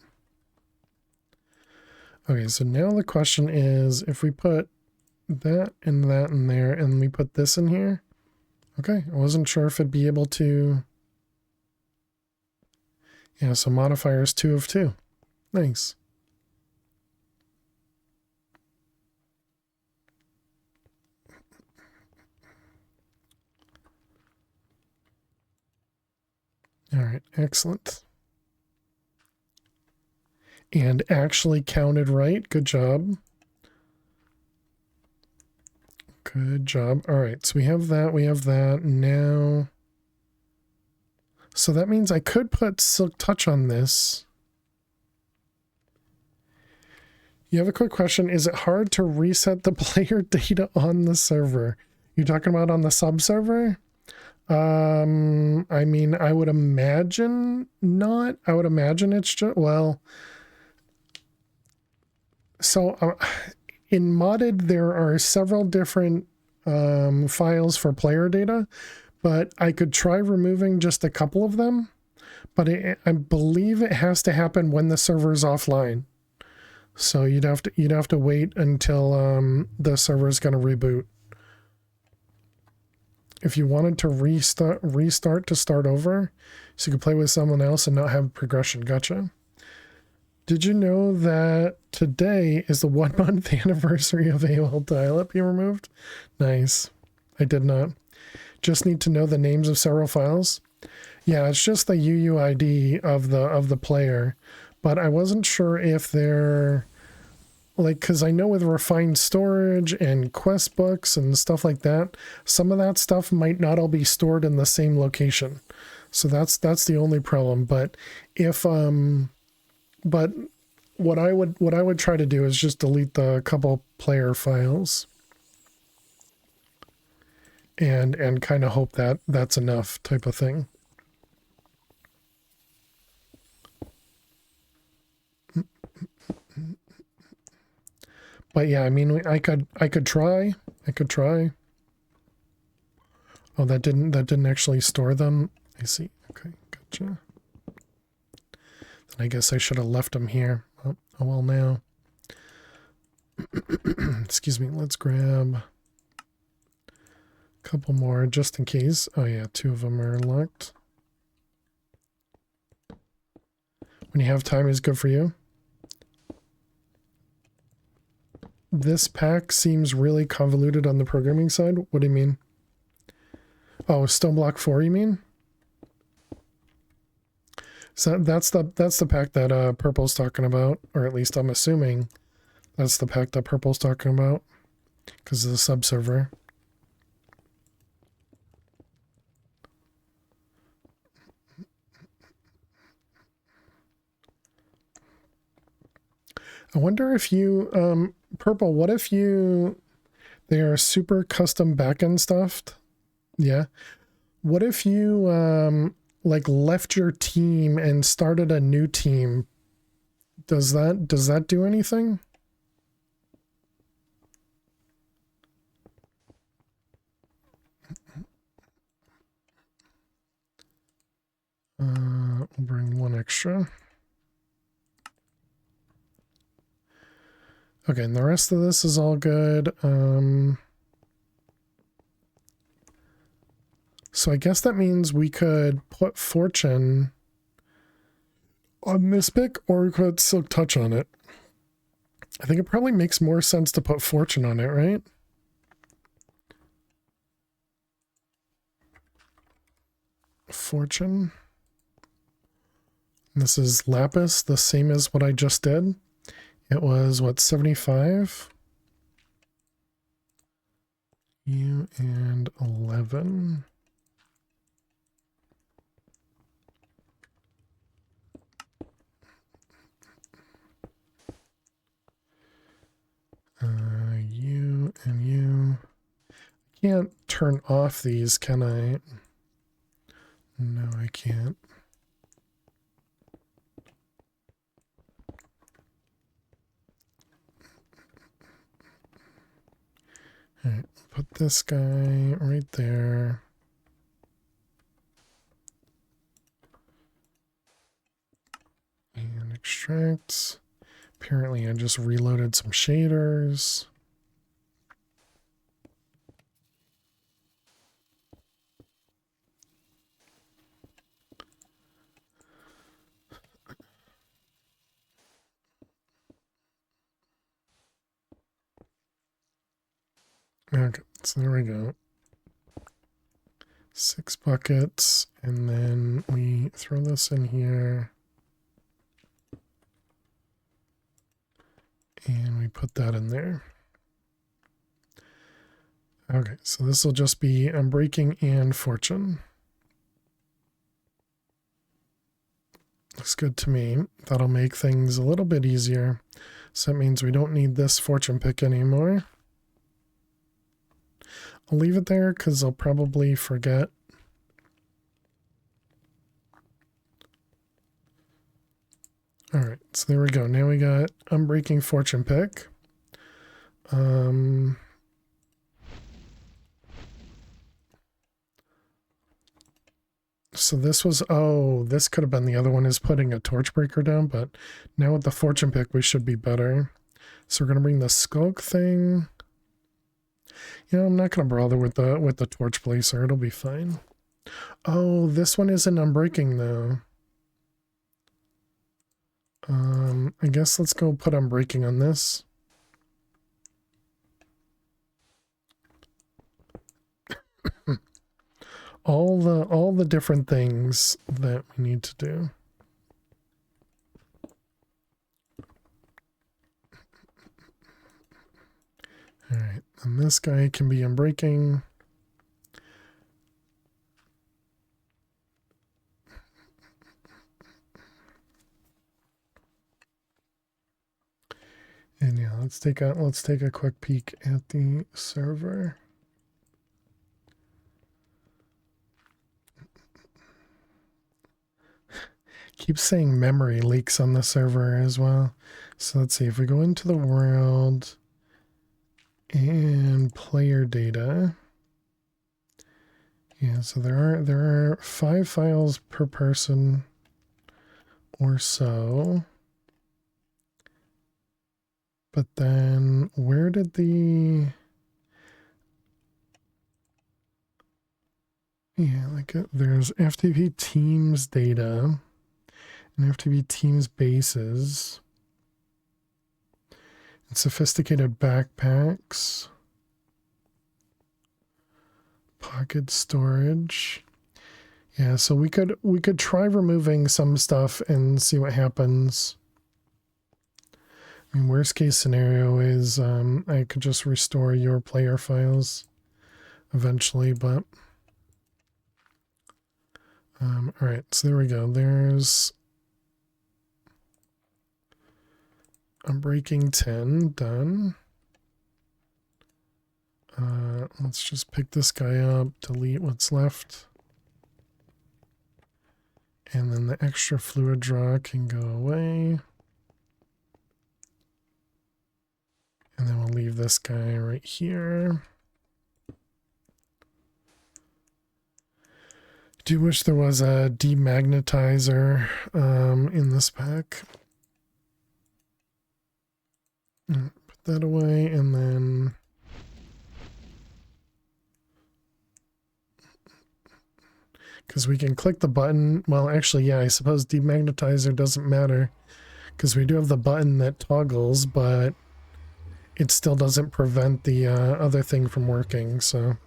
Okay, so now the question is, if we put that and that in there, and we put this in here. Okay, I wasn't sure if it'd be able to. Yeah, so modifier is 2 of 2. Nice. All right, excellent. And actually counted right. Good job. Good job. All right, so we have that. Now, so that means I could put Silk Touch on this. You have a quick question. Is it hard to reset the player data on the server? You talking about on the sub server? I mean, I would imagine not. I would imagine it's just, well, so in modded, there are several different files for player data, but I could try removing just a couple of them, but I believe it has to happen when the server is offline. So you'd have to wait until the server is going to reboot. If you wanted to restart to start over, so you could play with someone else and not have progression. Gotcha. Did you know that today is the 1 month anniversary of AOL dial-up being removed? Nice. I did not. Just need to know the names of several files. Yeah, it's just the UUID of the player, but I wasn't sure if they're like, because I know with refined storage and quest books and stuff like that, some of that stuff might not all be stored in the same location. So that's the only problem. But if but what I would try to do is just delete the couple player files and kind of hope that that's enough type of thing. But yeah, I mean, I could try. I could try. Oh, that didn't actually store them. I see. Okay, gotcha. Then I guess I should have left them here. Oh well, now. Excuse me. Let's grab a couple more just in case. Oh yeah, 2 of them are locked. When you have time is good for you. This pack seems really convoluted on the programming side. What do you mean? Oh, Stone Block 4, you mean? So that's the pack that Purple's talking about, or at least I'm assuming that's the pack that Purple's talking about because of the subserver. I wonder if you, Purple, what if they are super custom backend stuffed? Yeah. What if you, like left your team and started a new team? Does that do anything? We'll bring 1 extra. Okay, and the rest of this is all good. So I guess that means we could put Fortune on this pick, or we could Silk Touch on it. I think it probably makes more sense to put Fortune on it, right? Fortune. This is Lapis, the same as what I just did. It was, what, 75? You and 11. You and you. I can't turn off these, can I? No, I can't. All right, put this guy right there. And extract. Apparently I just reloaded some shaders. Okay, so there we go. 6 buckets, and then we throw this in here. And we put that in there. Okay, so this will just be Unbreaking and Fortune. Looks good to me. That'll make things a little bit easier. So that means we don't need this Fortune pick anymore. I'll leave it there because I'll probably forget. All right, so there we go. Now we got Unbreaking Fortune pick. So this was, oh, this could have been the other one, is putting a Torchbreaker down, but now with the Fortune pick, we should be better. So we're going to bring the Skulk thing. Yeah, I'm not going to bother with the Torch Placer. It'll be fine. Oh, this one isn't Unbreaking, though. I guess let's go put Unbreaking on this. all the different things that we need to do. All right, and this guy can be Unbreaking. And yeah, let's take a quick peek at the server. Keeps saying memory leaks on the server as well. So let's see if we go into the world and player data. Yeah, so there are 5 files per person or so. But then where did the there's FTP Teams data and FTP Teams bases and sophisticated backpacks, pocket storage. Yeah, so we could try removing some stuff and see what happens. I mean, worst case scenario is I could just restore your player files eventually, but all right, so there we go. There's Unbreaking 10 done. Let's just pick this guy up, delete what's left. And then the extra fluid draw can go away. And then we'll leave this guy right here. Do wish there was a demagnetizer in this pack. Put that away, and then because we can click the button. Well, actually, yeah, I suppose demagnetizer doesn't matter because we do have the button that toggles, but it still doesn't prevent the other thing from working. So,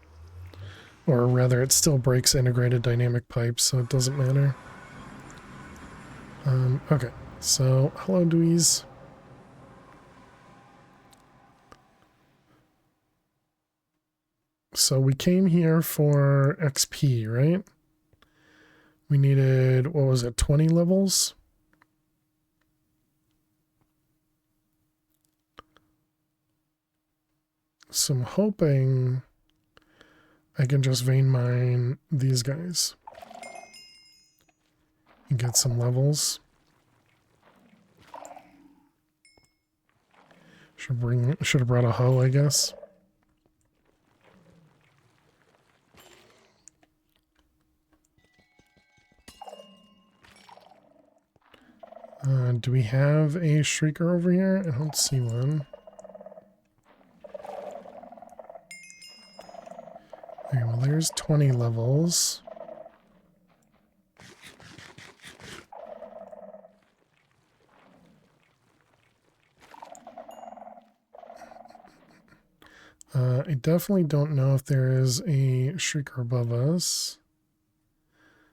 or rather, it still breaks integrated dynamic pipes, so it doesn't matter. Okay, so hello, Dweez. So we came here for XP, right? We needed, what was it, 20 levels? So I'm hoping I can just vein mine these guys and get some levels. Should have brought a hoe, I guess. Do we have a shrieker over here? I don't see one. Okay, well, there's 20 levels. I definitely don't know if there is a shrieker above us.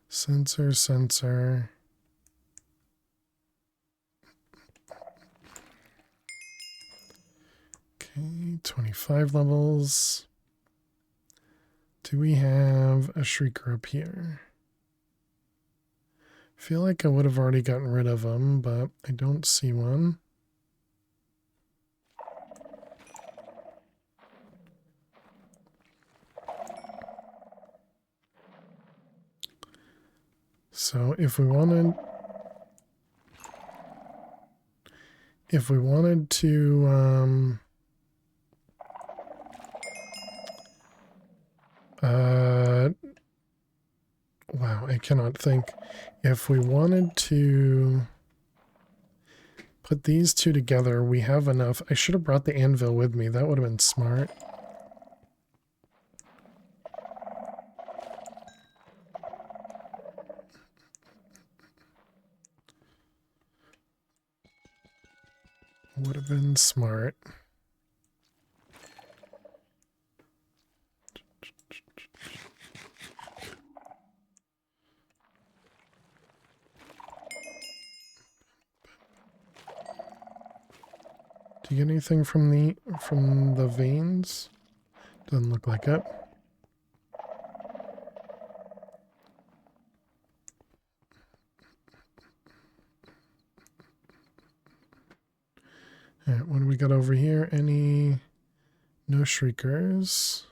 Sensor. Okay, 25 levels. Do we have a shrieker up here? I feel like I would have already gotten rid of them, but I don't see one. So if we wanted to wow, I cannot think. If we wanted to put these two together, we have enough. I should have brought the anvil with me. That would have been smart. Would have been smart. Do you get anything from the veins? Doesn't look like it. All right, what do we got over here? No shriekers.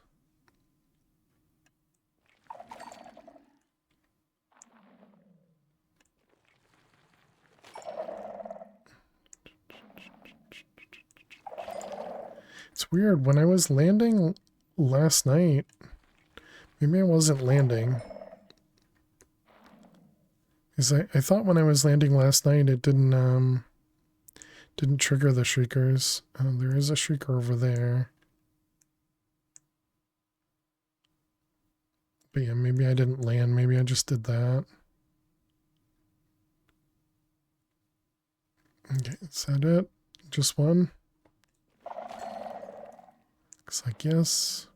It's weird. When I was landing last night, maybe I wasn't landing. Because I thought when I was landing last night, it didn't trigger the shriekers. There is a shrieker over there. But yeah, maybe I didn't land. Maybe I just did that. Okay, is that it? Just one? Looks like yes.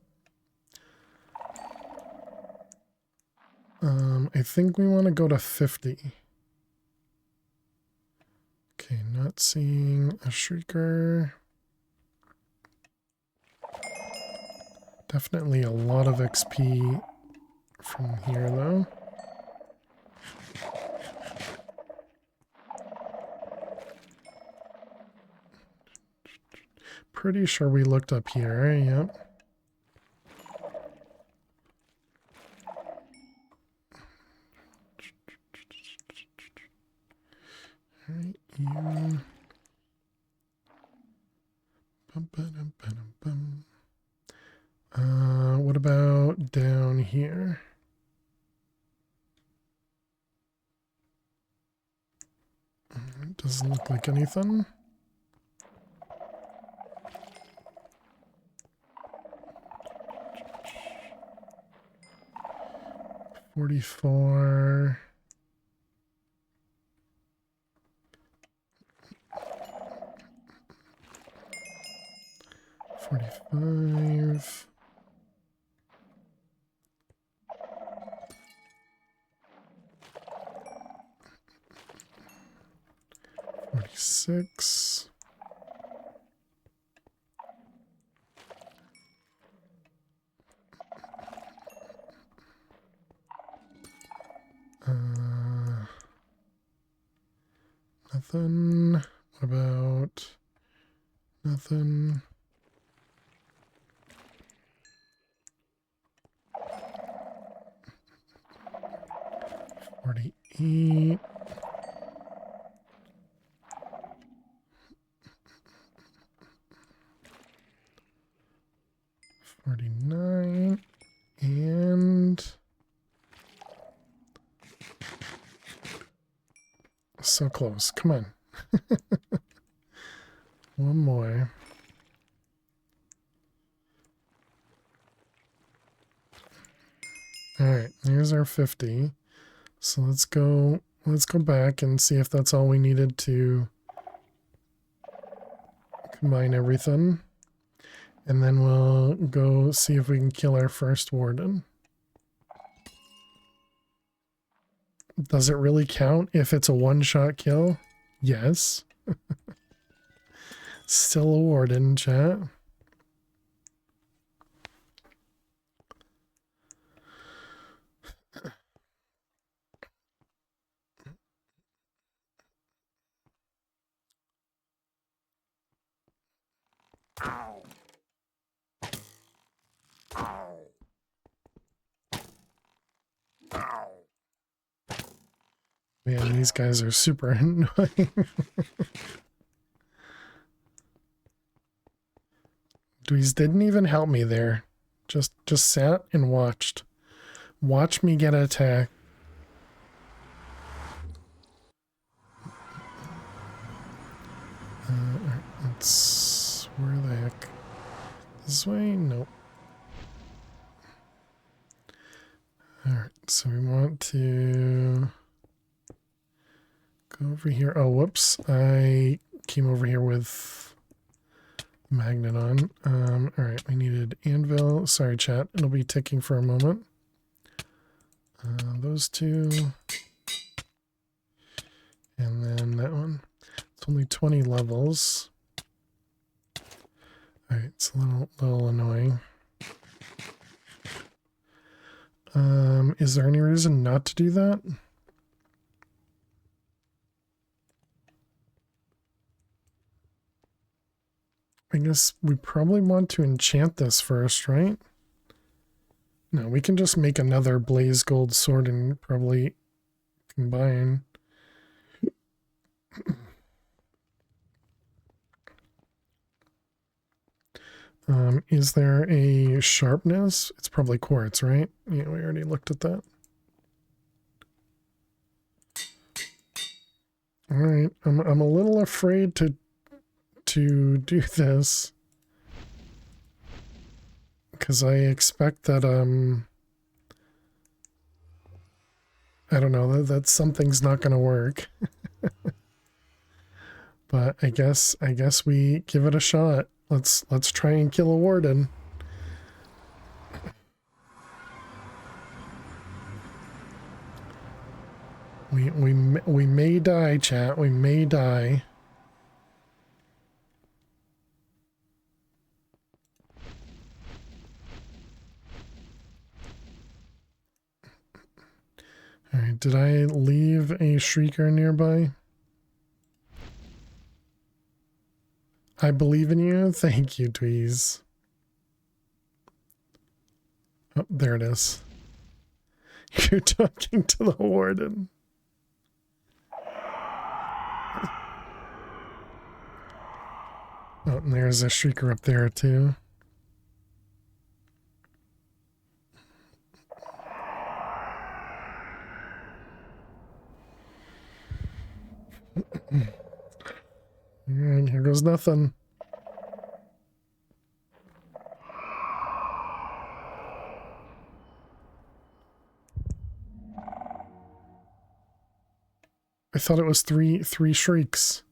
I think we want to go to 50. Okay, not seeing a shrieker. Definitely a lot of XP from here, though. Pretty sure we looked up here, yep. Alright, you... What about down here? Doesn't look like anything. $44. 45. $46. Nothing. What about nothing? $48. $49. And so close. Come on. One more. All right, here's our 50. So let's go back and see if that's all we needed to combine everything. And then we'll go see if we can kill our first warden. Does it really count if it's a one-shot kill? Yes. Still a warden, chat. Ow. Ow. Ow. Man, these guys are super annoying. Dweez didn't even help me there. Just sat and watched. Watch me get attacked. Let's... Where the heck? This way? Nope. Alright, so we want to go over here. Oh, whoops. I came over here with magnet on. Alright, we needed anvil. Sorry, chat. It'll be ticking for a moment. Those two. And then that one. It's only 20 levels. Alright, it's a little annoying. Is there any reason not to do that? I guess we probably want to enchant this first, right? No, we can just make another blaze gold sword and probably combine. Is there a sharpness? It's probably quartz, right? Yeah, we already looked at that. All right, I'm a little afraid to do this because I expect that I don't know that something's not going to work. But I guess we give it a shot. Let's try and kill a warden. We may die, chat. We may die. All right, did I leave a shrieker nearby? I believe in you. Thank you, Dweez. Oh, there it is. You're talking to the warden. Oh, and there's a shrieker up there too. Alright, here goes nothing. I thought it was three shrieks.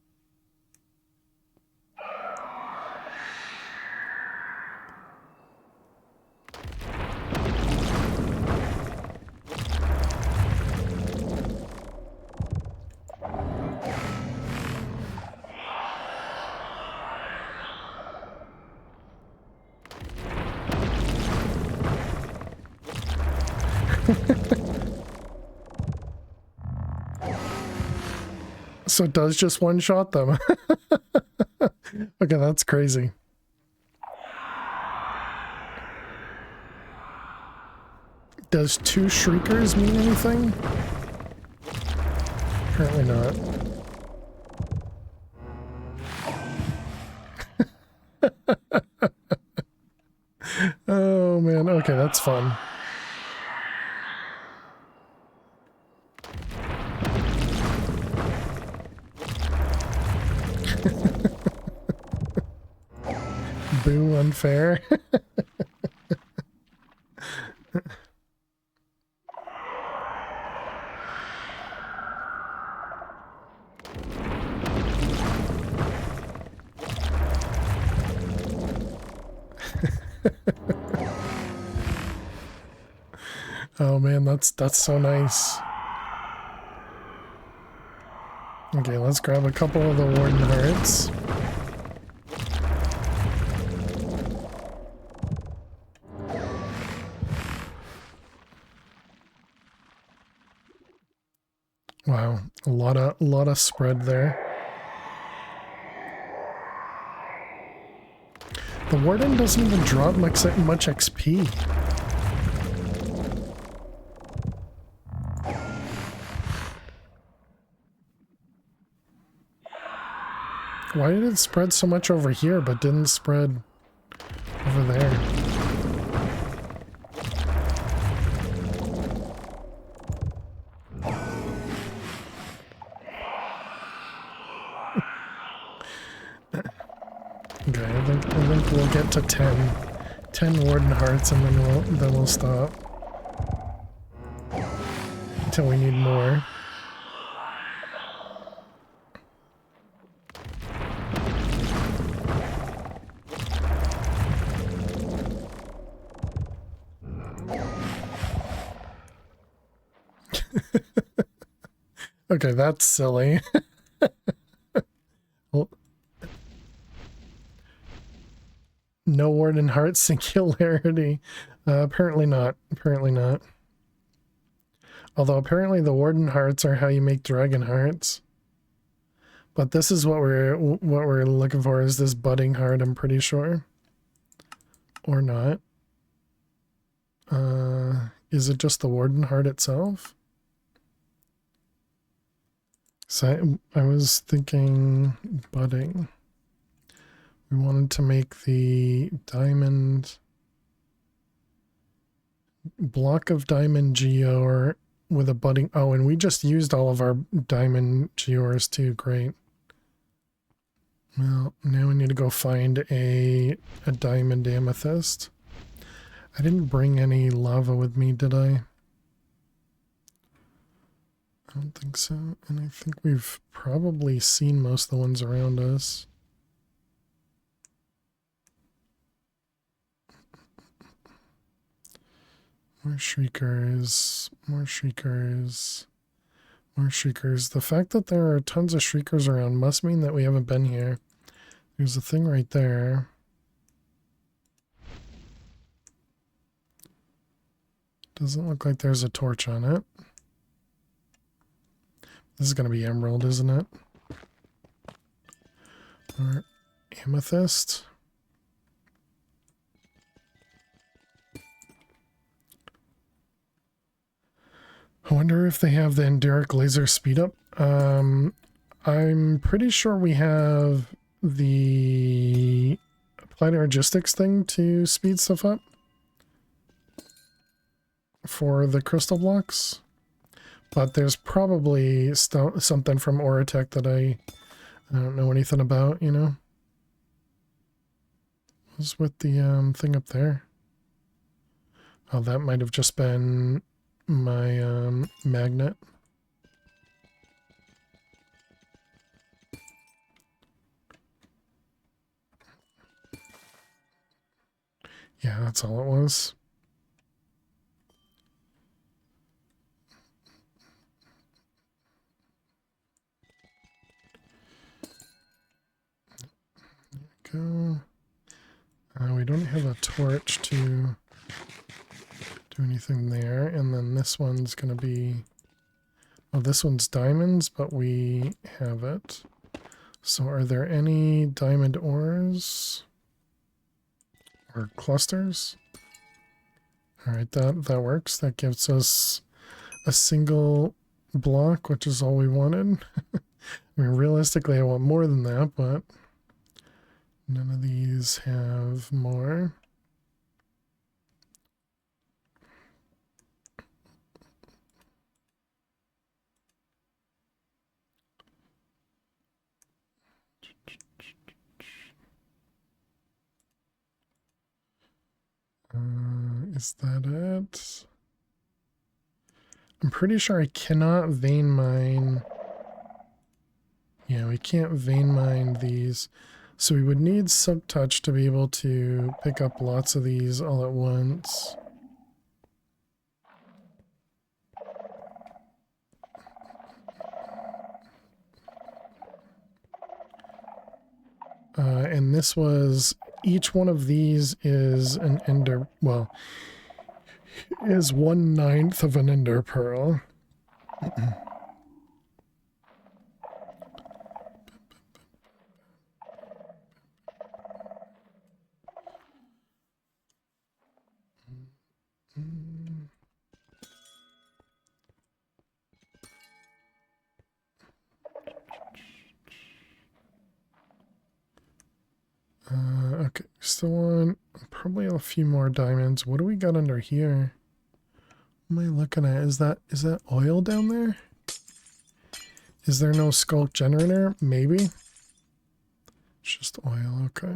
So it does just one shot them. Okay, that's crazy. Does 2 shriekers mean anything? Apparently not. Oh man, okay, that's fun. Boo, unfair. Oh man, that's so nice. Okay, let's grab a couple of the warden hearts. Wow, a lot of spread there. The warden doesn't even drop much XP. Why did it spread so much over here but didn't spread over there? Okay, I think we'll get to 10 warden hearts and then we'll stop. Until we need more. Okay, that's silly. Well, no warden heart singularity. Apparently not. Apparently not. Although apparently the warden hearts are how you make dragon hearts. But this is what we're looking for, is this budding heart, I'm pretty sure. Or not. Is it just the warden heart itself? So I was thinking budding. We wanted to make the diamond block of diamond geode with a budding. Oh, and we just used all of our diamond geodes too. Great. Well, now we need to go find a diamond amethyst. I didn't bring any lava with me, did I? I don't think so. And I think we've probably seen most of the ones around us. More shriekers, more shriekers, more shriekers. The fact that there are tons of shriekers around must mean that we haven't been here. There's a thing right there. Doesn't look like there's a torch on it. This is going to be emerald, isn't it? Or amethyst. I wonder if they have the enduric laser speed up. I'm pretty sure we have the applied energistics thing to speed stuff up for the crystal blocks. But there's probably something from Oratech that I don't know anything about, you know? What's with the thing up there? Oh, that might have just been my magnet. Yeah, that's all it was. Go. We don't have a torch to do anything there. And then this one's going to be... Oh, this one's diamonds, but we have it. So are there any diamond ores? Or clusters? Alright, that works. That gives us a single block, which is all we wanted. I mean, realistically, I want more than that, but none of these have more. Is that it? I'm pretty sure I cannot vein mine. Yeah, we can't vein mine these. So we would need Silk Touch to be able to pick up lots of these all at once. And this was, each one of these is an ender, well, is 1/9 of an ender pearl. Okay, still want probably a few more diamonds. What do we got under here? What am I looking at? Is that oil down there? Is there no sculk generator? Maybe. It's just oil, okay.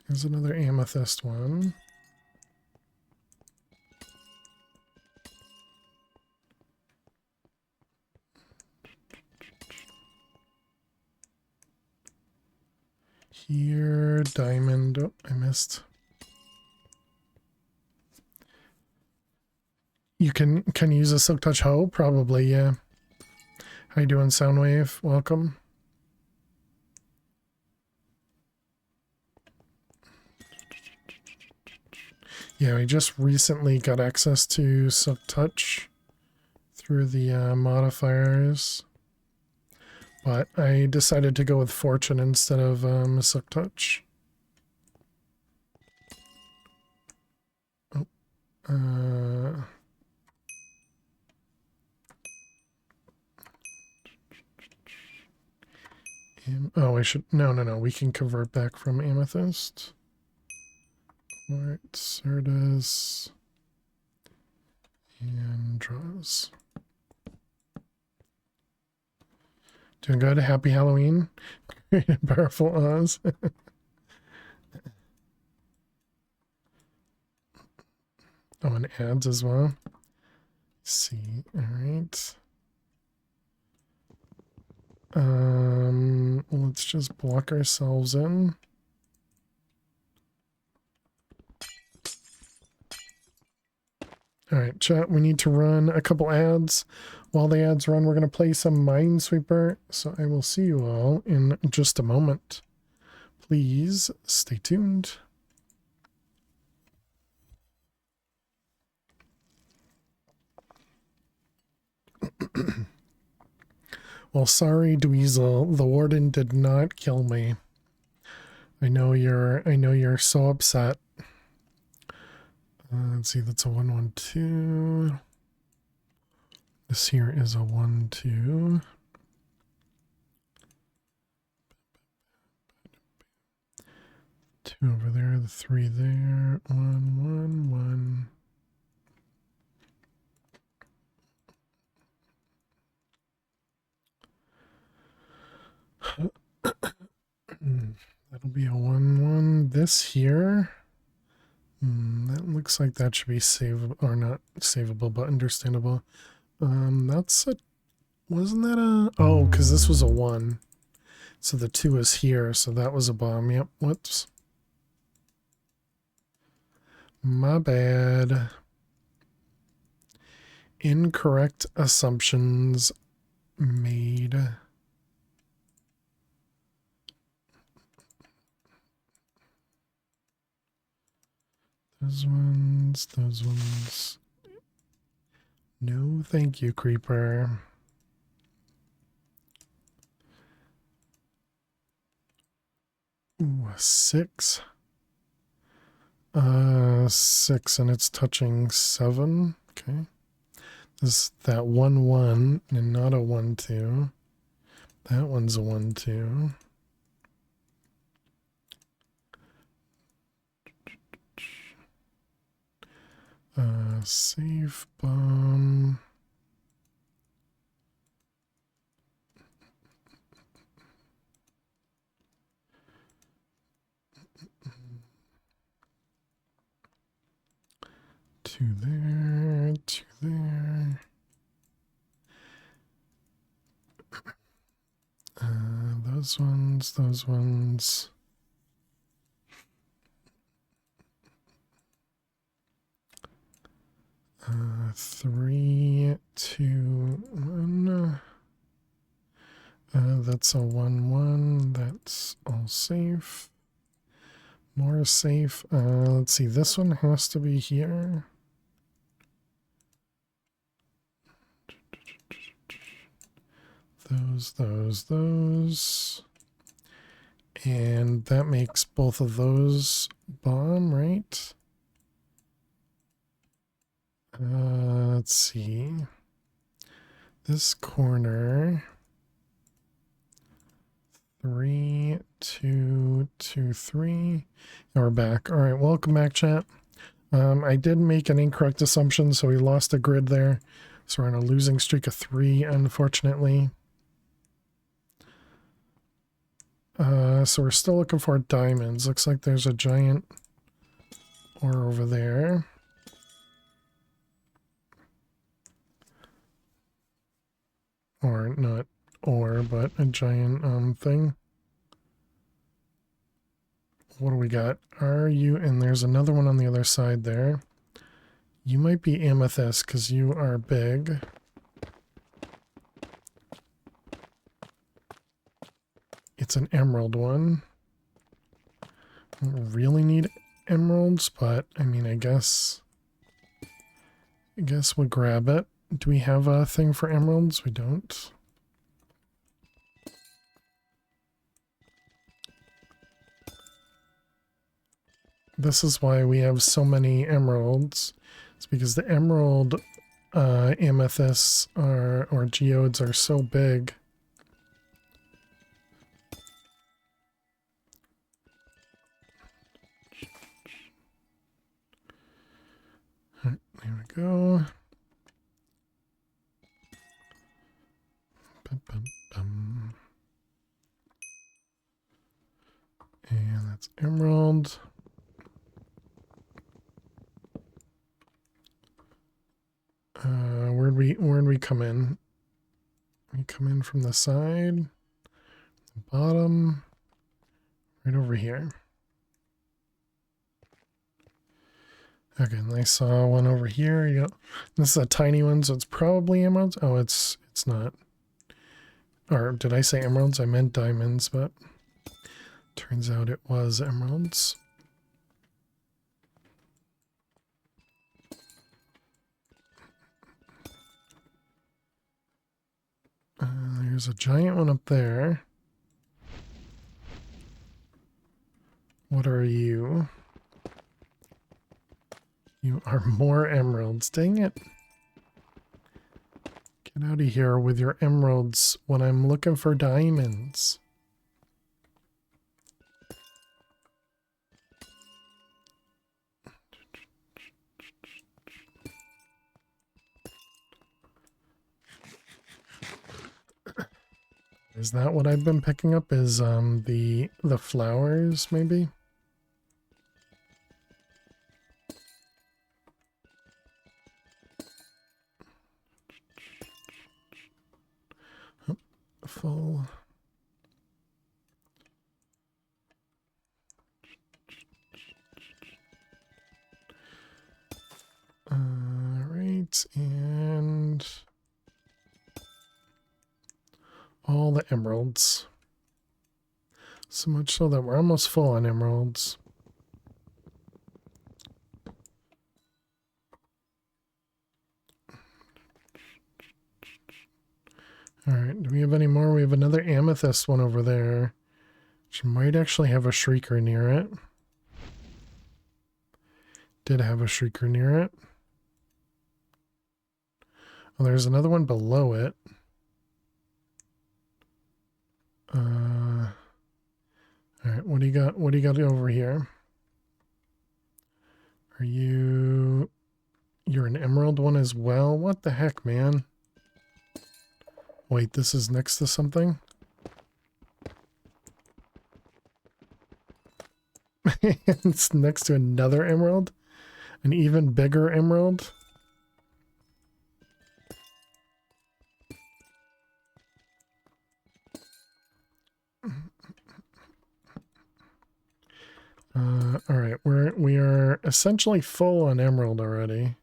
Here's another amethyst one. Here, diamond. Oh, I missed. You can use a Silk Touch hoe? Probably, yeah. How you doing, Soundwave? Welcome. Yeah, we just recently got access to Silk Touch through the modifiers. But I decided to go with Fortune instead of Silk Touch. Oh, oh, I should... No. We can convert back from Amethyst. Alright, Certus. And draws. Doing good. Happy Halloween. Powerful Oz. Oh, and ads as well. Let's see. Alright. Let's just block ourselves in. Alright, chat, we need to run a couple ads. While the ads run, we're going to play some Minesweeper, so I will see you all in just a moment. Please stay tuned. Well, sorry, Dweezil, the warden did not kill me. I know you're so upset. Let's see, that's a 1-1-2. This here is a 1-2. Two over there, the 3 there. 1-1-1. That'll be a 1-1. This here. That looks like that should be savable, or not savable, but understandable. That's a... Wasn't that a... Oh, because this was a 1. So the 2 is here, so that was a bomb. Yep, whoops. My bad. Incorrect assumptions made. Those ones. No, thank you, Creeper. Ooh, 6. 6, and it's touching 7. Okay. That 1-1 and not a 1-2. That one's a 1-2. Save bomb. Two there, 2 there. Those ones. 3, 2, 1. That's a 1-1. That's all safe. More safe. Let's see. This one has to be here. Those. And that makes both of those bomb, right? Let's see. This corner. 3, 2, 2, 3. And we're back. All right, welcome back, chat. I did make an incorrect assumption, so we lost a grid there. So we're on a losing streak of 3, unfortunately. So we're still looking for diamonds. Looks like there's a giant ore over there. Or not ore, but a giant thing. What do we got? And there's another one on the other side there. You might be amethyst because you are big. It's an emerald one. I don't really need emeralds, but I mean, I guess we'll grab it. Do we have a thing for emeralds? We don't. This is why we have so many emeralds. It's because the emerald amethysts or geodes are so big. There we go. Bum, bum, bum. And that's emerald. Where'd we come in? We come in from the side, the bottom, right over here. Okay, and I saw one over here. You go. This is a tiny one, so it's probably emeralds. Oh, it's not. Or did I say emeralds? I meant diamonds, but turns out it was emeralds. There's a giant one up there. What are you? You are more emeralds. Dang it. Get out of here with your emeralds when I'm looking for diamonds. Is that what I've been picking up? Is the flowers maybe? Oh, full. Right, and all the emeralds. So much so that we're almost full on emeralds. Alright, do we have any more? We have another amethyst one over there, which might actually have a shrieker near it. Did have a shrieker near it. Oh, there's another one below it. Alright, what do you got? What do you got over here? Are you... You're an emerald one as well? What the heck, man? Wait, this is next to something? It's next to another emerald? An even bigger emerald? Alright, we are essentially full on emerald already.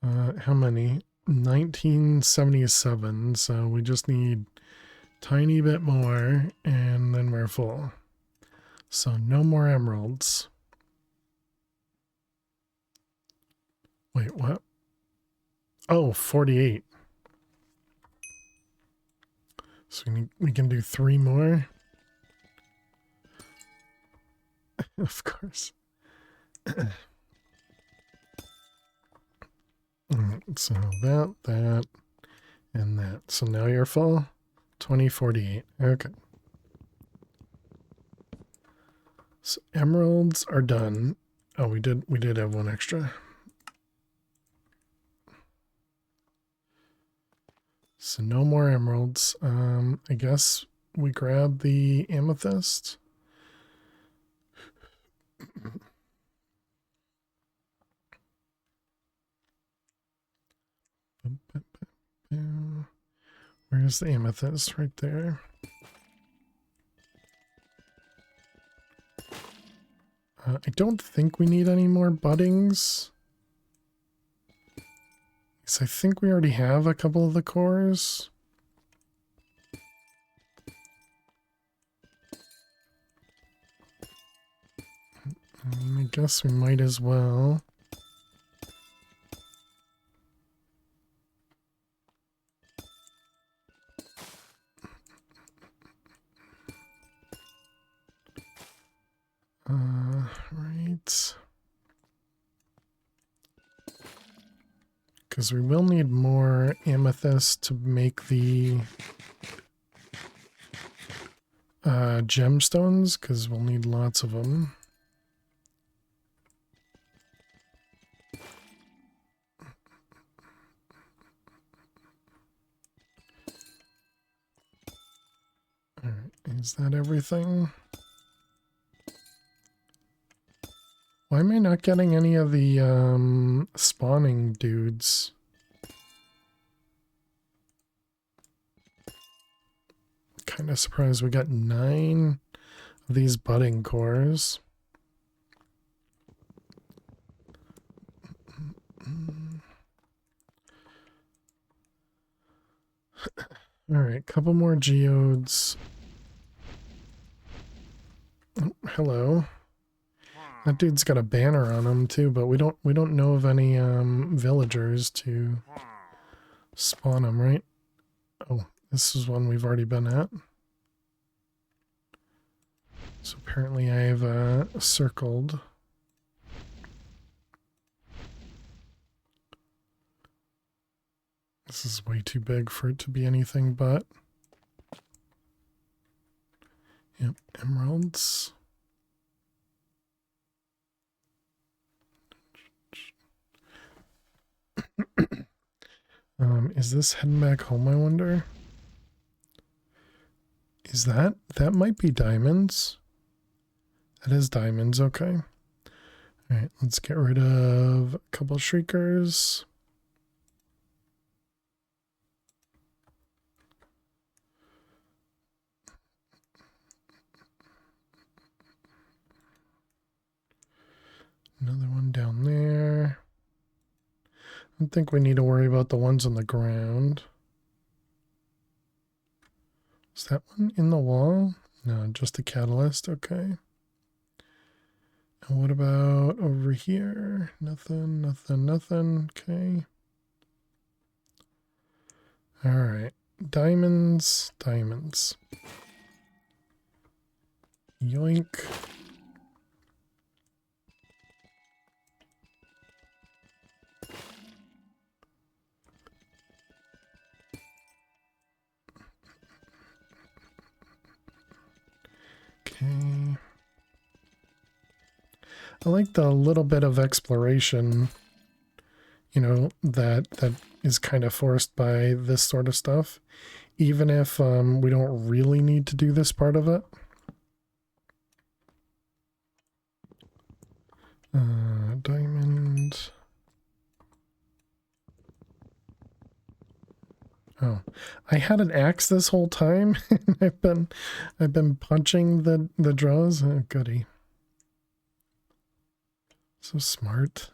How many? 1977, so we just need tiny bit more and then we're full. So no more emeralds. Wait, what? Oh, 48. So we can do 3 more. Of course. So that, and that. So now you're full. 2048. Okay. So emeralds are done. Oh, we did have one extra. So no more emeralds. I guess we grab the amethyst. Where's the amethyst? Right there. I don't think we need any more buddings. Because I think we already have a couple of the cores. I guess we might as well. Right. Because we will need more amethyst to make the gemstones, because we'll need lots of them. Alright, is that everything? Why am I not getting any of the spawning dudes? Kind of surprised we got 9 of these budding cores. Alright, couple more geodes. Oh, hello. That dude's got a banner on him too, but we don't know of any villagers to spawn them, right? Oh, this is one we've already been at. So apparently I've circled. This is way too big for it to be anything but. Yep, emeralds. Is this heading back home, I wonder? Is that might be diamonds. That is diamonds, okay. Alright, let's get rid of a couple shriekers. Another one down there. I don't think we need to worry about the ones on the ground. Is that one in the wall? No, just a catalyst, okay. And what about over here? Nothing, nothing, nothing, okay. Alright, diamonds, diamonds. Yoink. Okay. I like the little bit of exploration, you know, that is kind of forced by this sort of stuff, even if we don't really need to do this part of it. Diamond. Oh, I had an axe this whole time, and I've been punching the draws. Oh, goody. So smart.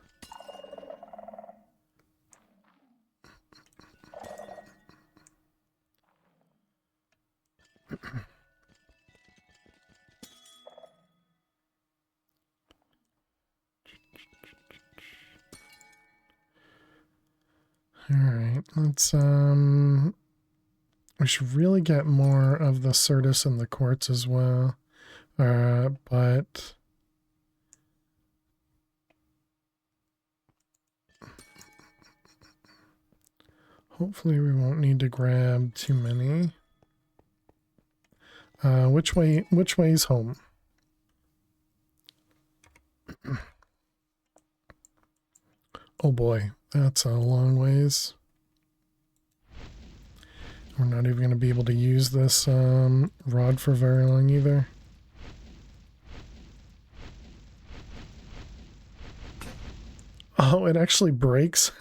All right, let's we should really get more of the Certus and the quartz as well. But hopefully we won't need to grab too many. Which way's home? Oh boy, that's a long ways. We're not even going to be able to use this rod for very long either. Oh, it actually breaks.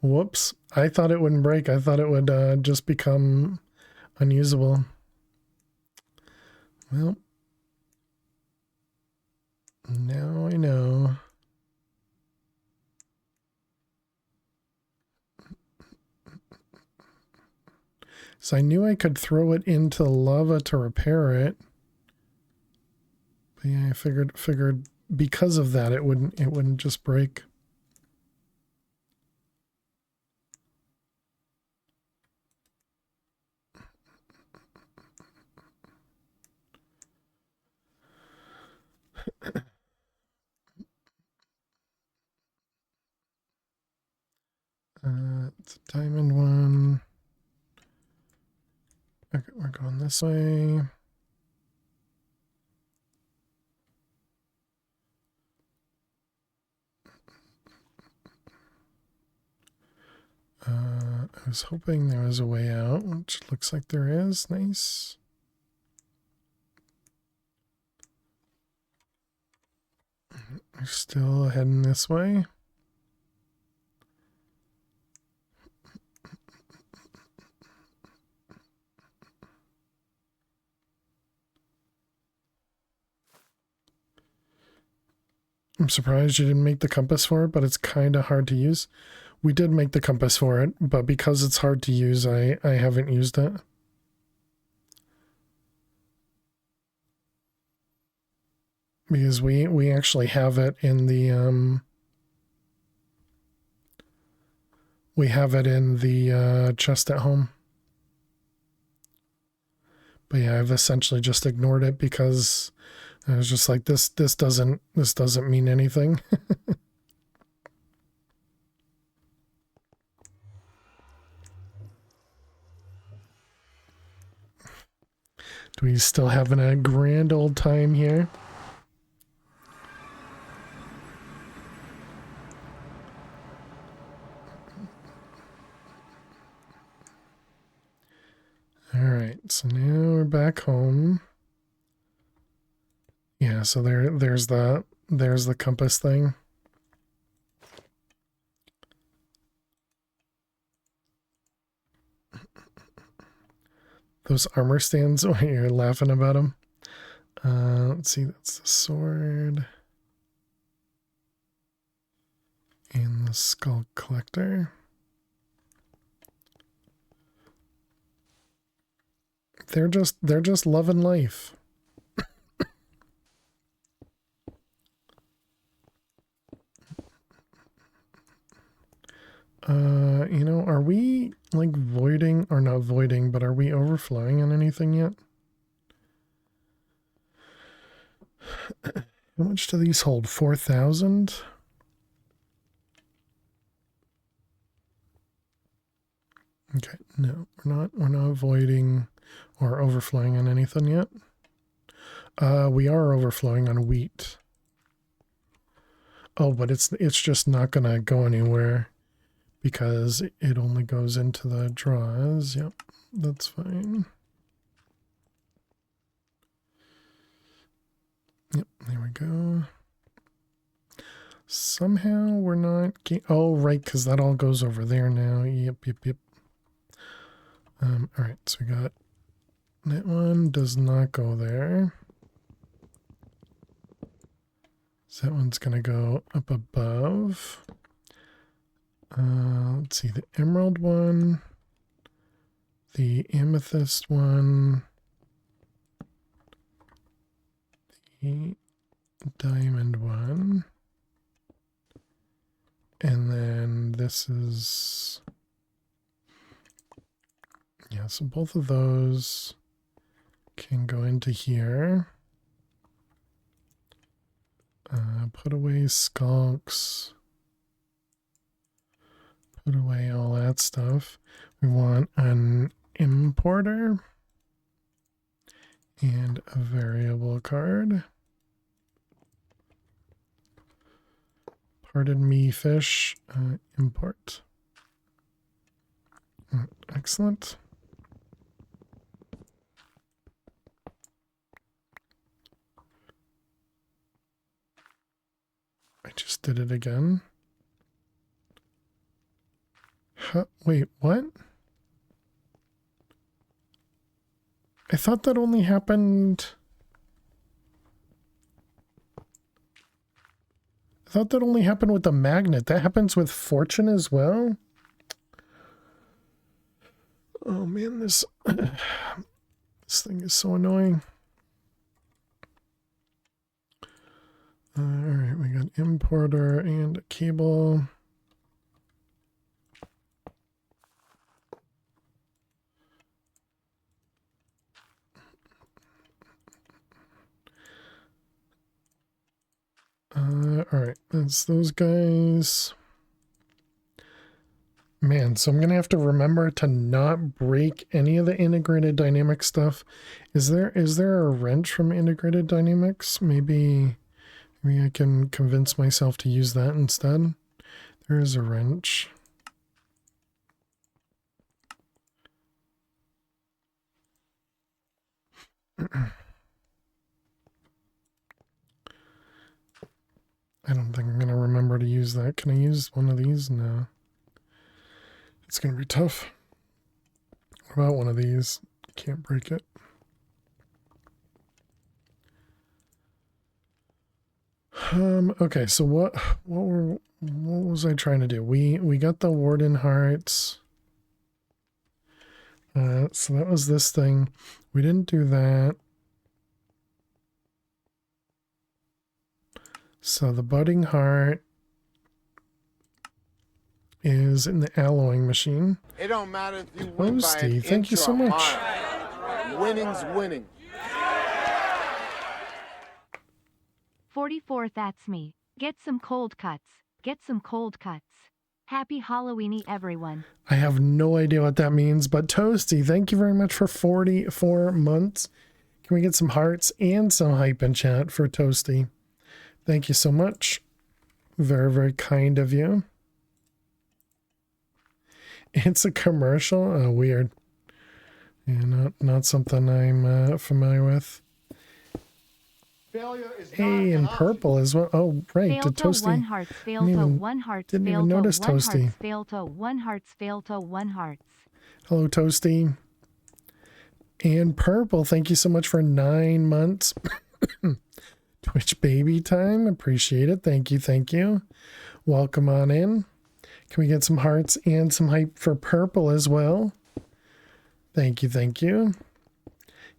Whoops. I thought it wouldn't break. I thought it would just become unusable. Well, now I know. So I knew I could throw it into lava to repair it. But yeah, I figured because of that it wouldn't just break. It's a diamond one. Okay, we're going this way. I was hoping there was a way out, which looks like there is. Nice. We're still heading this way. I'm surprised you didn't make the compass for it, but it's kind of hard to use. We did make the compass for it, but because it's hard to use, I haven't used it. Because we actually have it in the chest at home. But yeah, I've essentially just ignored it because I was just like, this doesn't mean anything. Do we still having a grand old time here? All right, so now we're back home. Yeah, so there's the compass thing. Those armor stands, oh, you're laughing about them. Let's see, that's the sword. And the skull collector. They're just loving life. You know, are we like voiding or not voiding, but are we overflowing on anything yet? How much do these hold? 4,000? Okay, no, we're not voiding or overflowing on anything yet. We are overflowing on wheat. Oh, but it's just not gonna go anywhere because it only goes into the draws. Yep, that's fine. Yep, there we go. Somehow we're not... Oh, right, because that all goes over there now. Yep. All right, so we got... That one does not go there. So that one's going to go up above. Let's see, the emerald one, the amethyst one, the diamond one, and then this is... Yeah, so both of those can go into here. Put away skulks. Put away all that stuff. We want an importer and a variable card. Pardon me, fish. Import. Excellent. I just did it again. Huh, wait, what? I thought that only happened... I thought that only happened with the magnet. That happens with fortune as well? Oh man, this thing is so annoying. All right, we got importer and a cable. All right, that's those guys. Man, so I'm gonna have to remember to not break any of the integrated dynamic stuff. Is there a wrench from integrated dynamics? Maybe I can convince myself to use that instead. There is a wrench. I don't think I'm gonna remember to use that. Can I use one of these? No. It's gonna be tough. What about one of these? Can't break it. Okay, so what was I trying to do? We got the Warden hearts. So that was this thing. We didn't do that. So the budding heart is in the alloying machine. It don't matter if you win by an Toasty, thank you inch so or a much. mile. Winning's winning. 44, that's me. Get some cold cuts. Get some cold cuts. Happy Halloweeny, everyone. I have no idea what that means, but Toasty, thank you very much for 44 months. Can we get some hearts and some hype in chat for Toasty? Thank you so much. Very, very kind of you. It's a commercial? Oh, weird. Yeah, not something I'm familiar with. Failure is Hey, and purple as well. Oh, right. Fail Did to Toasty? one hearts, fail to one hearts, didn't fail even to notice one Toasty. hearts, fail to one hearts, fail to one hearts. Hello, Toasty. And purple, thank you so much for 9 months. Twitch baby time. Appreciate it. Thank you. Thank you. Welcome on in. Can we get some hearts and some hype for purple as well? Thank you. Thank you.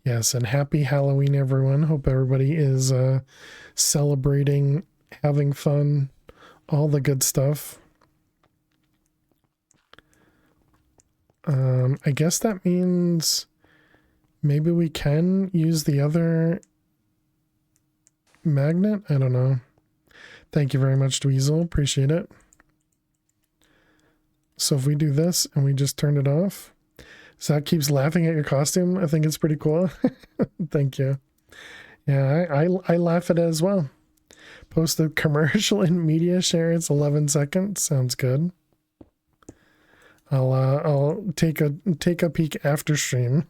Yes, and happy Halloween, everyone. Hope everybody is celebrating, having fun, all the good stuff. I guess that means maybe we can use the other magnet. I don't know. Thank you very much, Dweezil. Appreciate it. So if we do this and we just turn it off, Zach keeps laughing at your costume. I think it's pretty cool. Thank you. Yeah, I laugh at it as well. Post the commercial in media share. It's 11 seconds. Sounds good. I'll take a peek after stream.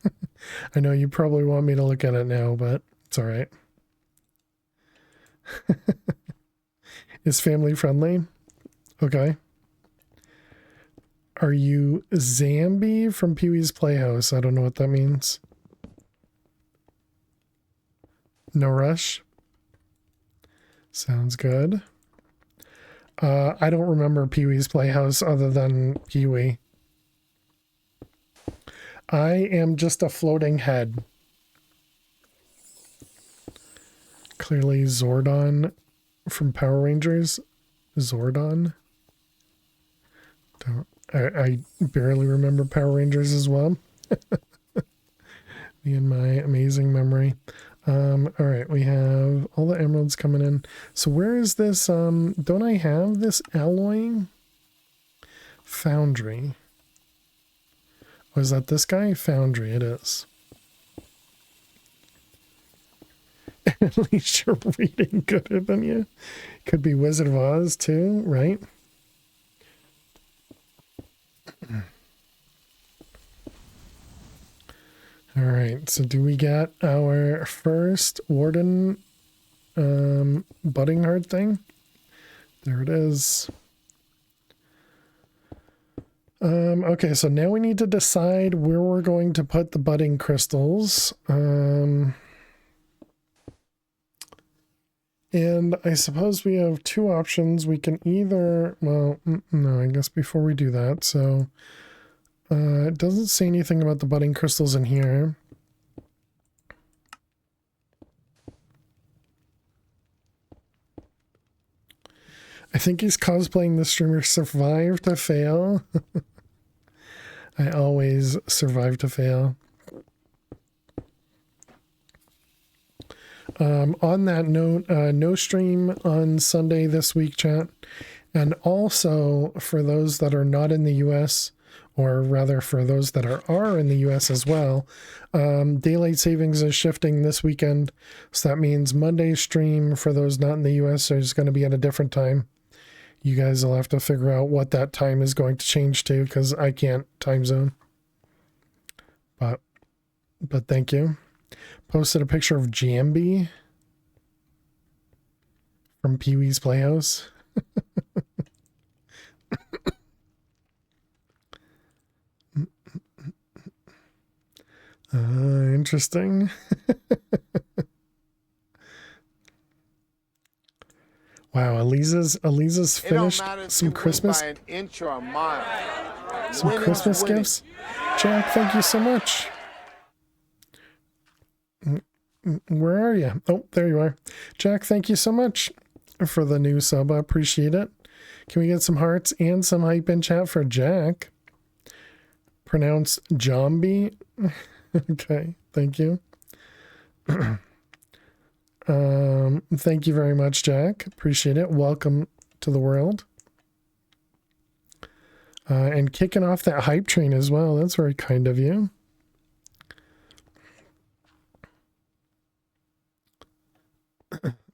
I know you probably want me to look at it now, but it's all right. It's family friendly. Okay. Are you Zambi from Pee-wee's Playhouse? I don't know what that means. No rush. Sounds good. I don't remember Pee-wee's Playhouse other than Pee-wee. I am just a floating head. Clearly Zordon from Power Rangers. Zordon. I barely remember Power Rangers as well. Me and my amazing memory. All right, we have all the emeralds coming in. So where is this? Don't I have this alloying foundry? Oh, is that this guy? Foundry, it is. At least you're reading gooder than you. Could be Wizard of Oz too, right? All right, so do we get our first Warden budding heart thing? There it is. Okay, so now we need to decide where we're going to put the budding crystals. And I suppose we have two options. We can either, well, no, I guess before we do that, so it doesn't say anything about the budding crystals in here. I think he's cosplaying the streamer Survive to Fail. I always survive to fail. On that note, no stream on Sunday this week, chat. And also, for those that are not in the U.S., or rather for those that are in the U.S. as well, daylight savings is shifting this weekend. So that means Monday's stream for those not in the U.S. is going to be at a different time. You guys will have to figure out what that time is going to change to, because I can't time zone. But thank you. Posted a picture of Jambi from Pee-wee's Playhouse. Interesting. Wow, Eliza's finished some Christmas. By an inch or a mile. Some Winning's Christmas winning. gifts. Jack, thank you so much. Where are you? Oh, there you are. Jack, thank you so much for the new sub. I appreciate it. Can we get some hearts and some hype in chat for Jack? Pronounce Jambi. Okay, thank you. Thank you very much, Jack. Appreciate it. Welcome to the world. And kicking off that hype train as well. That's very kind of you.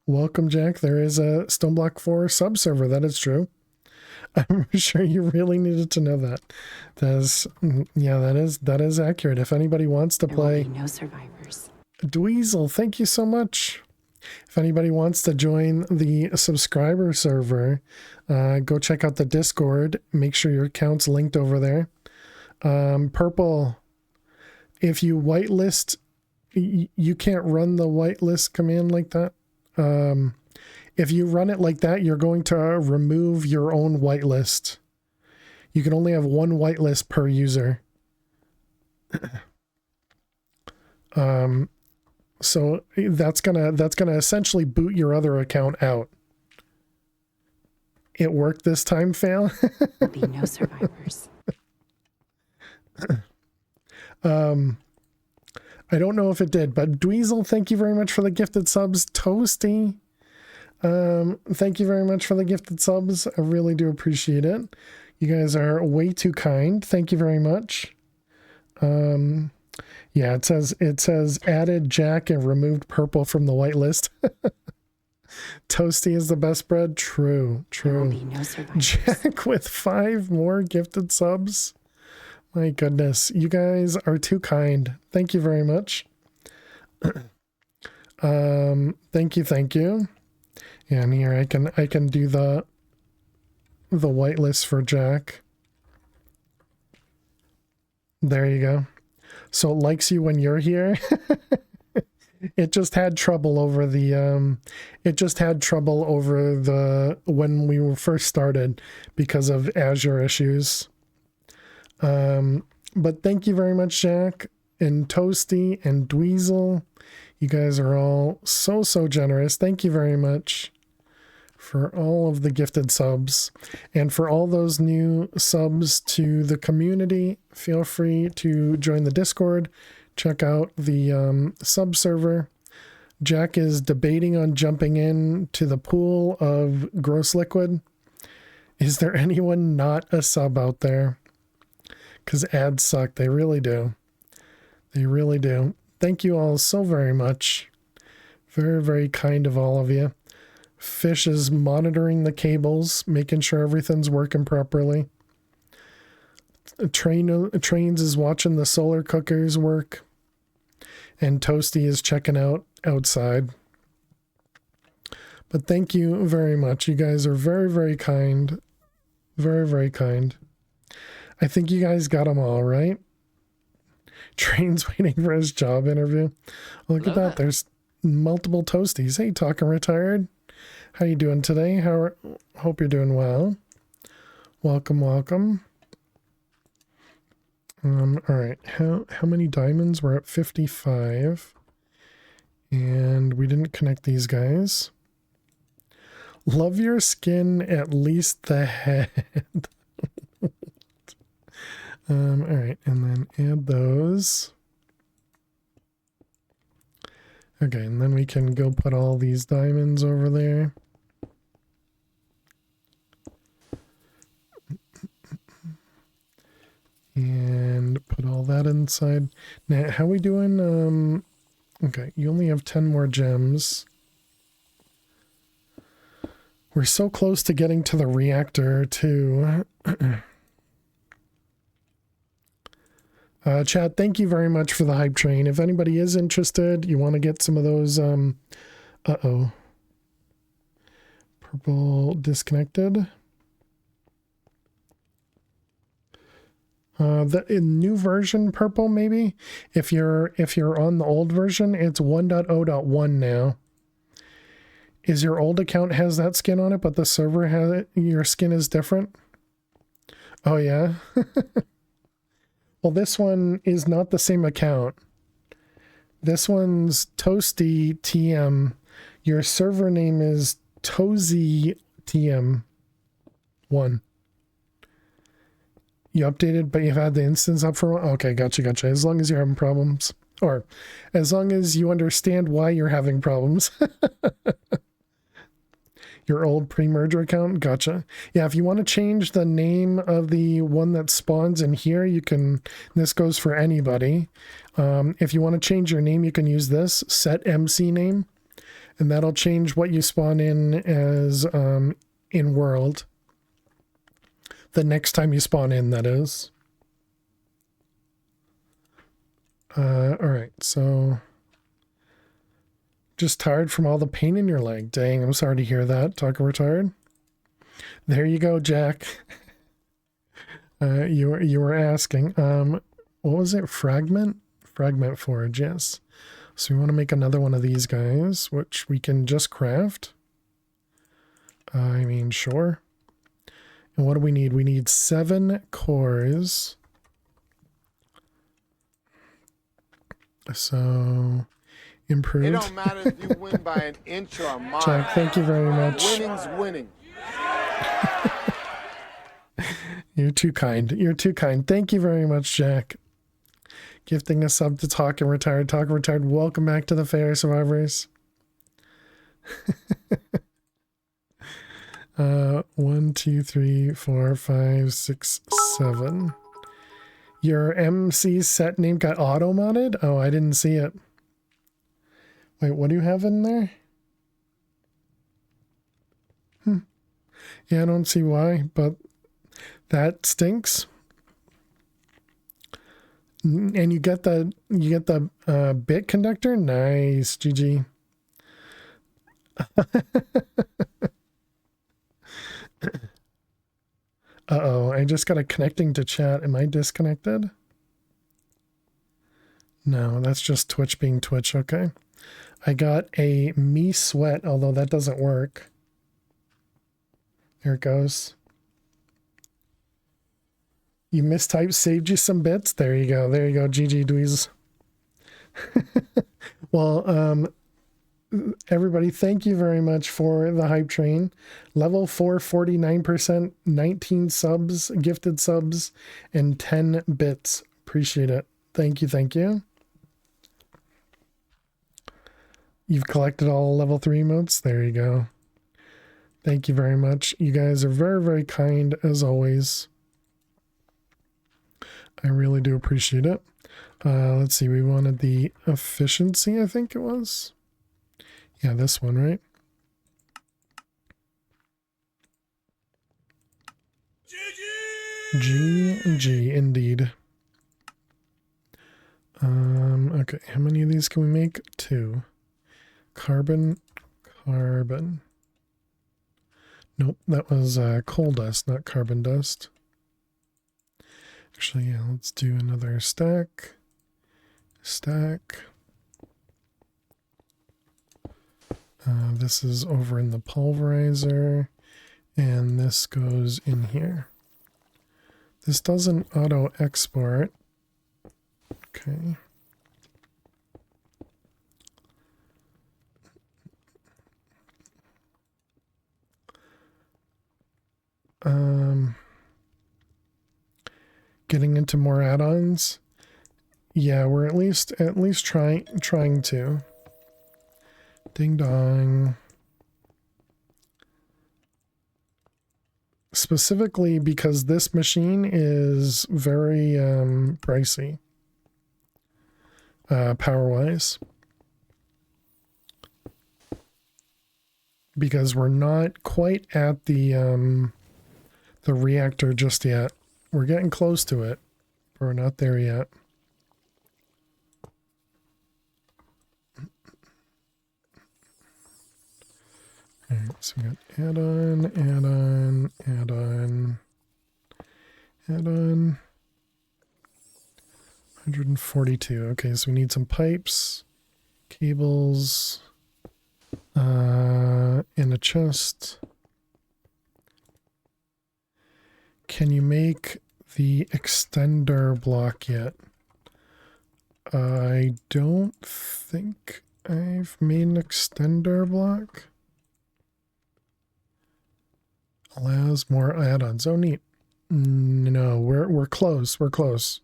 Welcome, Jack. There is a Stoneblock 4 sub server. That is true. I'm sure you really needed to know that. That is accurate. If anybody wants to play, no survivors. Dweezil, thank you so much. If anybody wants to join the subscriber server, go check out the Discord. Make sure your account's linked over there. Purple, if you whitelist, you can't run the whitelist command like that. If you run it like that, you're going to remove your own whitelist. You can only have one whitelist per user. So that's gonna essentially boot your other account out. It worked this time, Fail. There'll be no survivors. I don't know if it did, but Dweezil, thank you very much for the gifted subs. Toasty, thank you very much for the gifted subs. I really do appreciate it. You guys are way too kind. Thank you very much. Yeah, it says added Jack and removed Purple from the whitelist. Toasty is the best bread. True. There will be no survivors. Jack with 5 more gifted subs. My goodness, you guys are too kind. Thank you very much. Thank you. And here I can do the whitelist for Jack. There you go. So it likes you when you're here. It just had trouble over the when we first started because of Azure issues. But thank you very much, Jack and Toasty and Dweezil. You guys are all so generous. Thank you very much for all of the gifted subs, and for all those new subs to the community. Feel free to join the Discord. Check out the sub server. Jack is debating on jumping in to the pool of gross liquid. Is there anyone not a sub out there? Because ads suck. They really do. They really do. Thank you all so very much. Very, very kind of all of you. Fish is monitoring the cables, making sure everything's working properly. Trains is watching the solar cookers work. And Toasty is checking out outside. But thank you very much. You guys are very, very kind. Very, very kind. I think you guys got them all, right? Train's waiting for his job interview. Look at that. There's multiple Toasties. Hey, Talking Retired. How you doing today? Hope you're doing well. Welcome. All right. How many diamonds? We're at 55. And we didn't connect these guys. Love your skin, at least the head. All right, and then add those. Okay, and then we can go put all these diamonds over there. And put all that inside. Now, how we doing? Okay, you only have 10 more gems. We're so close to getting to the reactor, too. Chat, thank you very much for the hype train. If anybody is interested, you want to get some of those, uh-oh. Purple disconnected. The new version purple, maybe? If you're on the old version, it's 1.0.1 now. Is your old account has that skin on it, but the server has it, your skin is different? Oh, yeah? Well, this one is not the same account. This one's Toasty TM. Your server name is Tozy TM 1. You updated, but you've had the instance up for a while? Okay, gotcha. As long as you're having problems. Or as long as you understand why you're having problems. Your old pre-merger account? Gotcha. Yeah, if you want to change the name of the one that spawns in here, you can, this goes for anybody. If you want to change your name, you can use this, set MC name, and that'll change what you spawn in as in world. The next time you spawn in, that is. Alright, so... Just tired from all the pain in your leg. Dang, I'm sorry to hear that. Talking retired. There you go, Jack. You were asking. What was it? Fragment? Fragment forge, yes. So we want to make another one of these guys, which we can just craft. I mean, sure. And what do we need? We need 7 cores. So... improved. It don't matter if you win by an inch or a mile. Jack, thank you very much. Winning's winning. You're too kind. You're too kind. Thank you very much, Jack. Gifting a sub to Talk and Retired. Talk and Retired, welcome back to the Fair Survivors. 1, 2, 3, 4, 5, 6, 7. Your MC set name got auto-modded? Oh, I didn't see it. Wait, what do you have in there? Yeah, I don't see why, but that stinks. And you get the bit conductor? Nice, GG. Uh-oh, I just got a connecting to chat. Am I disconnected? No, that's just Twitch being Twitch, okay. I got a me sweat, although that doesn't work. There it goes. You mistyped, saved you some bits. There you go. There you go. GG Dweez. Well, everybody, thank you very much for the hype train. Level 4, 49%, 19 subs, gifted subs, and 10 bits. Appreciate it. Thank you. Thank you. You've collected all level 3 emotes? There you go. Thank you very much. You guys are very, very kind as always. I really do appreciate it. Let's see, we wanted the efficiency, I think it was. Yeah, this one, right? GG, indeed. Okay, how many of these can we make? 2. Carbon. Nope, that was coal dust, not carbon dust. Actually, yeah, let's do another stack. This is over in the pulverizer, and this goes in here. This doesn't auto export. Okay. Getting into more add-ons. Yeah, we're at least trying to. Ding dong. Specifically because this machine is very pricey. Power-wise. Because we're not quite at the reactor just yet. We're getting close to it, but we're not there yet. Alright, so we got add-on, add-on, add-on, add-on. 142. Okay, so we need some pipes, cables, in a chest. Can you make the extender block yet? I don't think I've made an extender block. Allows more add-ons. Oh, neat. No, we're close. We're close.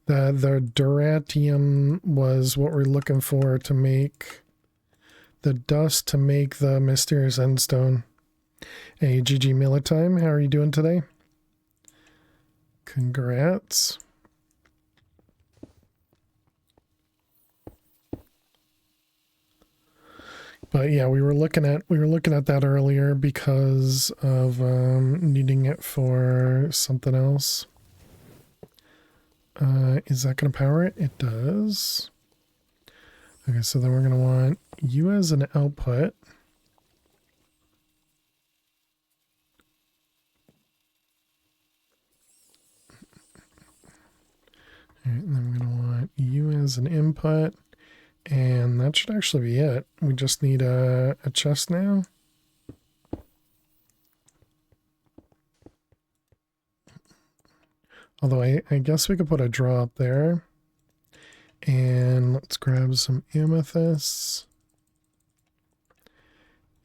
The duratium was what we're looking for to make the dust to make the mysterious endstone. Hey, GG Militime, how are you doing today? Congrats. But yeah, we were looking at that earlier because of needing it for something else. Is that going to power it? It does. Okay, so then we're going to want you as an output. All right, and then we're going to want you as an input. And that should actually be it. We just need a chest now. Although I guess we could put a draw up there. And let's grab some amethysts.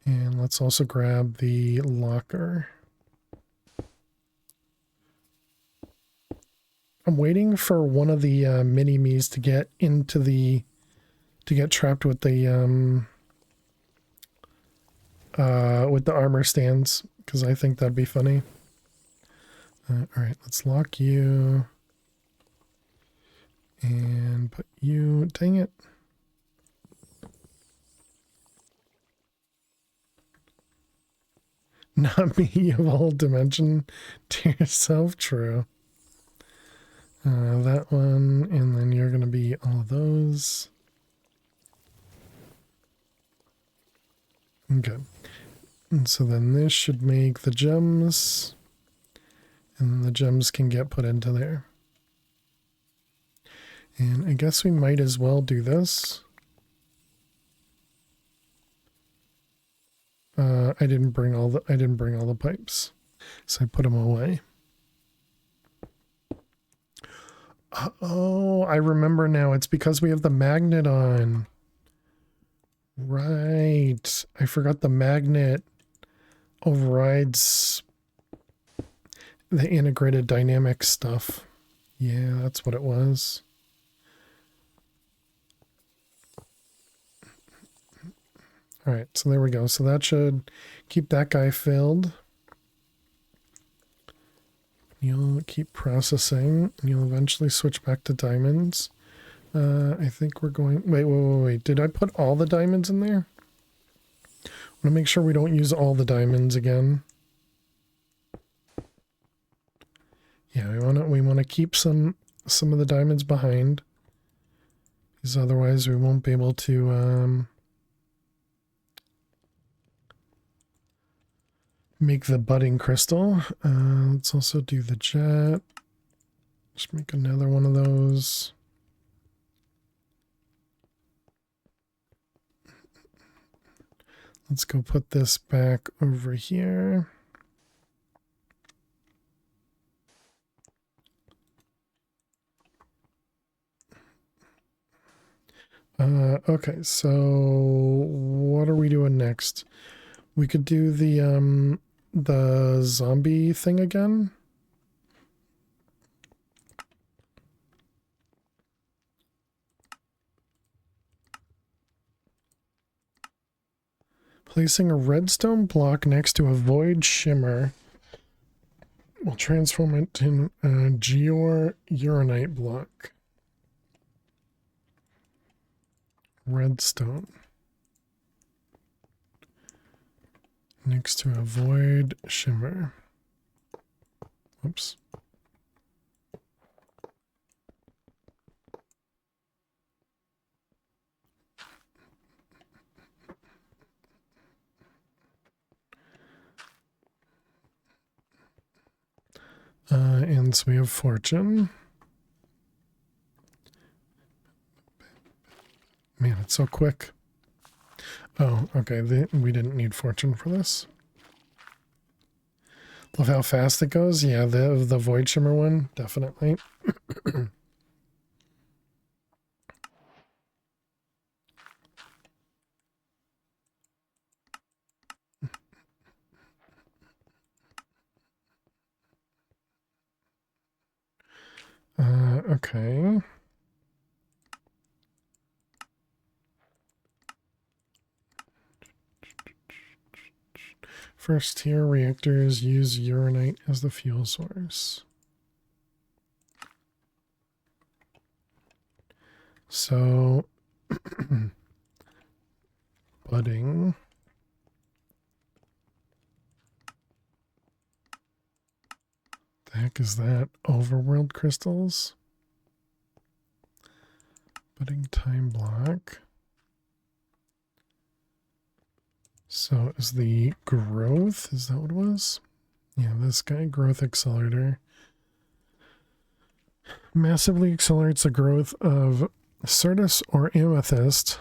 And let's also grab the locker. I'm waiting for one of the mini-me's to get into the... to get trapped with the armor stands, because I think that'd be funny. All right, let's lock you and put you. Dang it! Not me, you have a whole dimension to yourself. True. That one, and then you're gonna be all of those. Okay, and so then this should make the gems, and then the gems can get put into there. And I guess we might as well do this. I didn't bring all the pipes, so I put them away. Oh, I remember now. It's because we have the magnet on. Right. I forgot the magnet overrides the integrated dynamic stuff. Yeah, that's what it was. All right, so there we go. So that should keep that guy filled. You'll keep processing. You'll eventually switch back to diamonds. I think we're going... Wait. Did I put all the diamonds in there? I want to make sure we don't use all the diamonds again. Yeah, we want to keep some of the diamonds behind, because otherwise we won't be able to make the budding crystal. Let's also do the jet. Just make another one of those. Let's go put this back over here. Okay, so what are we doing next? We could do the the zombie thing again? Placing a redstone block next to a void shimmer will transform it in a uranite block. Redstone. Next to a void shimmer. Oops. And so we have fortune. Man, it's so quick. Oh, okay. We didn't need fortune for this. Love how fast it goes. Yeah, the void shimmer one, definitely. Okay. First tier reactors use uranite as the fuel source. So, budding. The heck is that? Overworld crystals? Budding time block. So is the growth, is that what it was? Yeah, this guy, growth accelerator. Massively accelerates the growth of Certus or amethyst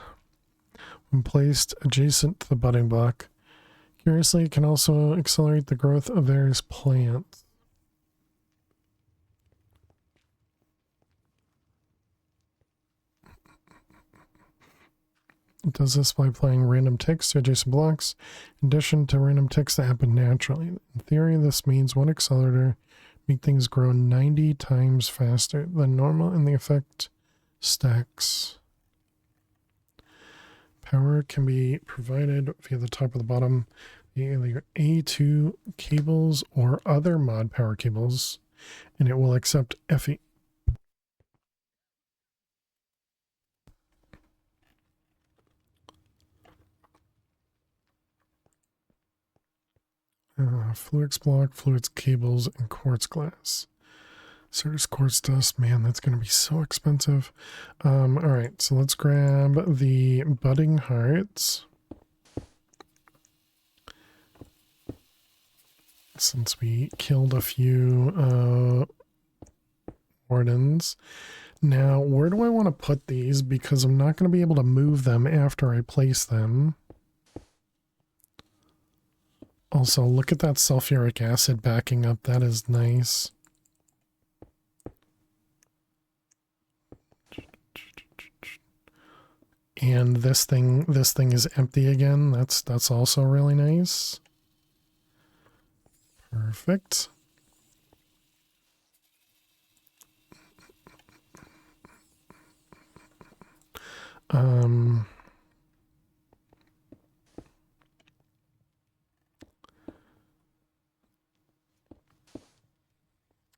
when placed adjacent to the budding block. Curiously, it can also accelerate the growth of various plants. It does this by applying random ticks to adjacent blocks, in addition to random ticks that happen naturally. In theory, this means one accelerator make things grow 90 times faster than normal, and the effect stacks. Power can be provided via the top or the bottom, either A2 cables or other mod power cables, and it will accept FE. Fluix block, fluids cables, and quartz glass. Certus quartz dust, man, that's going to be so expensive. All right, so let's grab the budding hearts. Since we killed a few wardens. Now, where do I want to put these? Because I'm not going to be able to move them after I place them. Also, look at that sulfuric acid backing up. That is nice. And this thing is empty again. That's also really nice. Perfect.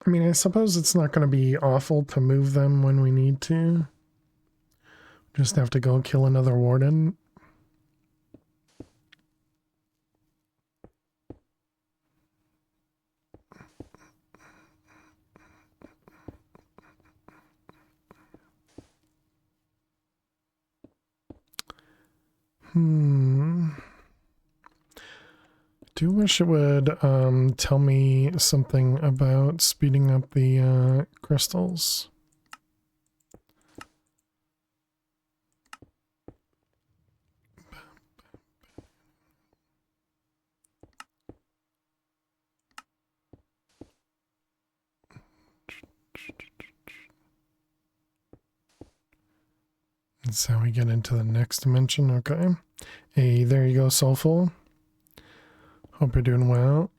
I mean, I suppose it's not going to be awful to move them when we need to. Just have to go kill another warden. Do wish it would tell me something about speeding up the crystals. That's how we get into the next dimension. Okay. Hey, there you go, Soulful. Hope you're doing well.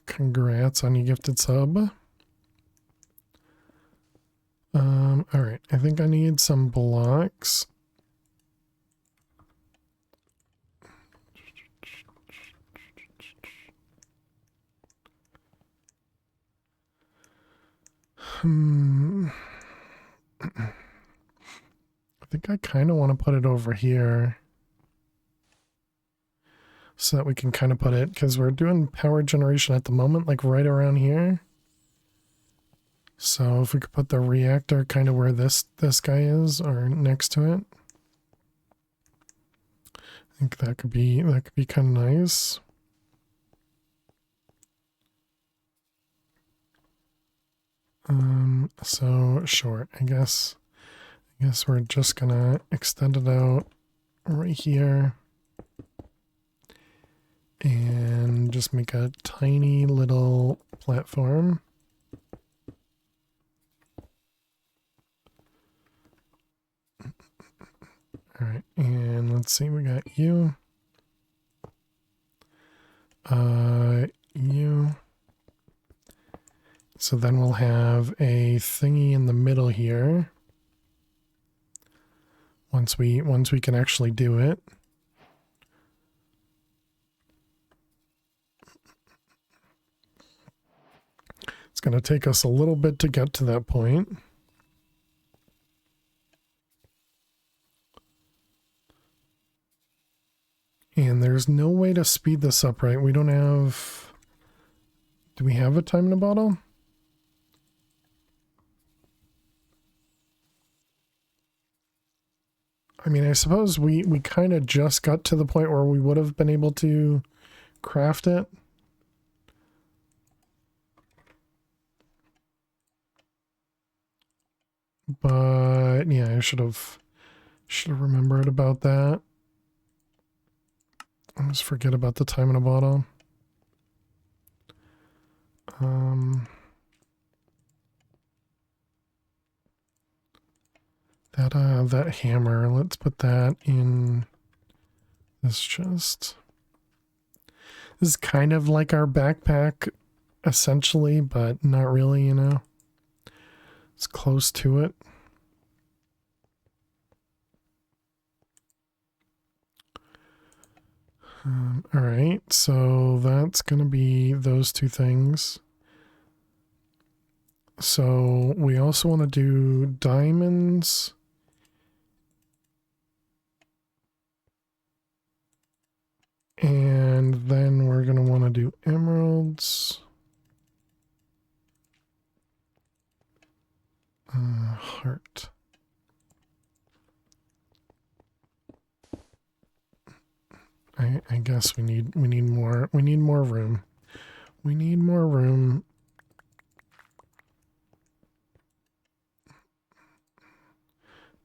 Congrats on your gifted sub. All right. I think I need some blocks. I think I kind of want to put it over here so that we can kind of put it, because we're doing power generation at the moment, like right around here. So if we could put the reactor kind of where this guy is, or next to it, I think that could be kind of nice. So short, I guess we're just gonna extend it out right here and just make a tiny little platform. All right, and let's see, we got you. You. So then we'll have a thingy in the middle here. Once we can actually do it. It's going to take us a little bit to get to that point. And there's no way to speed this up, right? We don't have... Do we have a time in a bottle? I mean, I suppose we kind of just got to the point where we would have been able to craft it. But yeah, I should have remembered about that. I always forget about the time in a bottle. That hammer, let's put that in this chest. This is kind of like our backpack, essentially, but not really, you know. It's close to it. All right, so that's going to be those two things. So we also want to do diamonds. And then we're going to want to do emeralds. Heart. I guess we need more room. We need more room.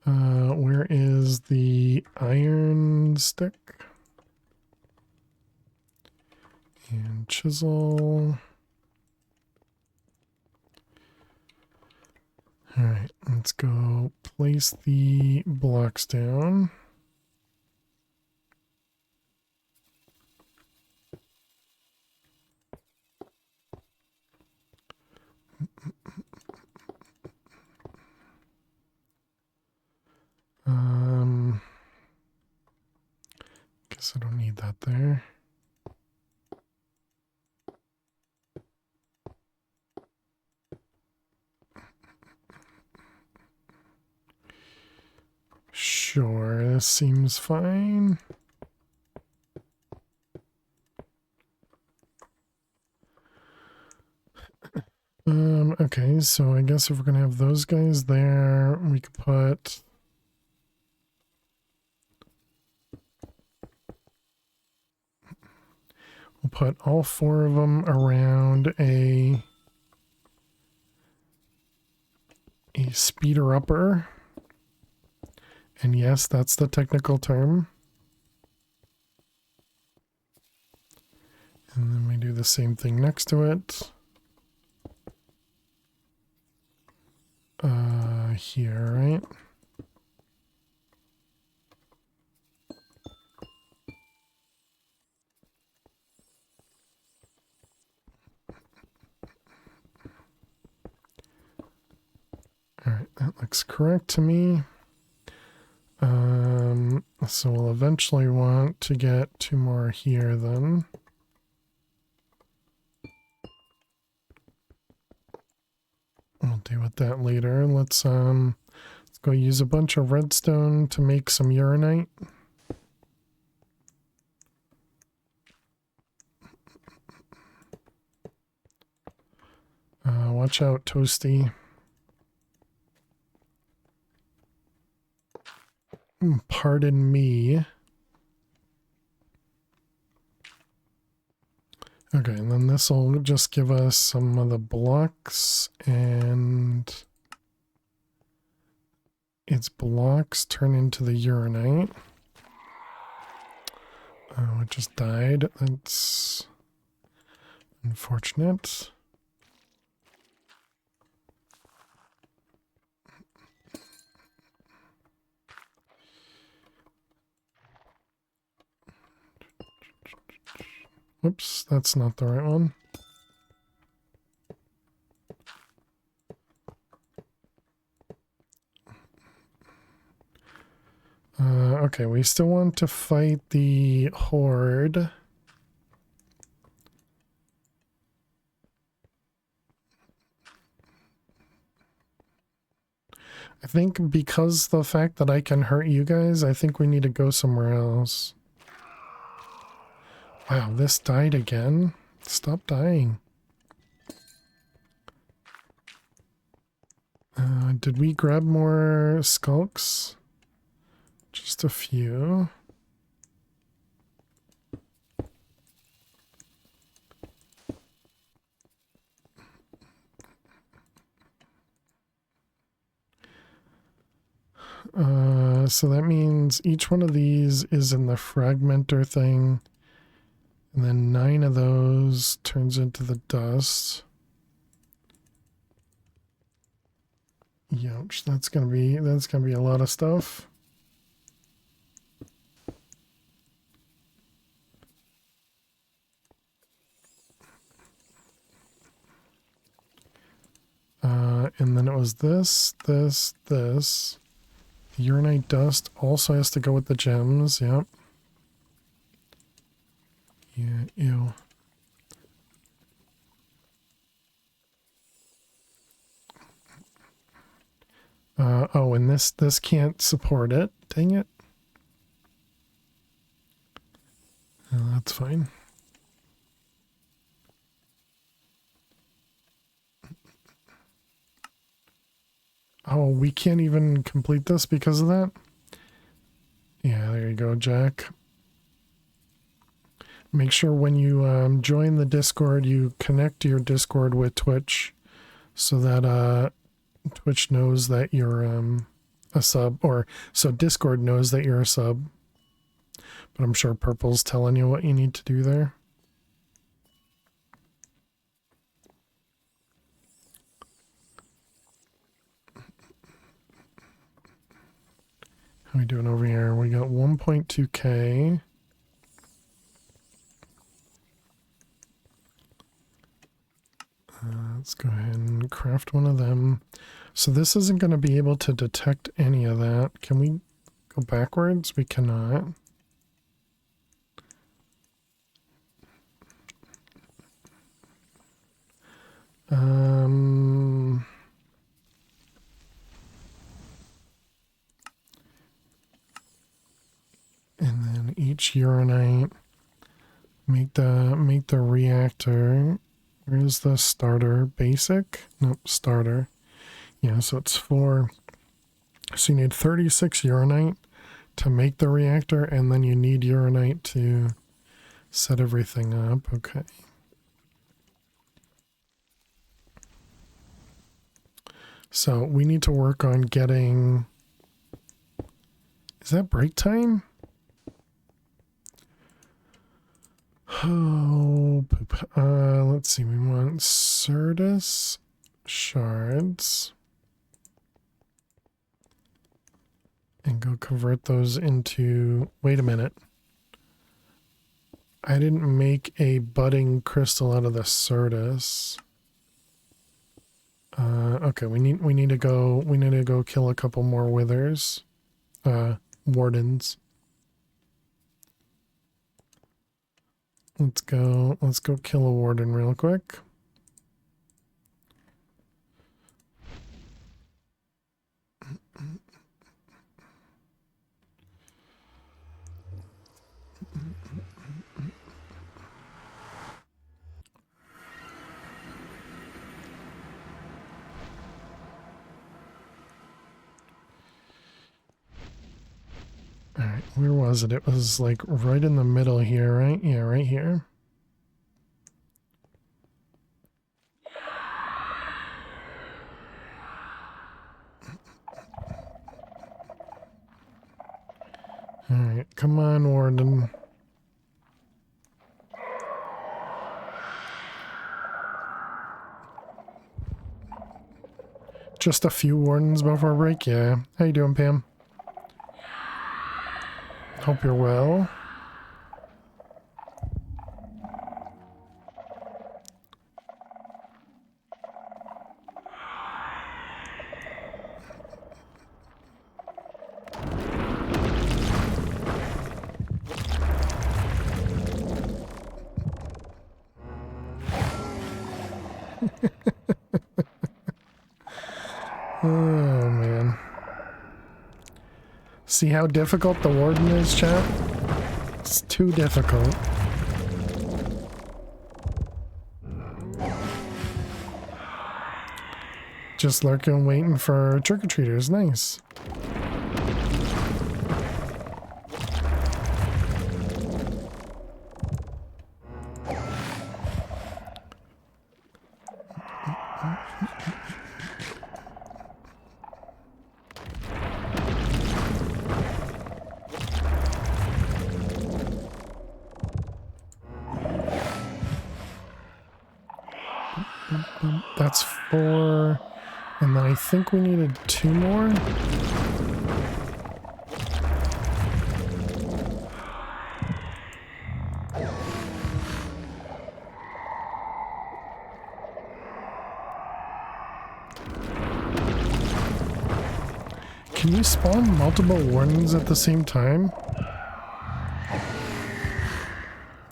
Where is the iron stick? And chisel. All right, let's go place the blocks down. Guess I don't need that there. Sure, this seems fine. Okay, so I guess if we're gonna have those guys there, we could put... We'll put all four of them around a speeder upper. And yes, that's the technical term. And then we do the same thing next to it. Here, right? Alright, that looks correct to me. So we'll eventually want to get 2 more here then. We'll deal with that later. Let's go use a bunch of redstone to make some uranite. Watch out, Toasty. Pardon me. Okay, and then this will just give us some of the blocks, and its blocks turn into the uranite. Oh, it just died. That's unfortunate. Whoops, that's not the right one. Okay, we still want to fight the horde. I think because the fact that I can hurt you guys, I think we need to go somewhere else. Wow, this died again? Stop dying. Did we grab more skulks? Just a few. So that means each one of these is in the fragmenter thing. And then 9 of those turns into the dust. Youch, that's gonna be a lot of stuff. And then it was this. The uranite dust also has to go with the gems, yep. Yeah, ew. Oh, and this can't support it. Dang it. Oh, that's fine. Oh, we can't even complete this because of that? Yeah, there you go, Jack. Make sure when you join the Discord, you connect your Discord with Twitch so that Twitch knows that you're a sub, or so Discord knows that you're a sub. But I'm sure Purple's telling you what you need to do there. How are we doing over here? We got 1.2k. Let's go ahead and craft one of them. So this isn't going to be able to detect any of that. Can we go backwards? We cannot. And then each uranite, make the reactor. Where's the starter? Basic? Nope, starter. Yeah, so it's 4. So you need 36 uranite to make the reactor, and then you need uranite to set everything up. Okay. So we need to work on getting... Is that break time? Oh, let's see. We want Certus shards. And go convert those into... Wait a minute. I didn't make a budding crystal out of the Certus. Okay, we need to go kill a couple more withers. Wardens. Let's go kill a warden real quick. Alright, where was it? It was like right in the middle here, right? Yeah, right here. Alright, come on, Warden. Just a few wardens before break? Yeah. How you doing, Pam? Hope you're well. Oh, man. See how difficult the warden is, chat? It's too difficult. Just lurking, waiting for trick-or-treaters. Nice. That's 4. And then I think we needed 2 more. Can you spawn multiple wardens at the same time?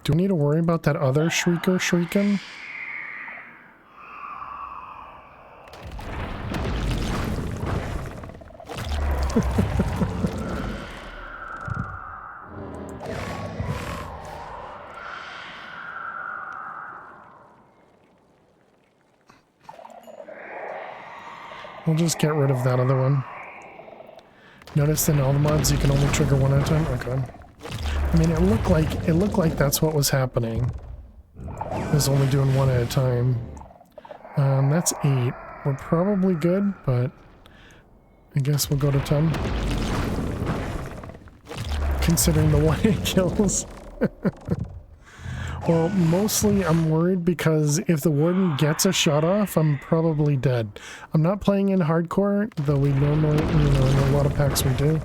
Do we need to worry about that other shrieker shrieking? We'll just get rid of that other one. Notice in all the mods you can only trigger one at a time. Okay. I mean, it looked like that's what was happening. It was only doing one at a time. That's 8. We're probably good, but I guess we'll go to 10. Considering the one it kills. Well, mostly I'm worried because if the warden gets a shot off, I'm probably dead. I'm not playing in hardcore, though we normally, in a lot of packs we do.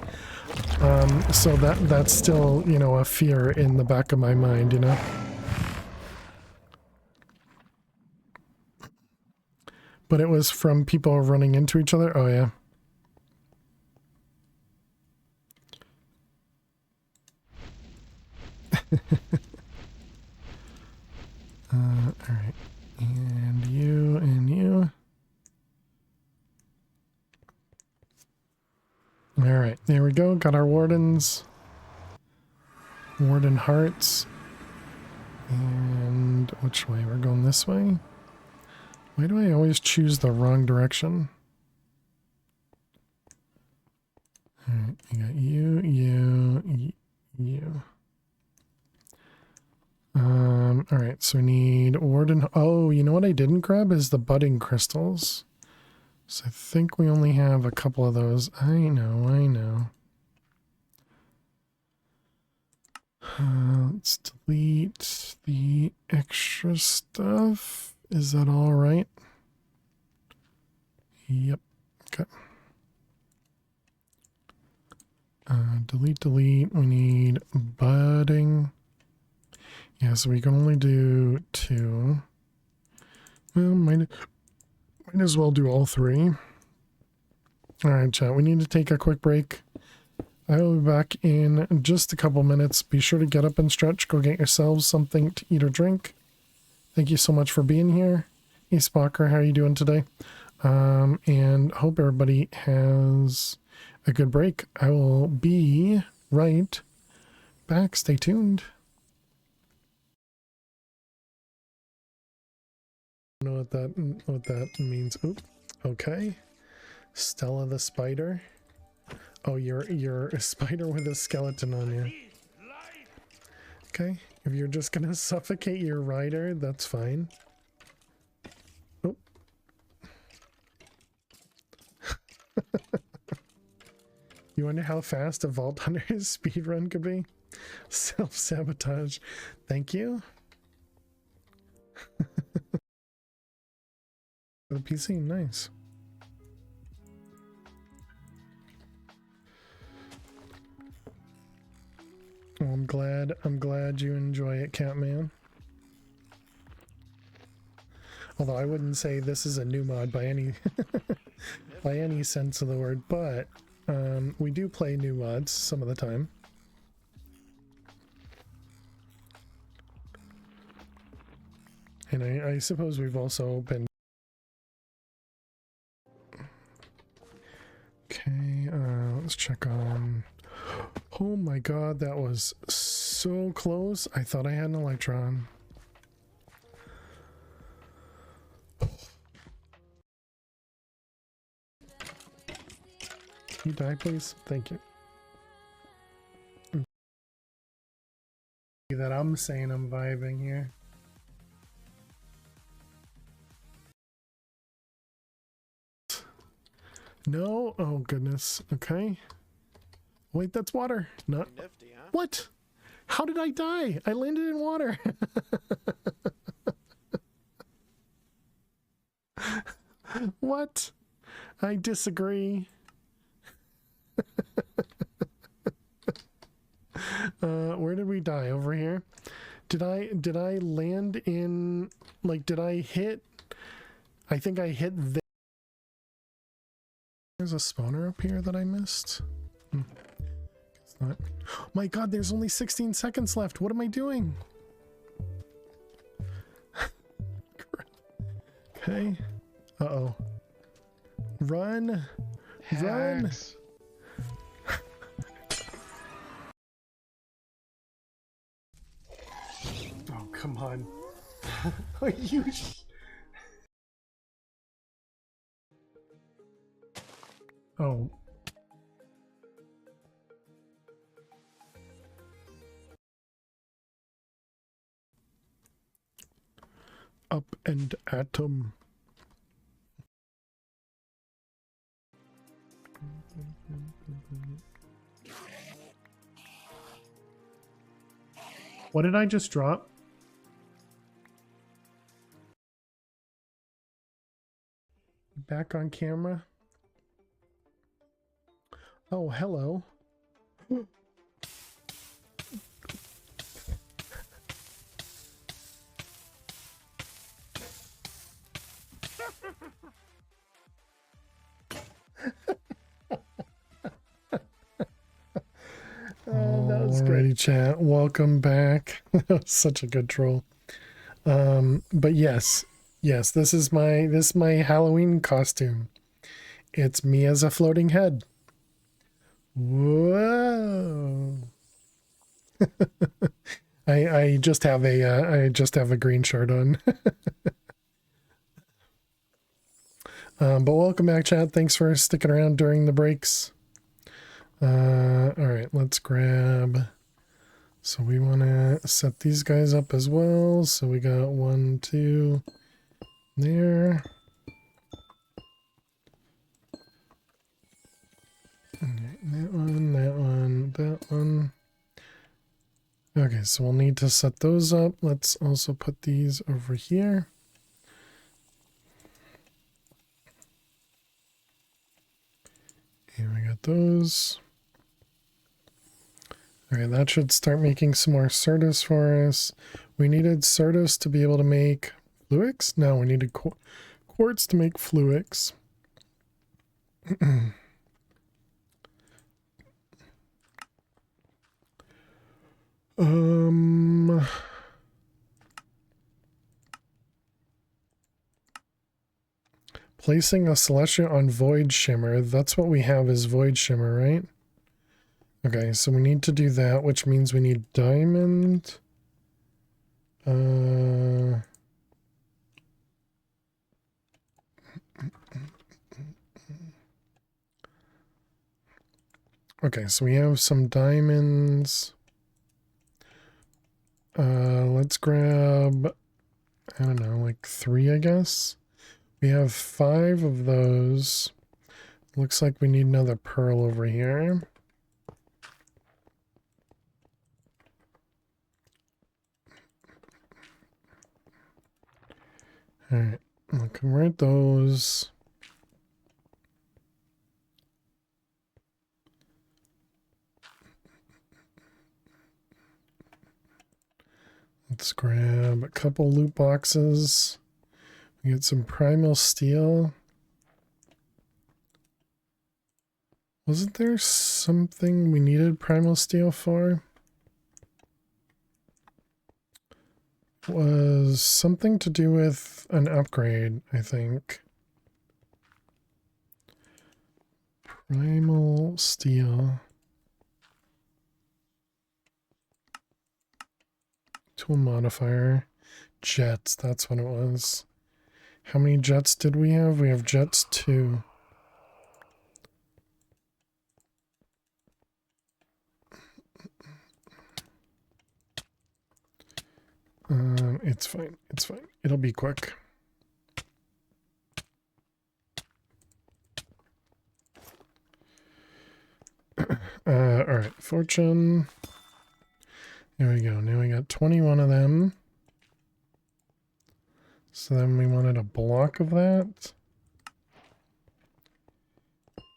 So that's still, a fear in the back of my mind, But it was from people running into each other? Oh, yeah. Alright. And you, and you. Alright, there we go. Got our wardens. Warden hearts. And which way? We're going this way? Why do I always choose the wrong direction? Alright, you got you. Alright, so we need warden. Oh, you know what I didn't grab is the budding crystals. So I think we only have a couple of those. I know. Let's delete the extra stuff. Is that all right? Yep. Okay. Delete. We need budding. Yeah, so we can only do 2. Well, might Might as well do all three. All right, chat. We need to take a quick break. I will be back in just a couple minutes. Be sure to get up and stretch. Go get yourselves something to eat or drink. Thank you so much for being here. Hey, Spocker, how are you doing today? And hope everybody has a good break. I will be right back. Stay tuned. I don't know what that means. Oop. Okay. Stella the spider. Oh, you're a spider with a skeleton on you. Okay. If you're just gonna suffocate your rider, that's fine. Oh. You wonder how fast a Vault Hunter's speedrun could be? Self-sabotage. Thank you. The PC, nice. Well, I'm glad you enjoy it, Catman. Although I wouldn't say this is a new mod by any by any sense of the word, but we do play new mods some of the time. And I suppose we've also been... Okay, let's check on... Oh my god, that was so close. I thought I had an Electron. Can you die, please? Thank you. That I'm saying I'm vibing here. No? Oh goodness. Okay. Wait, that's water. Not Nifty, huh? What? How did I die? I landed in water. What? I disagree. Where did we die? Over here? Did I land in, like, did I hit? I think I hit there. There's a spawner up here that I missed. It's not. Oh my god, there's only 16 seconds left. What am I doing? Okay. Uh-oh. Run. Run. Oh, come on. Are you... Oh. Up and atom. What did I just drop? Back on camera. Oh, hello. That was great. Chat. Welcome back. That was such a good troll. But yes, this is my Halloween costume. It's me as a floating head. Whoa. I just have a green shirt on. But welcome back, chat. Thanks for sticking around during the breaks. All right, let's grab. So we want to set these guys up as well. So we got 1, 2 there. That one, that one, that one. Okay, so we'll need to set those up. Let's also put these over here. And we got those. All right, that should start making some more Certus for us. We needed Certus to be able to make Fluix? No, we needed quartz to make fluix. Placing a celestial on void shimmer. That's what we have is void shimmer, right? Okay, so we need to do that, which means we need diamond. Okay, so we have some diamonds. Let's grab, I don't know, like 3, I guess. We have 5 of those. Looks like we need another pearl over here. Alright, I'll convert those. Let's grab a couple loot boxes. We get some primal steel. Wasn't there something we needed primal steel for? It was something to do with an upgrade, I think. Primal steel. Tool modifier. Jets, that's what it was. How many jets did we have? We have jets 2. It's fine. It's fine. It'll be quick. Alright, fortune. Here we go. Now we got 21 of them. So then we wanted a block of that.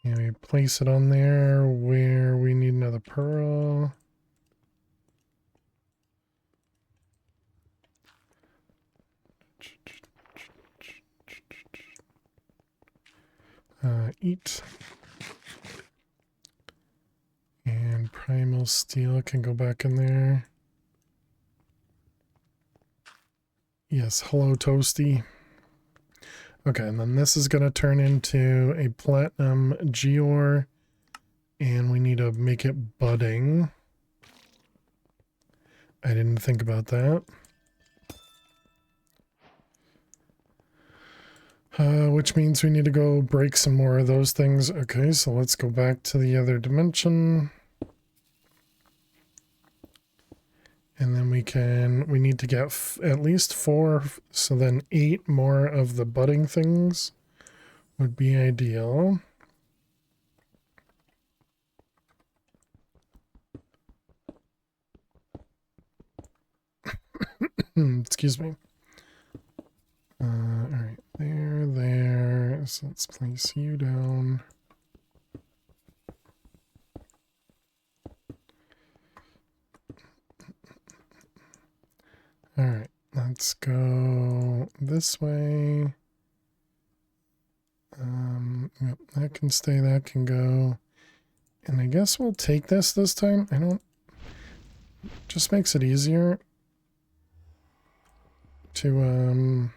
And we place it on there where we need another pearl. Eat. And primal steel can go back in there. Yes, hello Toasty. Okay, and then this is going to turn into a platinum geor, and we need to make it budding. I didn't think about that. Which means we need to go break some more of those things. Okay, so let's go back to the other dimension. And then we need to get at least 4, so then 8 more of the budding things would be ideal. Excuse me. Alright, there. So let's place you down. Alright, let's go this way. Yep, that can stay, that can go. And I guess we'll take this time. Just makes it easier to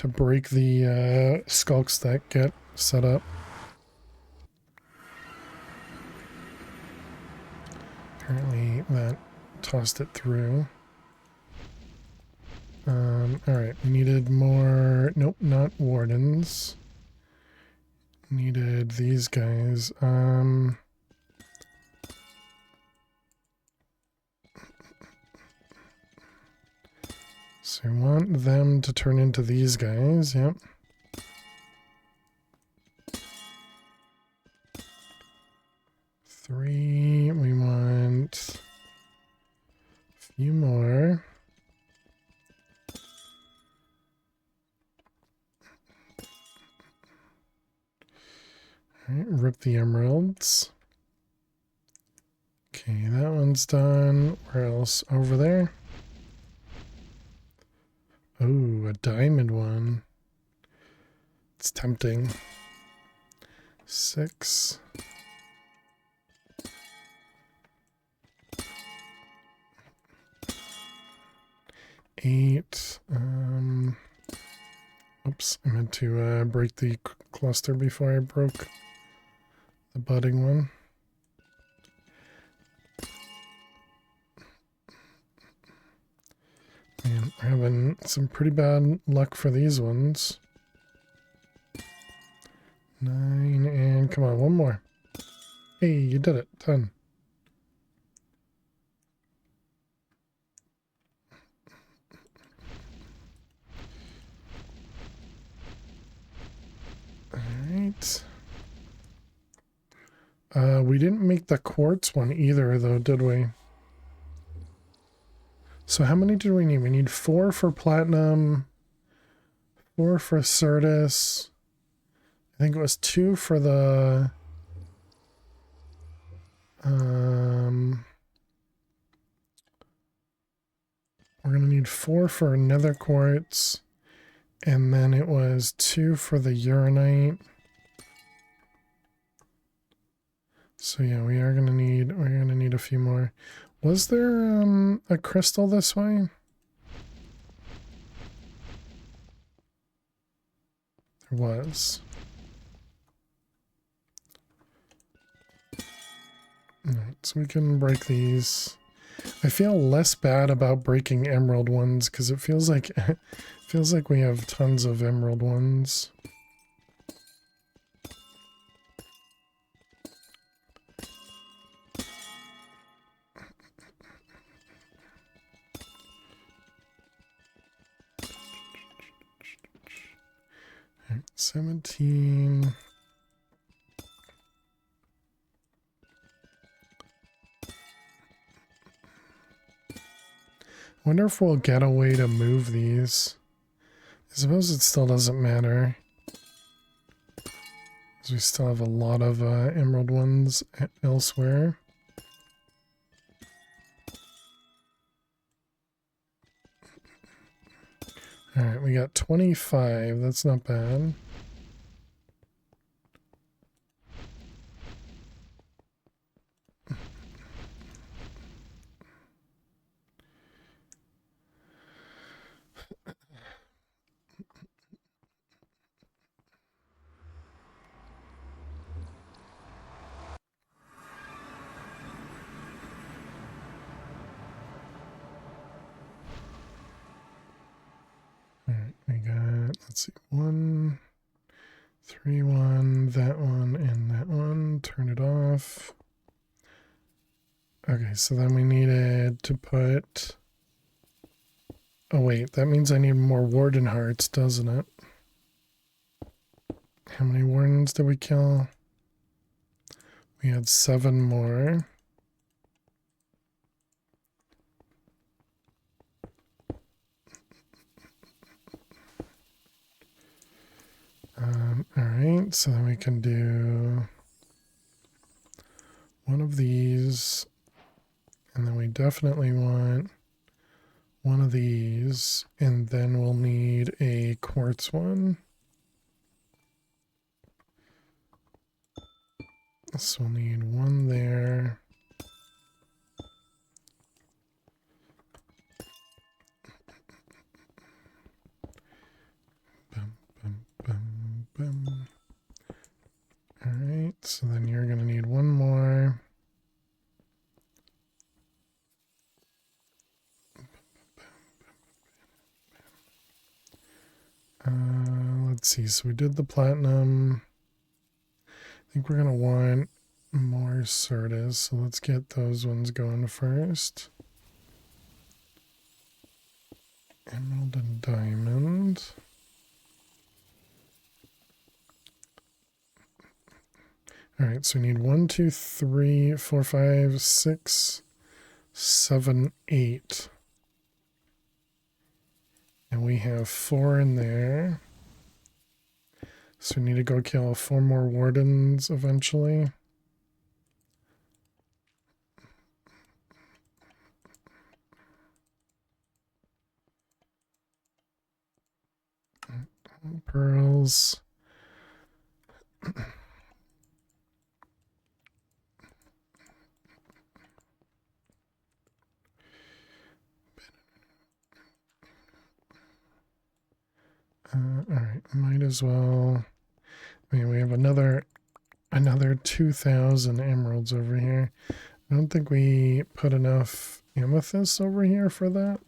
break the skulks that get set up. Apparently that tossed it through. Alright, we needed more. Nope, not wardens. Needed these guys. So we want them to turn into these guys, yep. Three, we want a few more. Alright, rip the emeralds. Okay, that one's done. Where else? Over there. Oh, Ooh, a diamond one. It's tempting. 6. 8. Oops, I meant to break the cluster before I broke the budding one. Man, we're having some pretty bad luck for these ones. 9, and come on, one more. Hey, you did it. 10. Alright. We didn't make the quartz one either, though, did we? So how many do we need? We need 4 for platinum, 4 for Certus. I think it was 2 for the... we're going to need 4 for nether quartz. And then it was 2 for the uranite. So yeah, we're gonna need a few more. Was there a crystal this way? There was. Alright, so we can break these. I feel less bad about breaking emerald ones because it feels like we have tons of emerald ones. All right, 17. I wonder if we'll get a way to move these. I suppose it still doesn't matter, because we still have a lot of emerald ones elsewhere. Alright, we got 25. That's not bad. Alright, we got, let's see, 1, 3, 1, that one, and that one. Turn it off. Okay, so then we needed to put... Oh wait, that means I need more warden hearts, doesn't it? How many wardens did we kill? We had 7 more. Alright, so then we can do one of these, and then we definitely want one of these, and then we'll need a quartz one. So we'll need one there. Boom. Alright, so then you're going to need one more. Let's see, so we did the platinum. I think we're going to want more Certus, so let's get those ones going first. Emerald and diamond. Alright, so we need 1, 2, 3, 4, 5, 6, 7, 8. And we have 4 in there. So we need to go kill 4 more wardens eventually. Pearls. All right, might as well. I mean, we have another 2,000 emeralds over here. I don't think we put enough amethyst over here for that.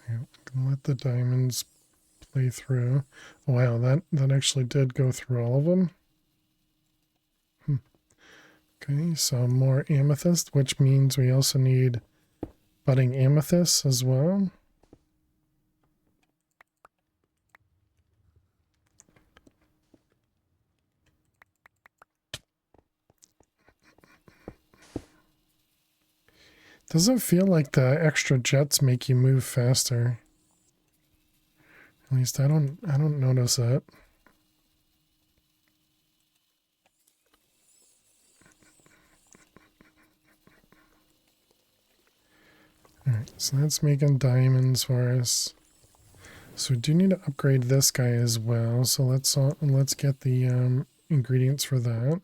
Yeah, let the diamonds play through. Wow, that actually did go through all of them. Okay, so more amethyst, which means we also need budding amethyst as well. Doesn't feel like the extra jets make you move faster. At least I don't notice that. Alright, so that's making diamonds for us. So we do need to upgrade this guy as well. So let's get the ingredients for that.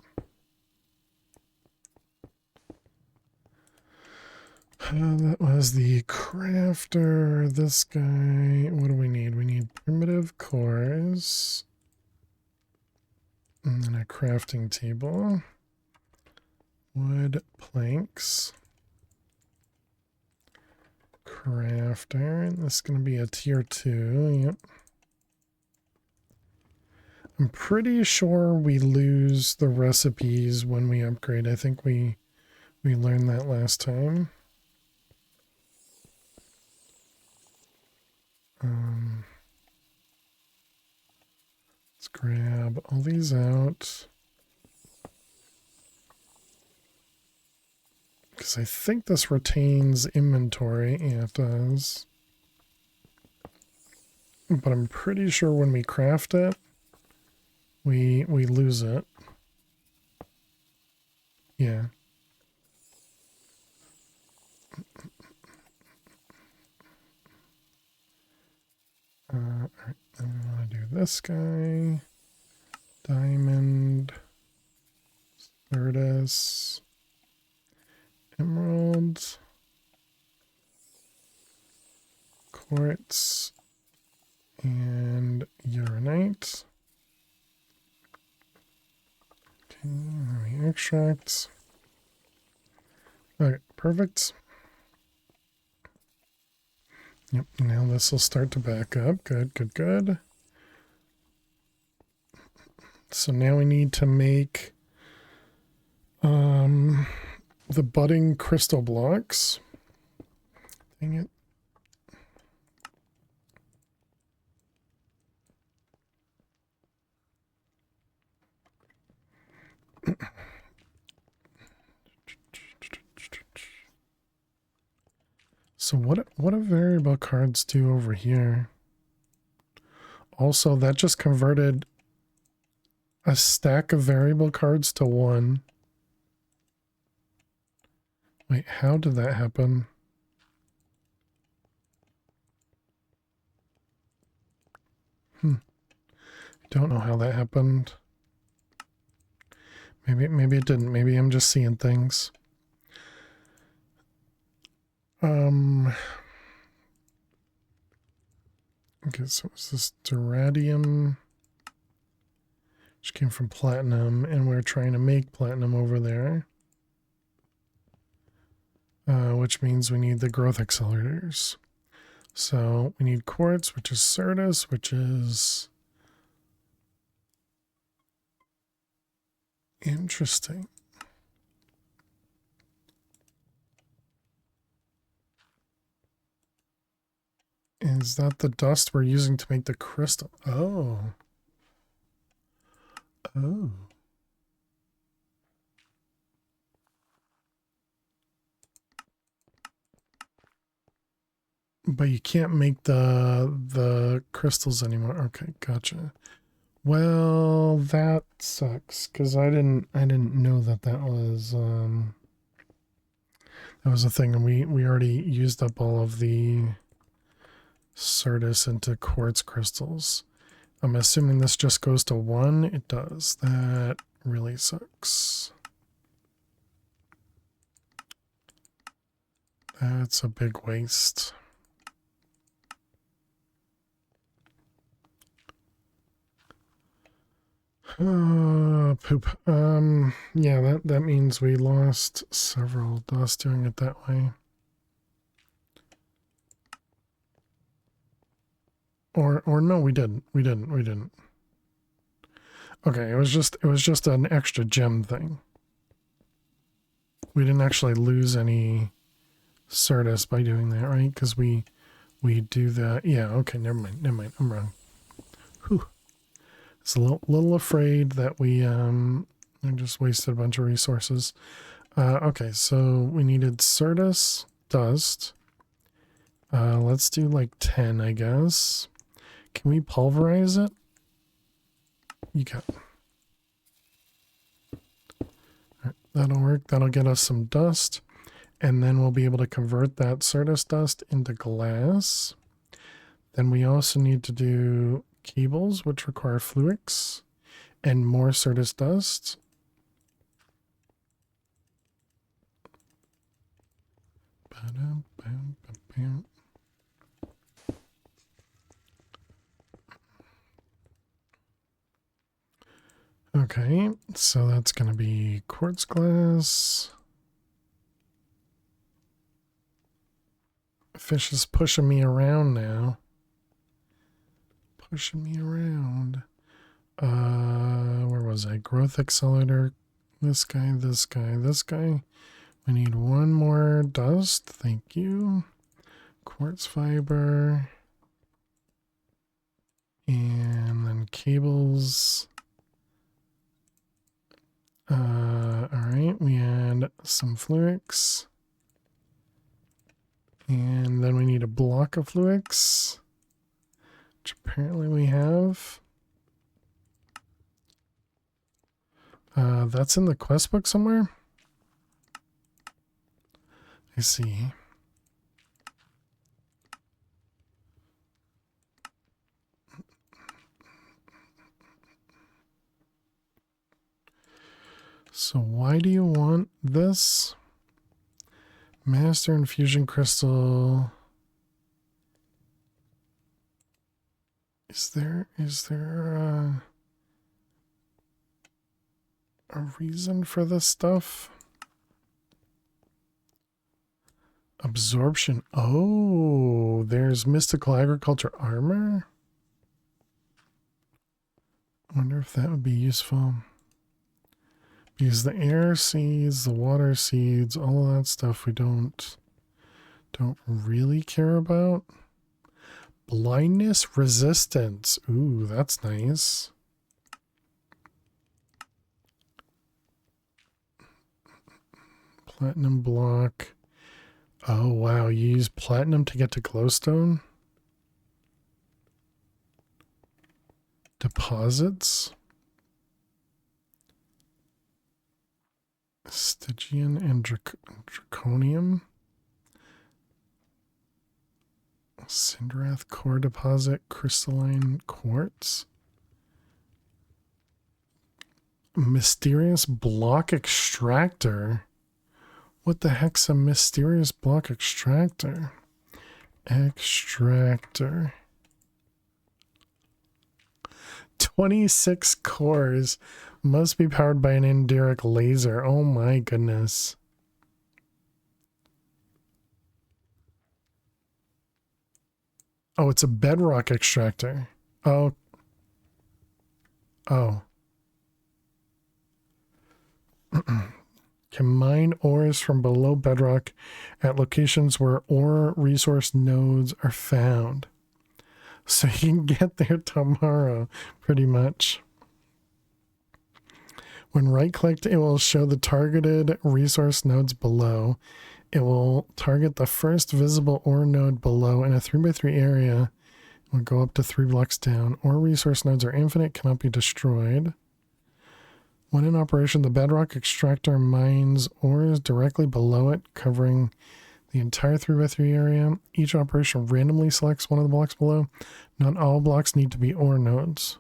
That was the crafter. This guy. What do we need? We need primitive cores. And then a crafting table. Wood planks. Crafter. And this is going to be a tier 2. Yep. I'm pretty sure we lose the recipes when we upgrade. I think we learned that last time. Let's grab all these out. Because I think this retains inventory. Yeah, it does. But I'm pretty sure when we craft it, we lose it. Yeah. Alright, then we want to do this guy. Diamond. Certus. Emerald. Quartz. And uranite. Okay, then we extract. Okay, perfect. Yep, now this will start to back up. Good, good, good. So now we need to make the budding crystal blocks. Dang it. So what do variable cards do over here? Also, that just converted a stack of variable cards to 1. Wait, how did that happen? I don't know how that happened. Maybe it didn't. Maybe I'm just seeing things. Okay, so it's this duradium, which came from platinum, and we're trying to make platinum over there. Which means we need the growth accelerators. So we need quartz, which is Certus, which is interesting. Is that the dust we're using to make the crystal? Oh. Oh. But you can't make the crystals anymore. Okay, gotcha. Well, that sucks because I didn't know that was a thing, and we already used up all of the Certus into quartz crystals. I'm assuming this just goes to 1. It does. That really sucks. That's a big waste. Poop. Yeah, that means we lost several dust doing it that way. Or no, we didn't. We didn't. Okay, it was just an extra gem thing. We didn't actually lose any Certus by doing that, right? Because we do that. Yeah, okay, never mind. I'm wrong. Whew. It's a little afraid that we just wasted a bunch of resources. Okay, so we needed Certus dust. Let's do like 10, I guess. Can we pulverize it? You got it. Alright, that'll work. That'll get us some dust. And then we'll be able to convert that Certus dust into glass. Then we also need to do cables, which require fluix and more Certus dust. Okay, so that's going to be quartz glass. Fish is pushing me around now. Pushing me around. Where was I? Growth accelerator. This guy, this guy, this guy. We need one more dust. Thank you. Quartz fiber. And then cables. Alright, we add some fluix. And then we need a block of fluix, which apparently we have. That's in the quest book somewhere. I see. So why do you want this? Master infusion crystal. Is there a reason for this stuff? Absorption. Oh, there's mystical agriculture armor. I wonder if that would be useful. Because the air seeds, the water seeds, all of that stuff we don't really care about. Blindness resistance. Ooh, that's nice. Platinum block. Oh, wow. You use platinum to get to glowstone? Deposits. Stygian and Draconium. Cinderath core deposit, crystalline quartz. Mysterious block extractor. What the heck's a mysterious block extractor? Extractor. 26 cores. Must be powered by an indirect laser. Oh my goodness. Oh, it's a bedrock extractor. Oh. Oh. Can mine ores from below bedrock at locations where ore resource nodes are found. So you can get there tomorrow, pretty much. When right-clicked, it will show the targeted resource nodes below. It will target the first visible ore node below in a 3x3 area. It will go up to 3 blocks down. Ore resource nodes are infinite, cannot be destroyed. When in operation, the bedrock extractor mines ores directly below it, covering the entire 3x3 area. Each operation randomly selects one of the blocks below. Not all blocks need to be ore nodes.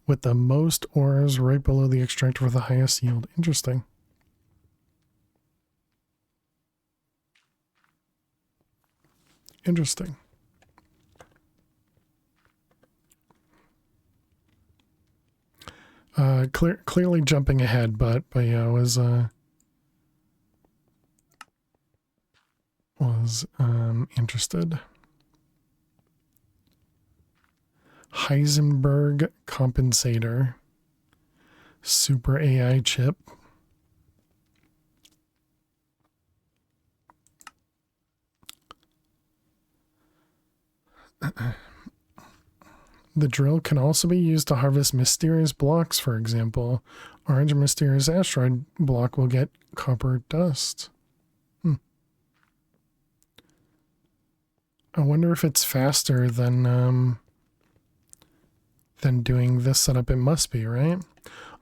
With the most ores right below the extractor with the highest yield. Interesting. Interesting. Clearly jumping ahead, but yeah, was interested. Heisenberg compensator. Super AI chip. The drill can also be used to harvest mysterious blocks, for example. Orange mysterious asteroid block will get copper dust. I wonder if it's faster than doing this setup. It must be, right?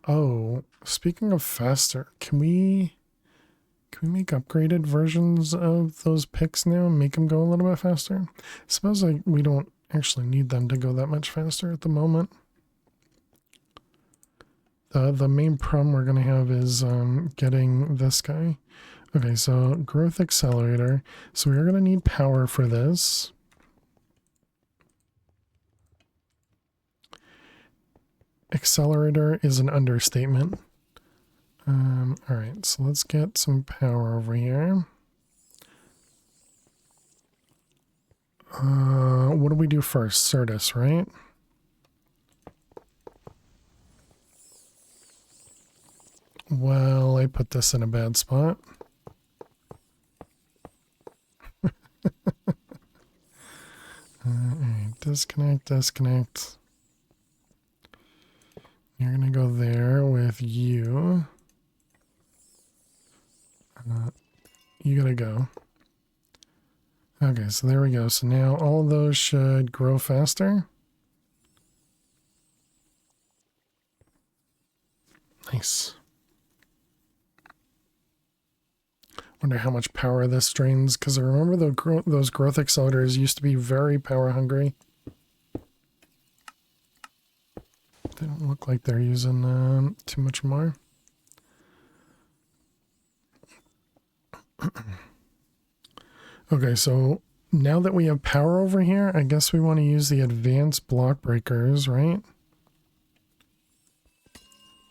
Oh, speaking of faster, can we make upgraded versions of those picks now and make them go a little bit faster? I suppose we don't actually need them to go that much faster at the moment. The main problem we're going to have is getting this guy. Okay, so growth accelerator. So we're going to need power for this. Accelerator is an understatement. All right, so let's get some power over here. What do we do first? Certus, right? Well, I put this in a bad spot. Alright, disconnect, disconnect. You're gonna go there with you. You gotta go. Okay, so there we go. So now all of those should grow faster. Nice. Wonder how much power this drains, because I remember those growth accelerators used to be very power hungry. They don't look like they're using too much more. Okay, so now that we have power over here, I guess we want to use the advanced block breakers, right?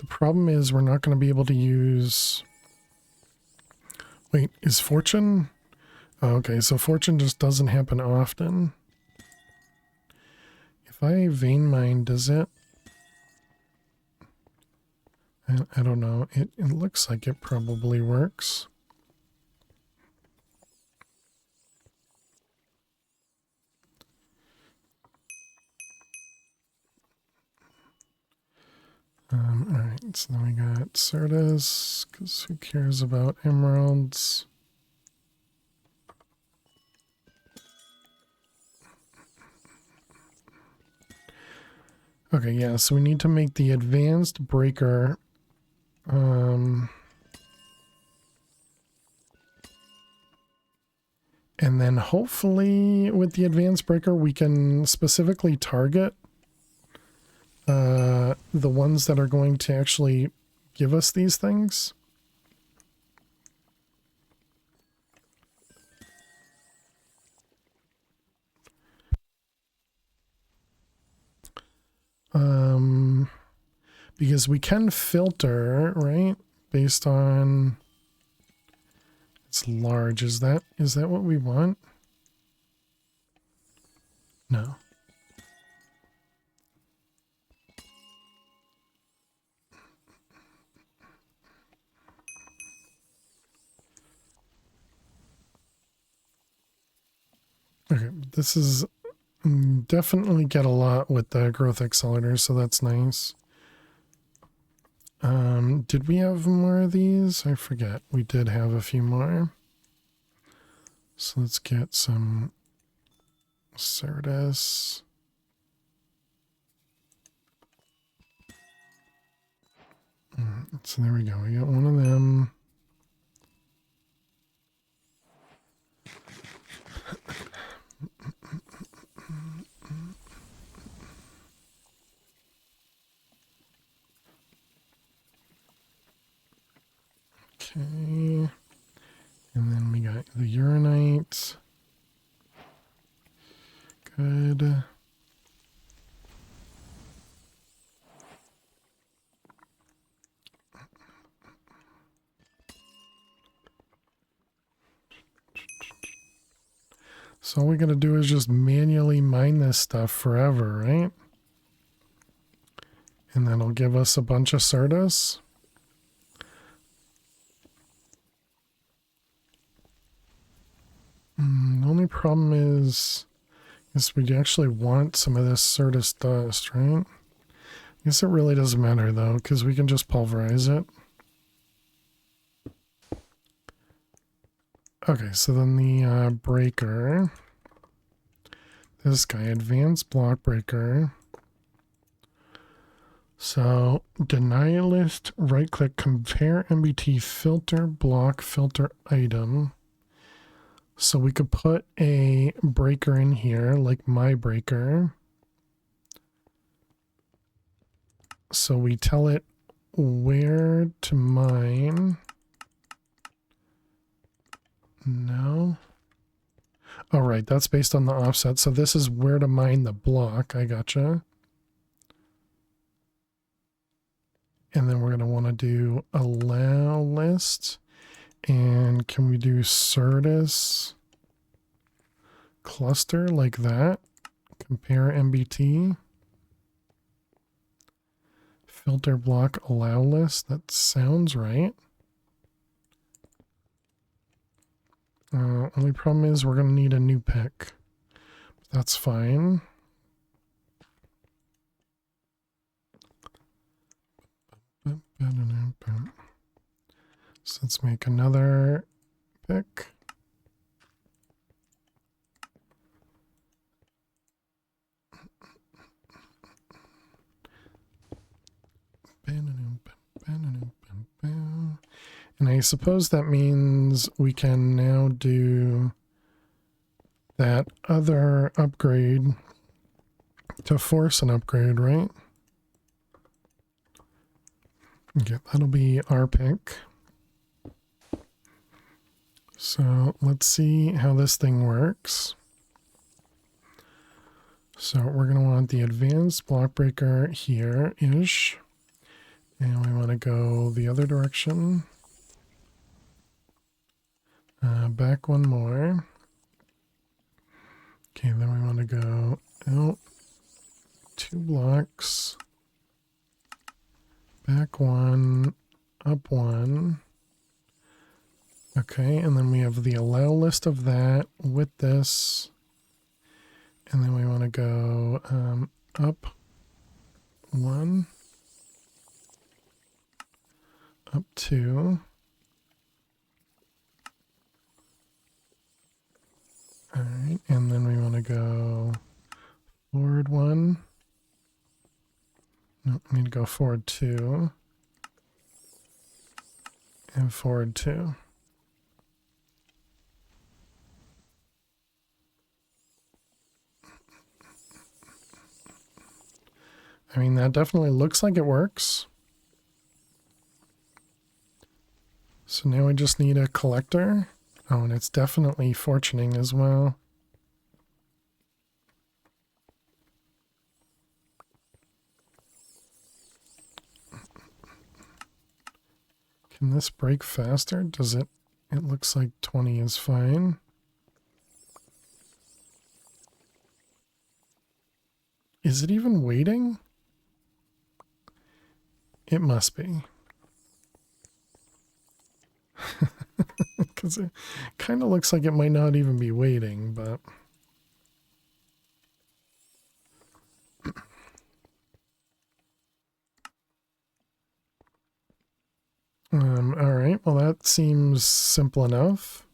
The problem is we're not going to be able to use... Wait, is fortune? Oh, okay, so fortune just doesn't happen often. If I vein mine, does it? I don't know. It looks like it probably works. Alright, so then we got Certus, because who cares about emeralds? Okay, yeah, so we need to make the advanced breaker. And then hopefully with the advanced breaker, we can specifically target the ones that are going to actually give us these things. Because we can filter, right? Based on it's large. Is that what we want? No. Okay, this is definitely get a lot with the growth accelerator, so that's nice. Did we have more of these? I forget. We did have a few more. So let's get some Certus. So there we go. We got one of them. Good. So all we gotta do is just manually mine this stuff forever, right? And that'll give us a bunch of Certus. The only problem is we actually want some of this Certus dust, right? I guess it really doesn't matter though, because we can just pulverize it. Okay, so then the breaker. This guy, advanced block breaker. So deny list, right click, compare MBT filter block filter item. So we could put a breaker in here, like my breaker. So we tell it where to mine. No. All right, that's based on the offset. So this is where to mine the block. I gotcha. And then we're going to want to do allow list. And can we do Certus cluster like that? Compare MBT. Filter block allow list. That sounds right. Only problem is we're going to need a new pick. That's fine. So let's make another pick. And I suppose that means we can now do that other upgrade to force an upgrade, right? Okay, that'll be our pick. So let's see how this thing works. So we're going to want the advanced block breaker here-ish. And we want to go the other direction. Back one more. Okay, then we want to go out 2 blocks. Back 1, up 1. Okay, and then we have the allow list of that with this. And then we want to go up 1, up 2. All right, and then we want to go forward 1. No, we need to go forward 2. And forward 2. I mean, that definitely looks like it works. So now we just need a collector. Oh, and it's definitely fortuning as well. Can this break faster? Does it? It looks like 20 is fine. Is it even waiting? It must be. Because it kind of looks like it might not even be waiting, but... all right, well that seems simple enough.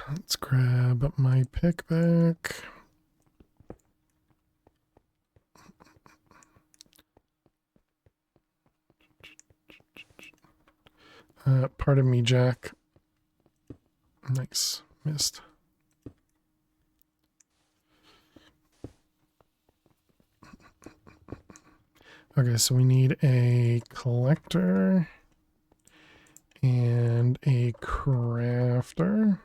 Let's grab my pick back. Pardon me, Jack. Nice. Missed. Okay, so we need a collector and a crafter.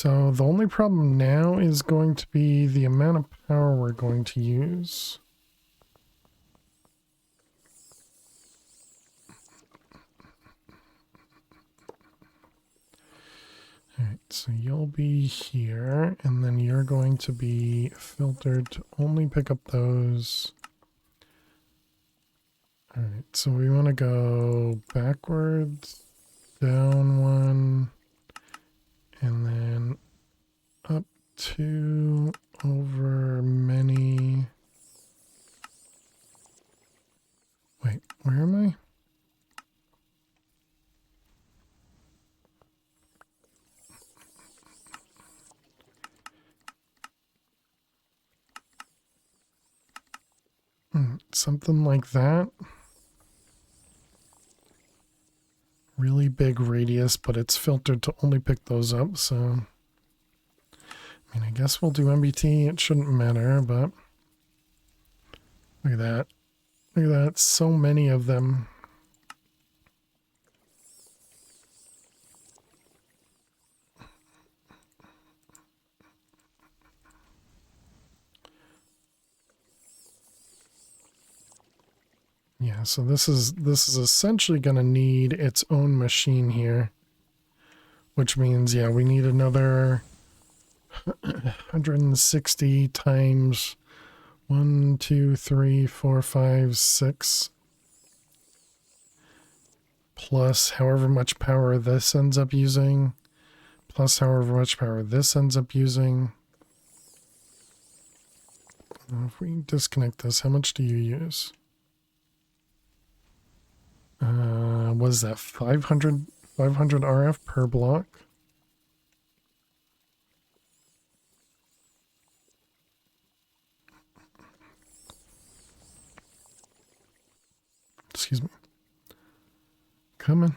So the only problem now is going to be the amount of power we're going to use. Alright, so you'll be here, and then you're going to be filtered to only pick up those. Alright, so we want to go backwards, down one, and then up two, over many. Wait, where am I? Something like that. Really big radius, but it's filtered to only pick those up, so I mean, I guess we'll do MBT. It shouldn't matter, but look at that. Look at that. So many of them. Yeah, so this is essentially going to need its own machine here, which means, yeah, we need another 160 times 1, 2, 3, 4, 5, 6, plus however much power this ends up using, plus however much power this ends up using. Now, if we disconnect this, how much do you use? Was that 500 RF per block? Excuse me. Coming.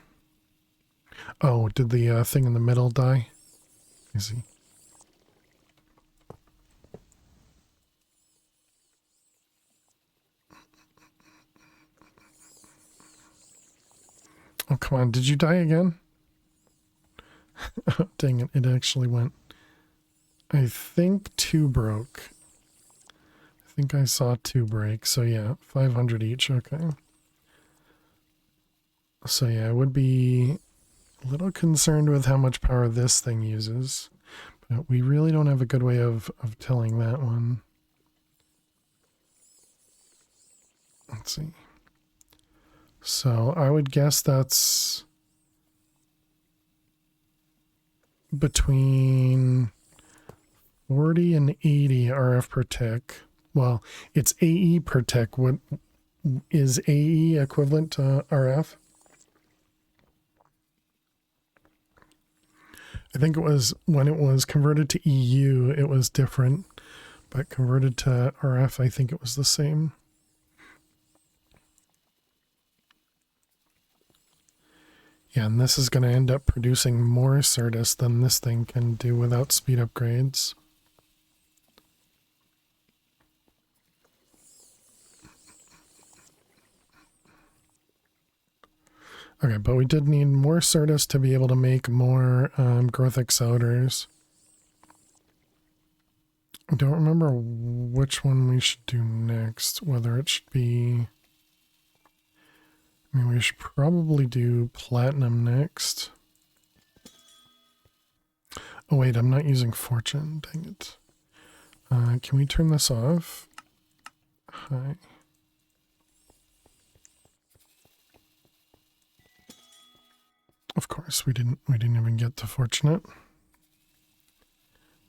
Oh, did the thing in the middle die? I see. Oh, come on. Did you die again? Oh, dang it. It actually went. I think 2 broke. I think I saw 2 break. So yeah, 500 each. Okay. So yeah, I would be a little concerned with how much power this thing uses. But we really don't have a good way of telling that one. Let's see. So I would guess that's between 40 and 80 RF per tick. Well, it's AE per tick. What is AE equivalent to RF? I think it was when it was converted to EU, it was different, but converted to RF, I think it was the same. Yeah, and this is going to end up producing more Certus than this thing can do without speed upgrades. Okay, but we did need more Certus to be able to make more growth accelerators. I don't remember which one we should do next, whether it should be... I mean, we should probably do platinum next. Oh wait, I'm not using fortune, dang it. Can we turn this off? Hi. Of course, we didn't even get to fortunate.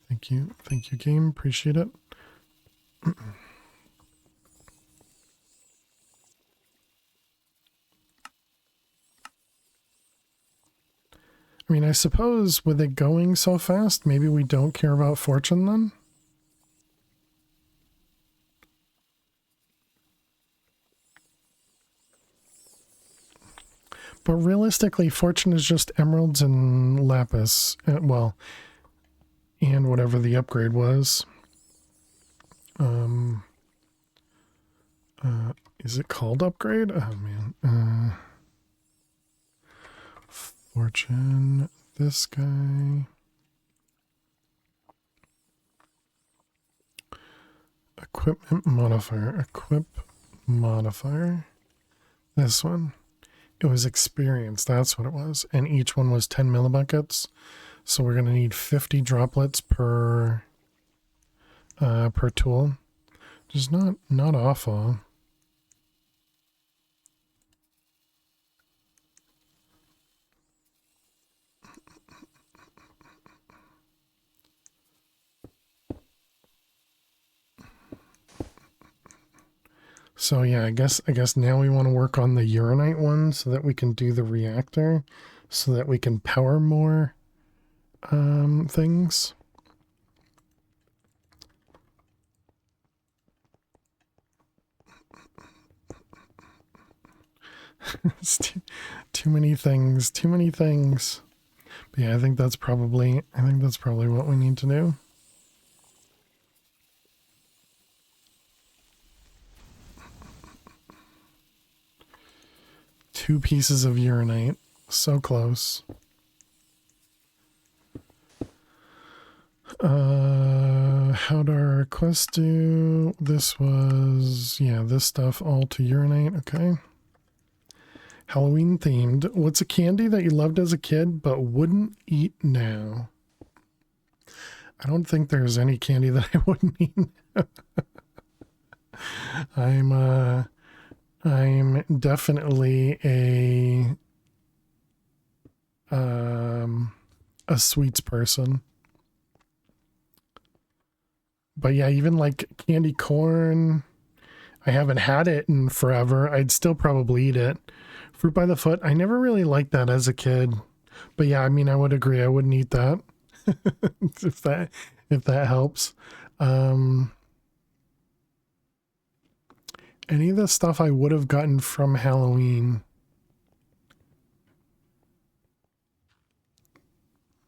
Thank you, game, appreciate it. I mean, I suppose with it going so fast, maybe we don't care about fortune then? But realistically, fortune is just emeralds and lapis. Well, and whatever the upgrade was. Is it called upgrade? Oh, man. Fortune, this guy. equipment modifier. Equip modifier. This one. It was experience. That's what it was. And each one was 10 millibuckets. So we're going to need 50 droplets per tool. Which is not awful. So yeah, I guess now we want to work on the uranite one so that we can do the reactor, so that we can power more things. It's too many things, too many things. But yeah, I think that's probably what we need to do. Two pieces of uranite. So close. How'd our quest do? This was, yeah, this stuff all to uranite. Okay. Halloween themed. What's a candy that you loved as a kid but wouldn't eat now? I don't think there's any candy that I wouldn't eat now. I'm definitely a sweets person. But yeah, even like candy corn, I haven't had it in forever. I'd still probably eat it. Fruit by the foot, I never really liked that as a kid. But yeah, I mean, I would agree. I wouldn't eat that. if that helps. Any of the stuff I would have gotten from Halloween.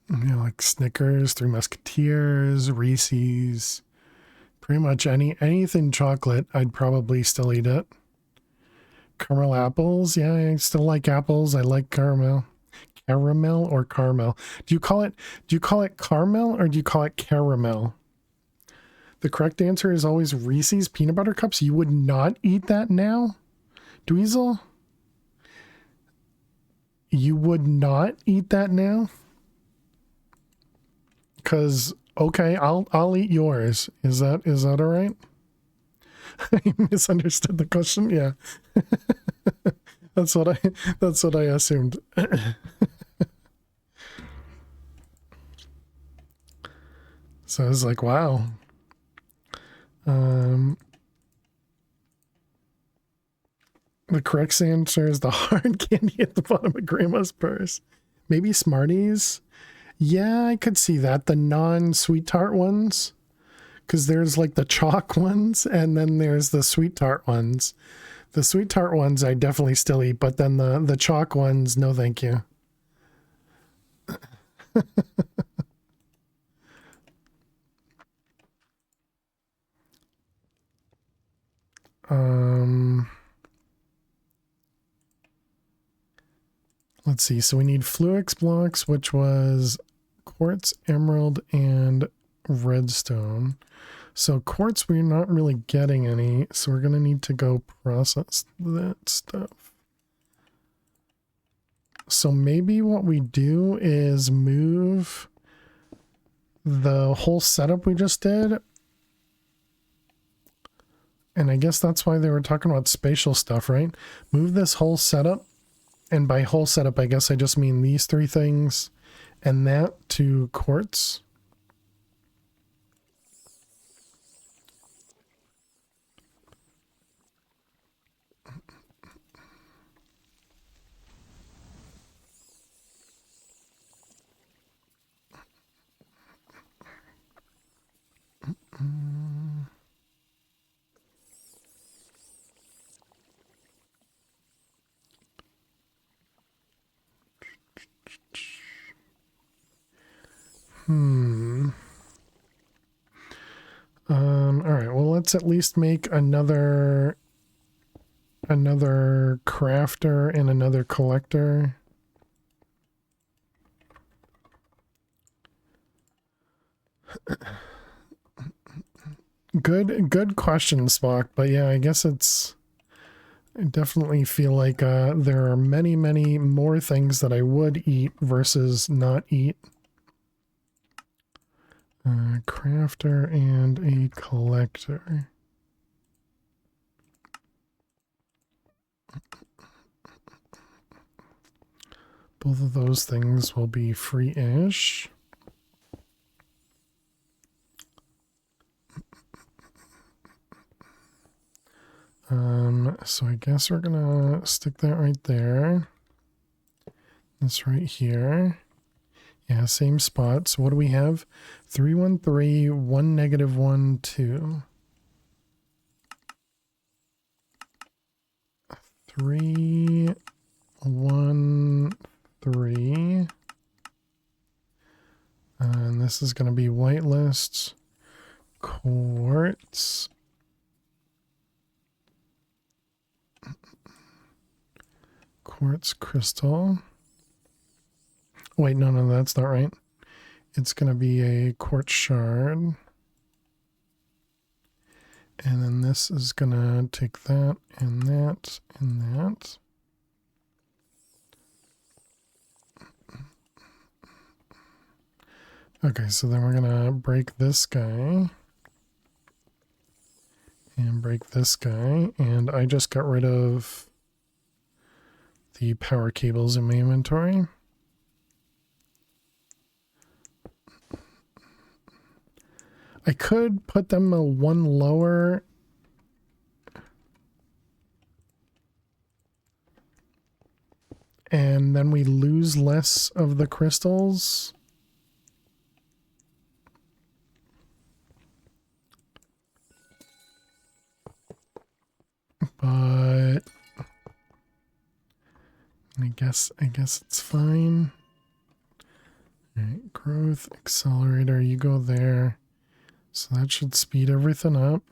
You know, like Snickers, Three Musketeers, Reese's. Pretty much anything chocolate, I'd probably still eat it. Caramel apples, yeah, I still like apples. I like caramel. Caramel or caramel? Do you call it caramel or do you call it caramel? The correct answer is always Reese's peanut butter cups. You would not eat that now? Dweezil? You would not eat that now? Because okay, I'll eat yours. Is that all right? I misunderstood the question. Yeah. that's what I assumed. So I was like, wow. The correct answer is the hard candy at the bottom of grandma's purse. Maybe Smarties. Yeah, I could see that. The non-sweet tart ones. Because there's like the chalk ones and then there's the sweet tart ones. The sweet tart ones I definitely still eat, but then the chalk ones, no thank you. Let's see. So we need Fluix blocks, which was quartz, emerald, and redstone. So quartz, we're not really getting any, so we're going to need to go process that stuff. So maybe what we do is move the whole setup we just did. And I guess that's why they were talking about spatial stuff, right? Move this whole setup. And by whole setup, I guess I just mean these three things and that to quartz. All right, well, let's at least make another crafter and another collector. Good question, Spock. But yeah, I guess I definitely feel like there are many more things that I would eat versus not eat. Crafter and a collector. Both of those things will be free-ish. So I guess we're gonna stick that right there. This right here. Yeah, same spot. So what do we have? 313, 1 negative 1 2. 3 1 3. And this is going to be whitelists, quartz, quartz crystal. Wait, no, that's not right. It's going to be a quartz shard. And then this is going to take that and that and that. Okay, so then we're going to break this guy. And break this guy. And I just got rid of the power cables in my inventory. I could put them a one lower. And then we lose less of the crystals. But I guess it's fine. All right, growth accelerator, you go there. So that should speed everything up.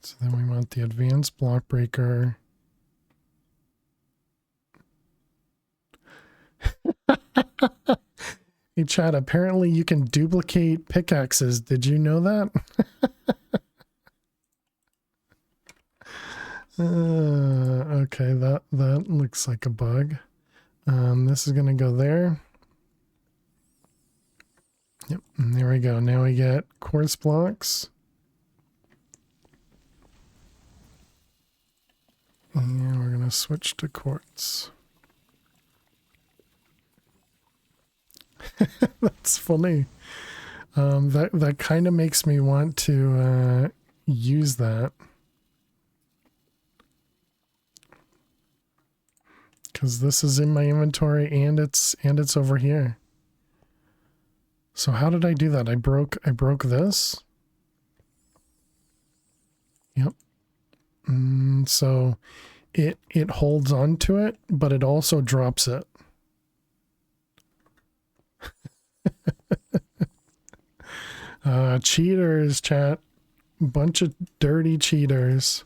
So then we want the advanced block breaker. Hey chat, apparently you can duplicate pickaxes. Did you know that? Okay, that looks like a bug. This is gonna go there. Yep, and there we go. Now we get quartz blocks. And we're gonna switch to quartz. That's funny. That kind of makes me want to use that. Because this is in my inventory and it's over here. So how did I do that? I broke this. Yep. So it holds on to it, but it also drops it. Cheaters, chat. Bunch of dirty cheaters.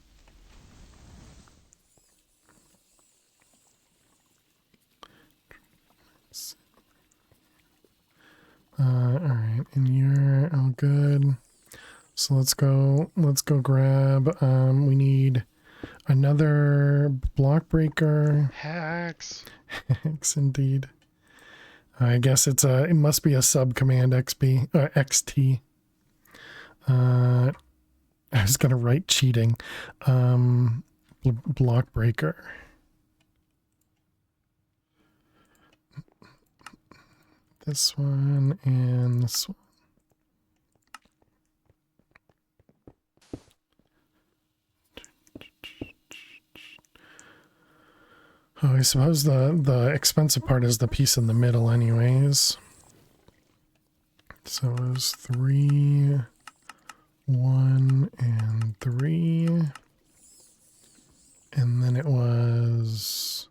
Alright, and you're all good. So let's go grab, we need another block breaker. Hacks. Hacks indeed. I guess it must be a sub command XT. I was gonna write cheating. Block breaker. This one and this one. Oh, I suppose the expensive part is the piece in the middle anyways. So it was 3, 1, and 3. And then it was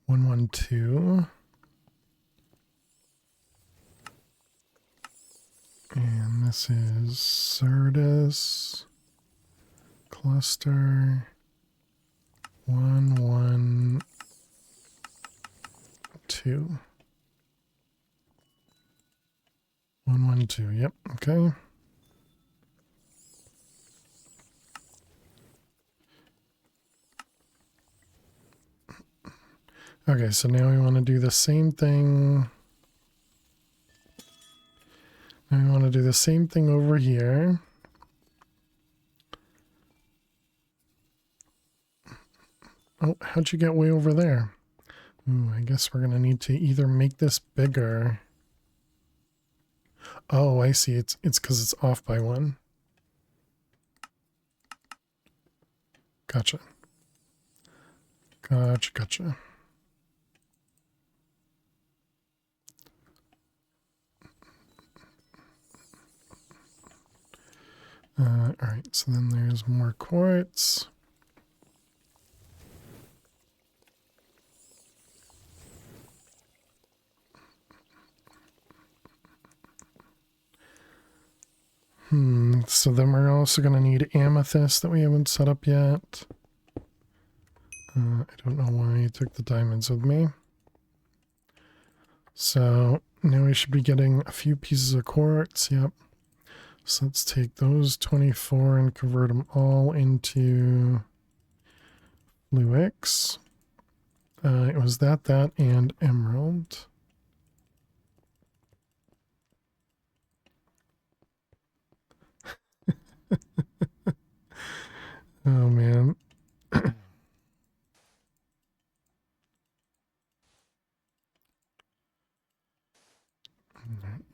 1, 1, 2. And this is Certus cluster 1, 1, 2. 1, 1, 2. Yep. Okay. Okay, so now we want to do the same thing. Now we want to do the same thing over here. Oh, how'd you get way over there? Ooh, I guess we're going to need to either make this bigger. Oh, I see. It's because it's off by one. Gotcha. Gotcha. Alright, so then there's more quartz. So then we're also going to need amethyst that we haven't set up yet. I don't know why I took the diamonds with me. So now we should be getting a few pieces of quartz. Yep. So let's take those 24 and convert them all into Fluix. It was that, and emerald. Oh man.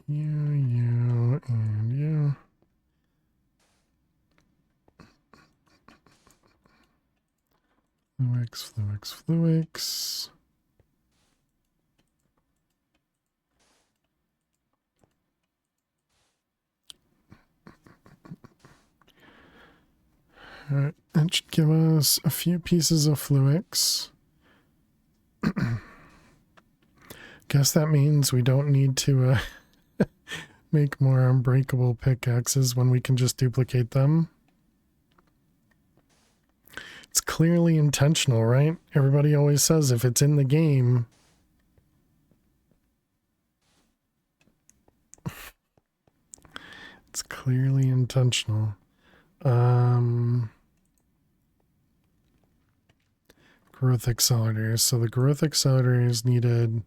You, and you. Fluix. Alright, that should give us a few pieces of Fluix. Guess that means we don't need to make more unbreakable pickaxes when we can just duplicate them. It's clearly intentional, right? Everybody always says if it's in the game. It's clearly intentional. Growth accelerators. So the growth accelerators needed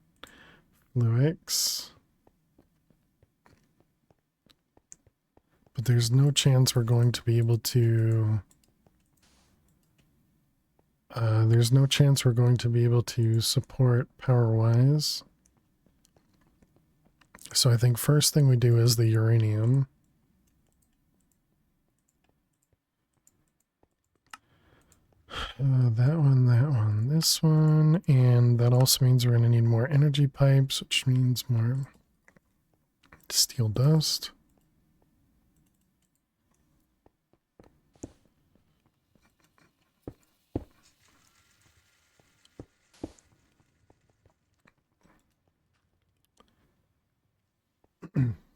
Fluix. But there's no chance we're going to be able to... there's no chance we're going to be able to support power-wise. So I think first thing we do is the uranium. That one, this one, and that also means we're going to need more energy pipes, which means more steel dust.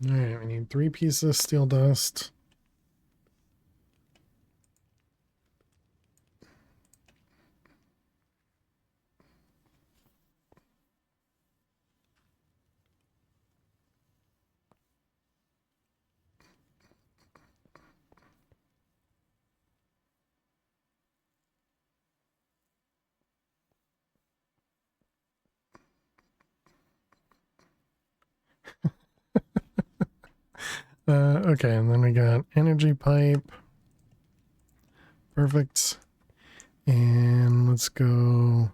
Alright, we need 3 pieces of steel dust. Okay, and then we got energy pipe. Perfect. And let's go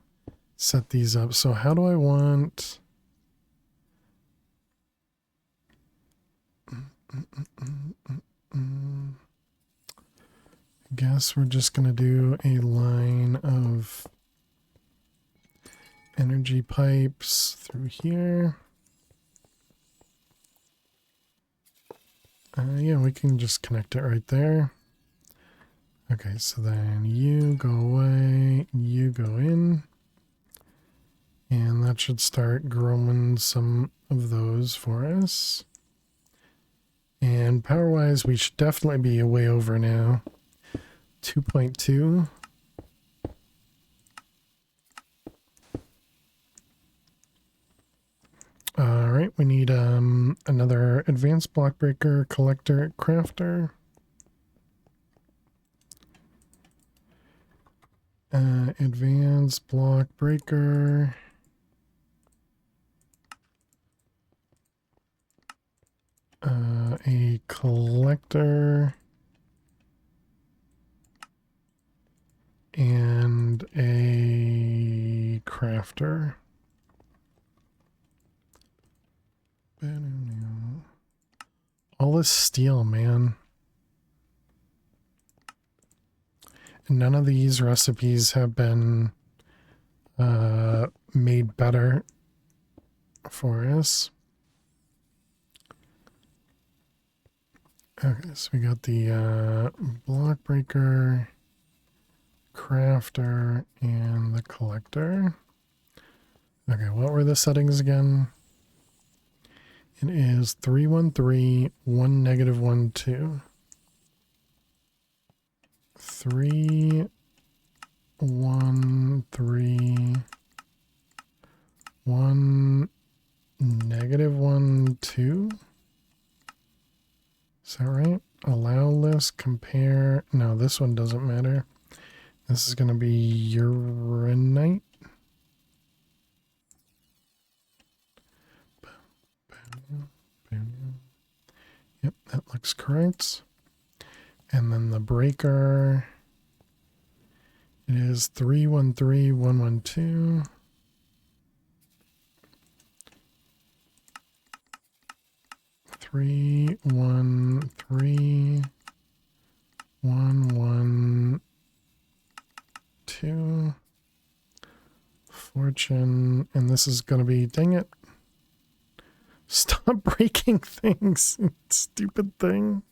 set these up. So how do I want... I guess we're just going to do a line of energy pipes through here. Yeah, we can just connect it right there. Okay, so then you go away, you go in. And that should start growing some of those for us. And power-wise, we should definitely be way over now. 2.2. Alright, we need another advanced block breaker, collector, crafter. Advanced block breaker. collector, and a crafter. All this steel, man. And none of these recipes have been made better for us. Okay, so we got the block breaker, crafter, and the collector. Okay, what were the settings again? It is 313 1 negative 1 2. 3 1 3 1 negative 1 2. Is that right? Allow list, compare. No, this one doesn't matter. This is going to be uranite. Yep, that looks correct. And then the breaker is 313 112. 313 112. Fortune, and this is going to be, dang it. Stop breaking things, stupid thing.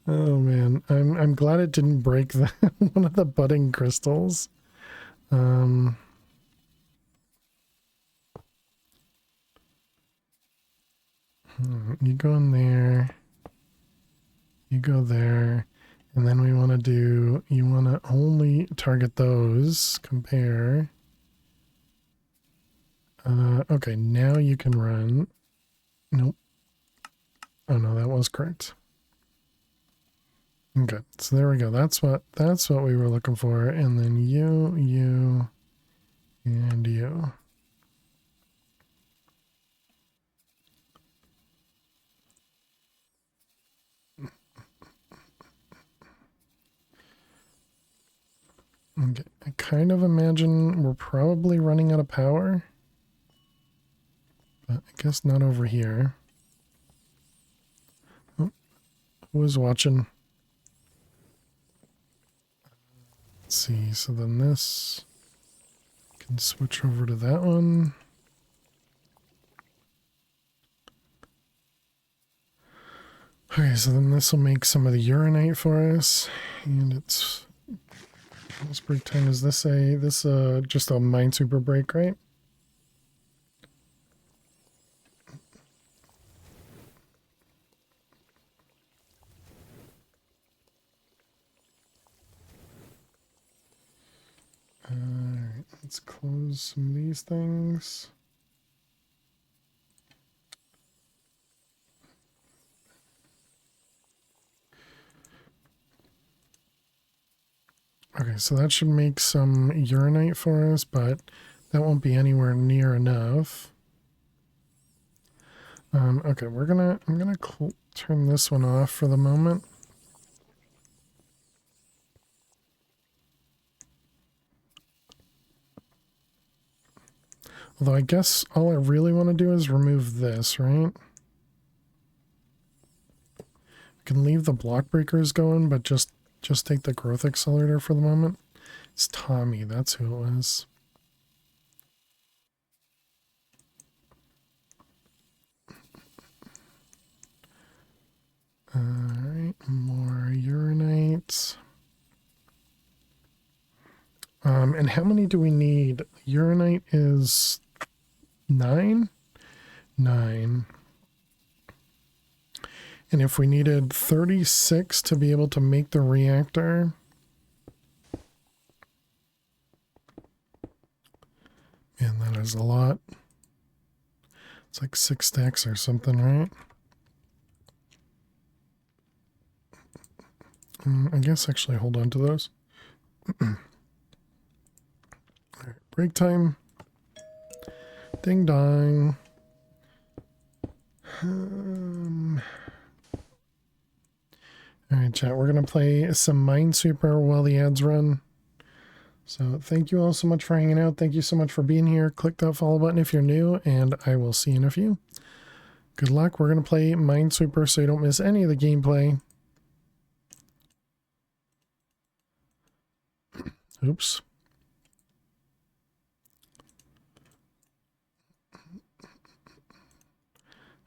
Oh man, I'm glad it didn't break one of the budding crystals. You go in there. You go there. And then we want to do, you want to only target those, compare. Okay, now you can run. Nope. Oh no, that was correct. Okay, so there we go. That's what we were looking for. And then you, and you. Okay, I kind of imagine we're probably running out of power. But I guess not over here. Oh, who was watching? Let's see, so then this can switch over to that one. Okay, so then this will make some of the uranite for us. And it's break time. Is this just a mine super break, right? Alright, let's close some of these things. Okay, so that should make some uranite for us, but that won't be anywhere near enough. Okay, I'm gonna turn this one off for the moment. Although I guess all I really want to do is remove this, right? We can leave the block breakers going, but just take the growth accelerator for the moment. It's Tommy, that's who it was. Alright, more uranite. And how many do we need? Uranite is 9? 9. And if we needed 36 to be able to make the reactor, man, that is a lot. It's like 6 stacks or something, right? I guess actually hold on to those. All right, break time. Ding dong. All right, chat. We're gonna play some Minesweeper while the ads run. So thank you all so much for hanging out. Thank you so much for being here. Click that follow button if you're new, and I will see you in a few. Good luck. We're gonna play Minesweeper so you don't miss any of the gameplay. Oops.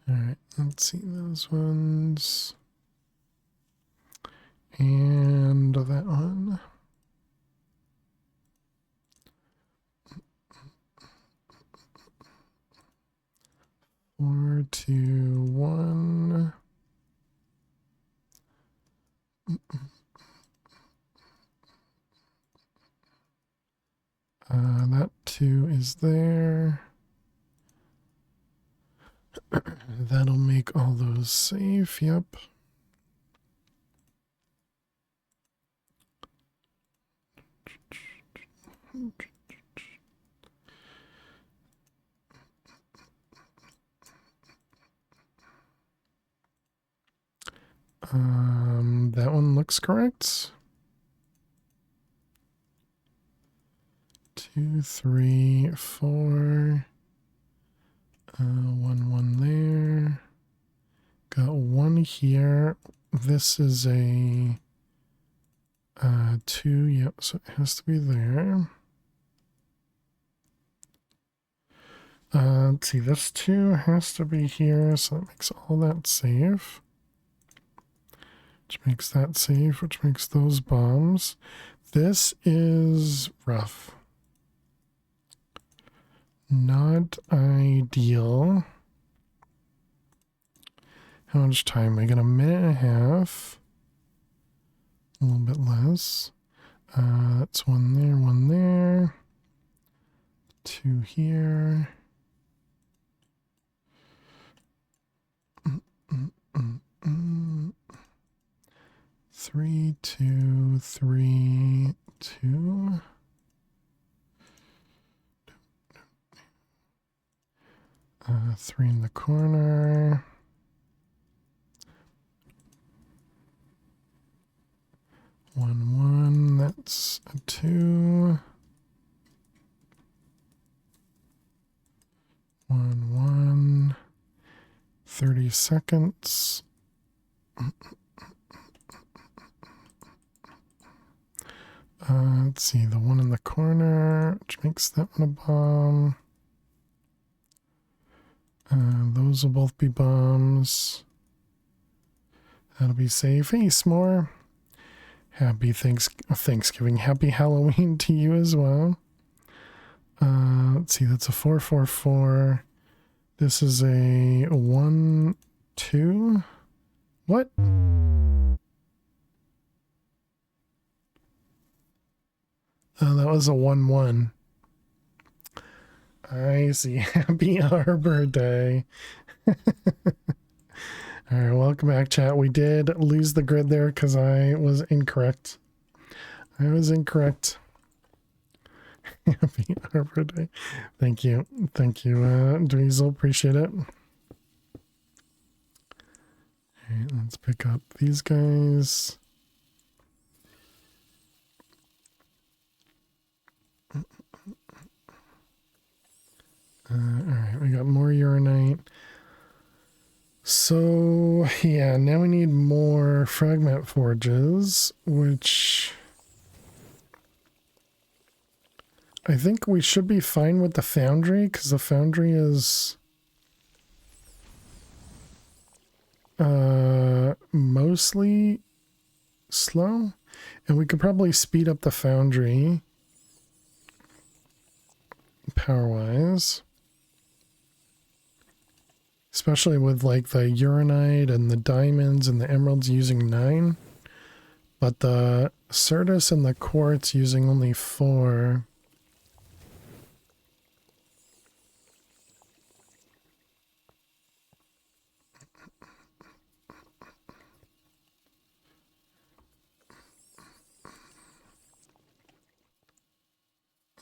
All right, let's see those ones. And that one. Four, two, one. That two is there. That'll make all those safe. Yep. That one looks correct. 2, 3, 4. One there. Got one here. This is a 2. Yep, so it has to be there. Let's see, this 2 has to be here, so that makes all that safe. Which makes that safe, which makes those bombs. This is rough. Not ideal. How much time? We got a minute and a half. A little bit less. That's one there. 2 here. 3, 2, 3, 2. Three in the corner. 1, 1. That's a 2. 1, 1. 30 seconds. Let's see, the one in the corner, which makes that one a bomb. Those will both be bombs. That'll be safe. Hey, S'more. Happy Thanksgiving. Happy Halloween to you as well. Let's see, that's a 4, 4, 4. This is a 1, 2. What? That was a 1, 1. I see. Happy Arbor Day. All right, welcome back, chat. We did lose the grid there because I was incorrect. Happy Arbor Day. Thank you, Dweezil. Appreciate it. All right, let's pick up these guys. All right, we got more uranite. So, yeah, now we need more fragment forges, which I think we should be fine with the foundry, because the foundry is mostly slow, and we could probably speed up the foundry power-wise. Especially with like the uranite and the diamonds and the emeralds using 9. But the Certus and the quartz using only 4.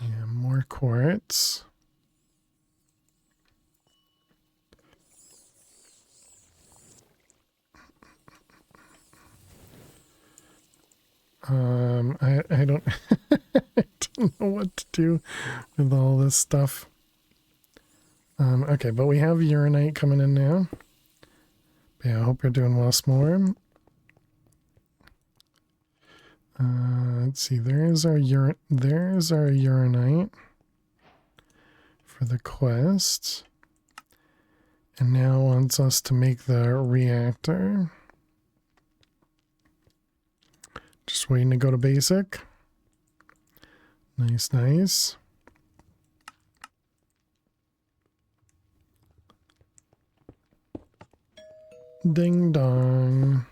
Yeah, more quartz. I don't I don't know what to do with all this stuff. Okay, but we have uranite coming in now. Yeah, I hope you're doing well, S'more. Let's see, there's our uranite for the quest. And now wants us to make the reactor. Just waiting to go to basic. Nice, nice. Ding dong.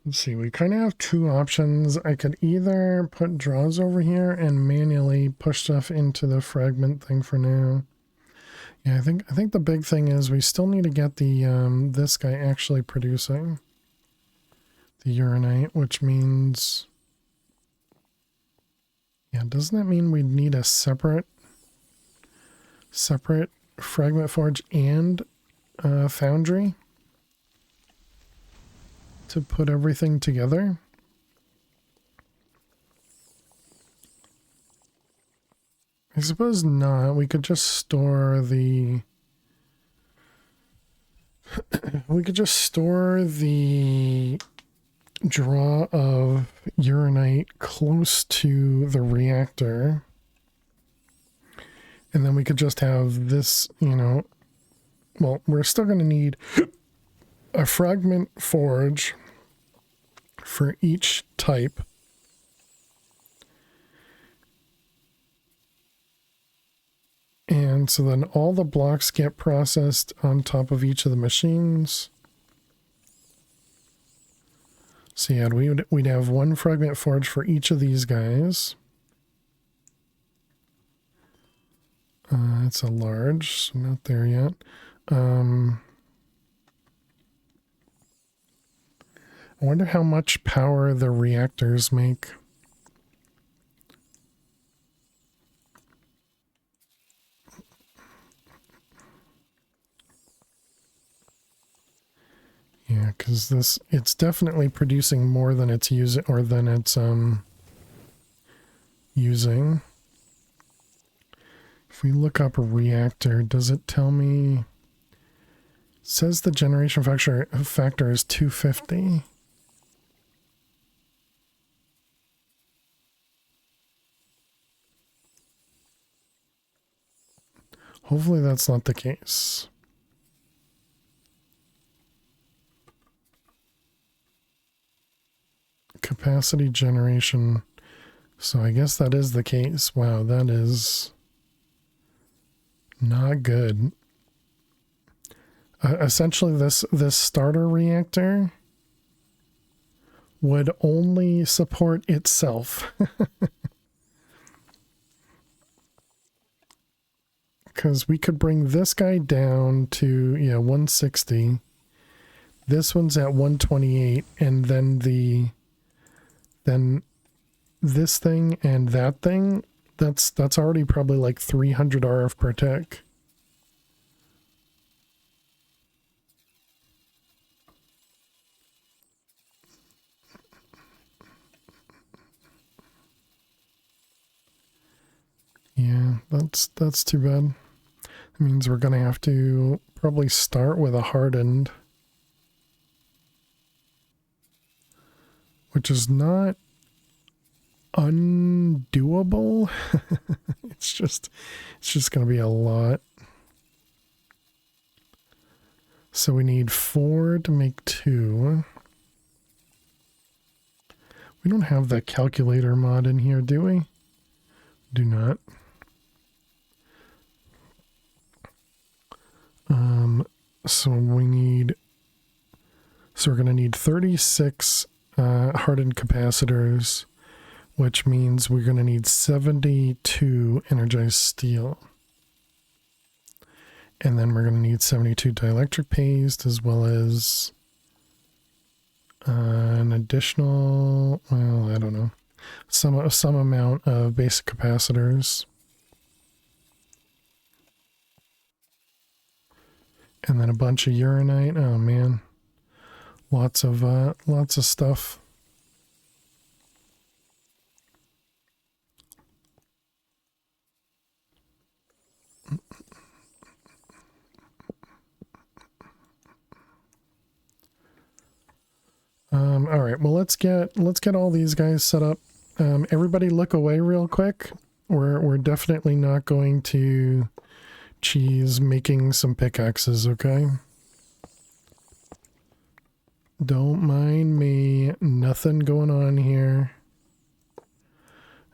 Let's see, we kind of have two options. I could either put draws over here and manually push stuff into the fragment thing for now. Yeah, I think the big thing is we still need to get the this guy actually producing the uranite, which means, yeah, doesn't that mean we'd need a separate fragment forge and foundry to put everything together? I suppose not. We could just store the we could just store the draw of uranite close to the reactor, and then we could just have this, you know, well, we're still going to need a fragment forge for each type. And so then all the blocks get processed on top of each of the machines. So yeah, we'd have one fragment forge for each of these guys. It's a large, so not there yet. I wonder how much power the reactors make. Yeah, because it's definitely producing more than it's using, or than it's using. If we look up a reactor, does it tell me? It says the generation factor is 250. Hopefully that's not the case. Capacity generation. So I guess that is the case. Wow, that is not good. Essentially, this starter reactor would only support itself. Because we could bring this guy down to, yeah, 160. This one's at 128, and then this thing and that thing, that's already probably like 300 RF per tick. Yeah, that's too bad. That means we're gonna have to probably start with a hardened, which is not undoable. it's just gonna be a lot. So we need 4 to make 2. We don't have the calculator mod in here, do we? Do not. So we're going to need 36 hardened capacitors, which means we're going to need 72 energized steel. And then we're going to need 72 dielectric paste, as well as an additional, well, I don't know, some amount of basic capacitors. And then a bunch of uranite. Oh man. Lots of stuff. All right, well let's get all these guys set up. Everybody look away real quick. We're definitely not going to cheese making some pickaxes, okay? Don't mind me. Nothing going on here.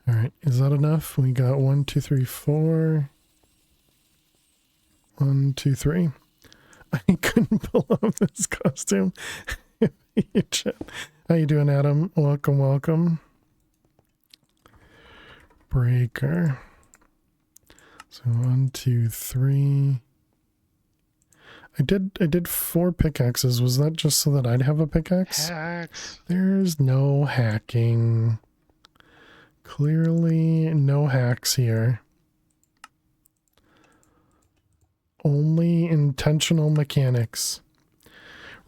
All right, is that enough? We got 1, 2, 3, 4. 1, 2, 3. I couldn't pull off this costume. How you doing, Adam? Welcome, welcome. Breaker. So 1, 2, 3. I did 4 pickaxes. Was that just so that I'd have a pickaxe? Hacks. There's no hacking. Clearly no hacks here. Only intentional mechanics.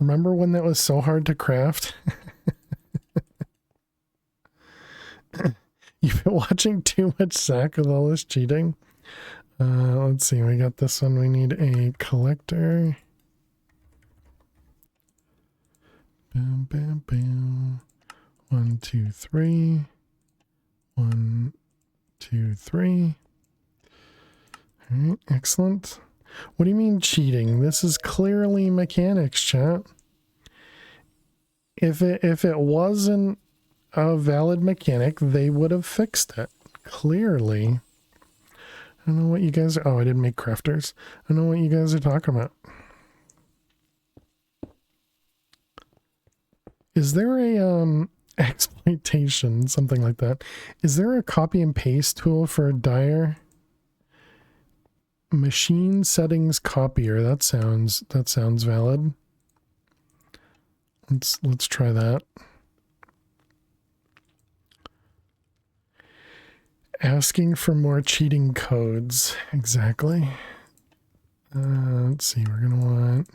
Remember when that was so hard to craft? You've been watching too much Zach with all this cheating. Let's see, we got this one. We need a collector. Bam, bam, bam. 1, 2, 3. 1, 2, 3. All right, excellent. What do you mean cheating? This is clearly mechanics, chat. If it wasn't a valid mechanic, they would have fixed it. Clearly. I don't know what you guys are... Oh, I didn't make crafters. I don't know what you guys are talking about. Is there a exploitation, something like that? Is there a copy and paste tool for a dyer? Machine settings copier. That sounds valid. Let's try that. Asking for more cheating codes. Exactly. Let's see. We're gonna want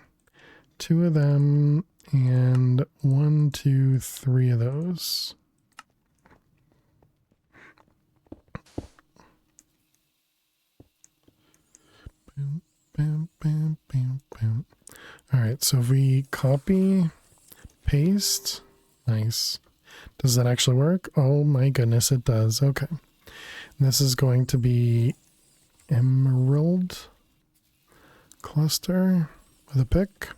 2 of them and 1, 2, 3 of those. Boom, bam, bam, bam, bam. All right. So if we copy, paste, nice. Does that actually work? Oh my goodness, it does. Okay. This is going to be emerald cluster with a pick.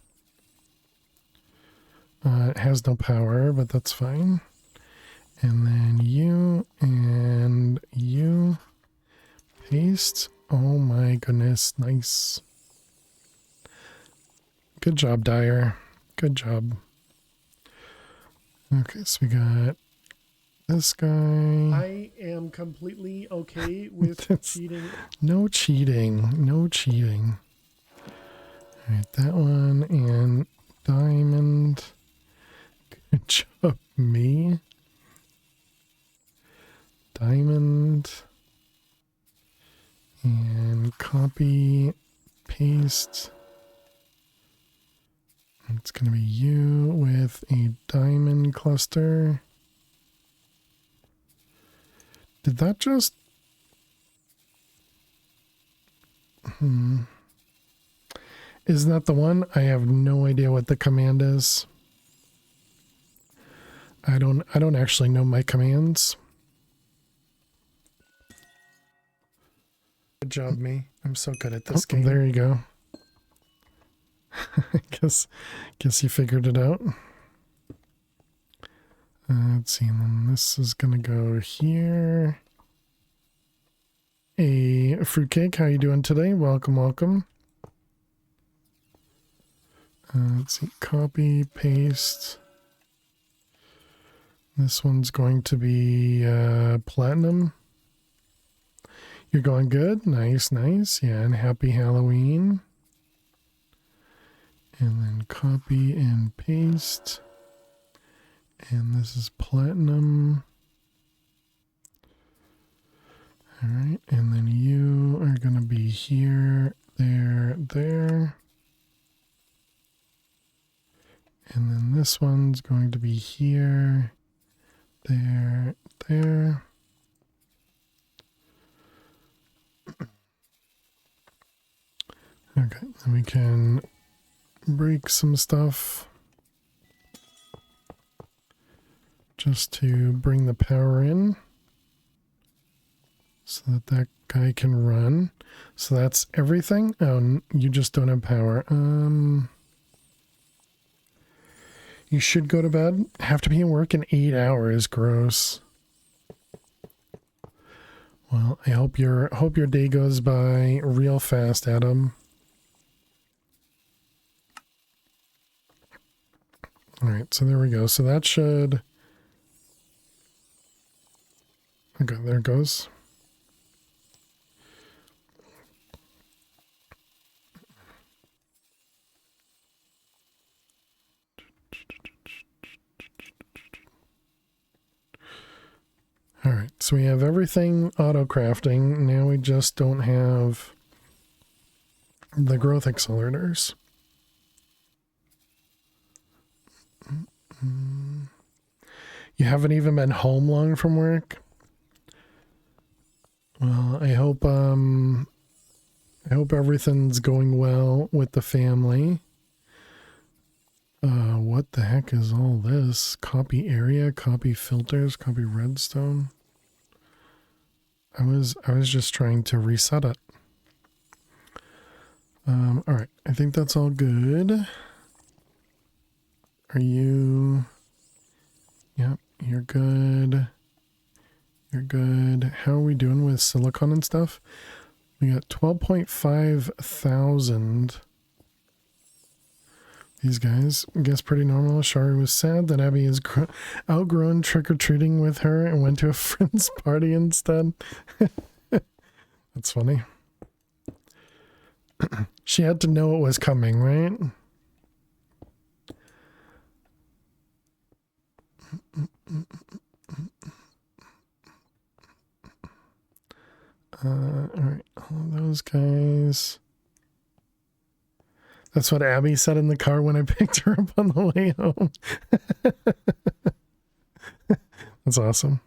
It has no power, but that's fine. And then you and you paste. Oh my goodness, nice. Good job, Dyer. Good job. Okay, so we got this guy. I am completely okay with cheating. No cheating. No cheating. Alright, that one and diamond. Good job, me. Diamond. And copy, paste. It's going to be you with a diamond cluster. Did that just... Isn't that the one? I have no idea what the command is. I don't actually know my commands. Good job, me. I'm so good at this game. There you go. I guess you figured it out. Let's see, and then this is gonna go here. A fruitcake, how you doing today? Welcome, welcome. Let's see, copy, paste. This one's going to be platinum. You're going good? Nice, nice. Yeah, and happy Halloween. And then copy and paste. And this is platinum. All right, and then you are going to be here, there, there. this one's going to be here, there, there. Okay, and we can break some stuff just to bring the power in so that that guy can run. So that's everything. Oh, you just don't have power. You should go to bed. Have to be in work in 8 hours. Gross. Well, I hope your day goes by real fast, Adam. All right, so there we go. So that should. Okay, there it goes. All right, so we have everything auto crafting. Now we just don't have the growth accelerators. You haven't even been home long from work? Well, I hope everything's going well with the family. What the heck is all this? Copy area, copy filters, copy redstone. I was just trying to reset it. All right, I think that's all good. Are you? Yep, you're good. You're good. How are we doing with silicon and stuff? We got 12.5 thousand. These guys, I guess pretty normal. Shari was sad that Abby has outgrown trick-or-treating with her and went to a friend's party instead. That's funny. She had to know it was coming, right? Alright, all of those guys. That's what Abby said in the car when I picked her up on the way home. That's awesome.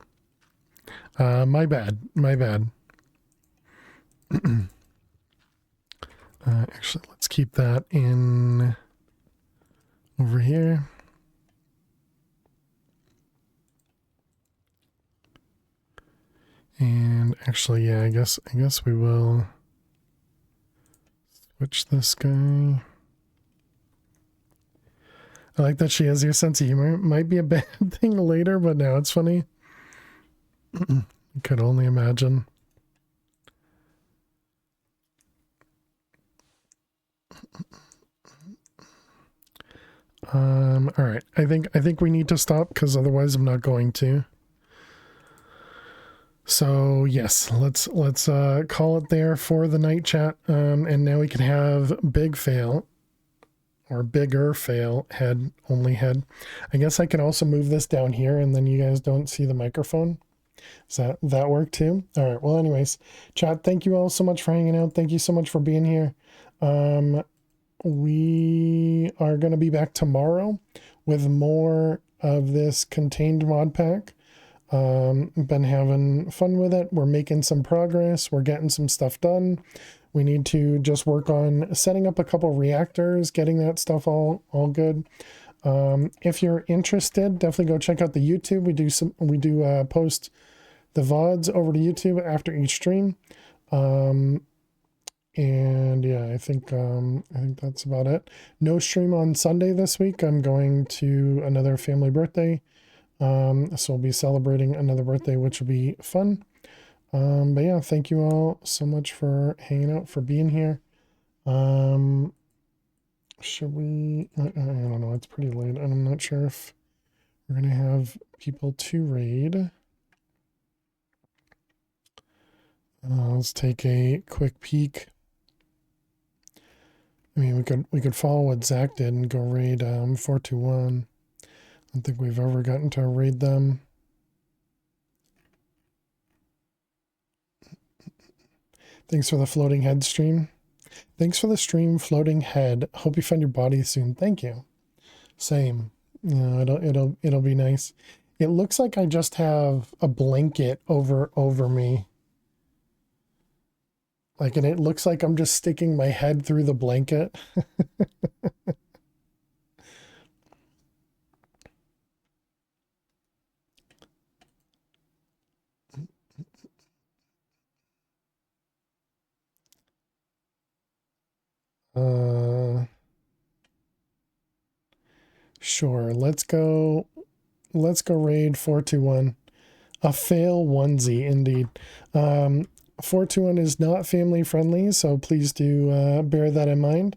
My bad. Actually, let's keep that in over here. And actually, yeah, I guess we will switch this guy. I like that she has your sense of humor. Might be a bad thing later, but now it's funny. I could only imagine. All right. I think we need to stop because otherwise I'm not going to. So yes, let's call it there for the night chat. And now we can have big fail. Or bigger fail, only head. I guess I can also move this down here and then you guys don't see the microphone. Does that work too? All right. Well, anyways, chat, thank you all so much for hanging out. Thank you so much for being here. We are going to be back tomorrow with more of this contained mod pack. Been having fun with it. We're making some progress. We're getting some stuff done. We need to just work on setting up a couple reactors, getting that stuff all good. If you're interested, definitely go check out the YouTube. We do post the VODs over to YouTube after each stream. And yeah, I think that's about it. No stream on Sunday this week. I'm going to another family birthday. So we'll be celebrating another birthday, which will be fun. But yeah, thank you all so much for hanging out, for being here. Should we, I don't know, it's pretty late. I'm not sure if we're going to have people to raid. Let's take a quick peek. I mean, we could follow what Zach did and go raid 421. I don't think we've ever gotten to raid them. Thanks for the floating head stream. Thanks for the stream, floating head. Hope you find your body soon. Thank you. Same. It'll be nice. It looks like I just have a blanket over me. Like, and it looks like I'm just sticking my head through the blanket. Sure. Let's go raid 421. A fail onesie, indeed. 421 is not family friendly, so please do bear that in mind.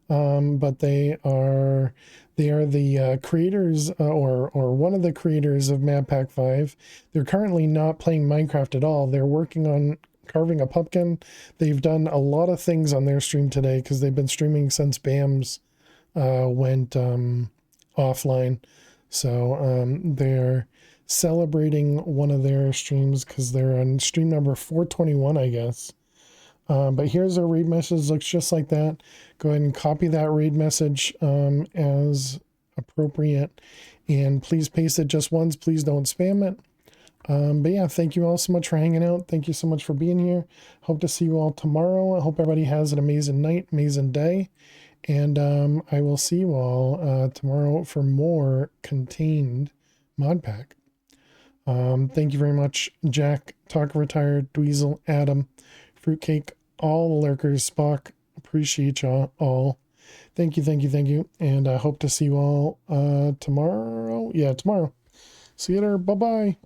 But they are the creators or one of the creators of Mad Pack 5. They're currently not playing Minecraft at all. They're working on carving a pumpkin. They've done a lot of things on their stream today because they've been streaming since BAMS went offline. So they're celebrating one of their streams because they're on stream number 421, I guess. But here's our raid message. Looks just like that. Go ahead and copy that raid message as appropriate. And please paste it just once. Please don't spam it. But yeah, thank you all so much for hanging out. Thank you so much for being here. Hope to see you all tomorrow. I hope everybody has an amazing night, amazing day. And I will see you all tomorrow for more contained mod pack. Thank you very much, Jack, Talk Retired, Dweezil, Adam, Fruitcake, all the lurkers, Spock. Appreciate y'all all. Thank you. And I hope to see you all tomorrow. Yeah, tomorrow. See you later. Bye-bye.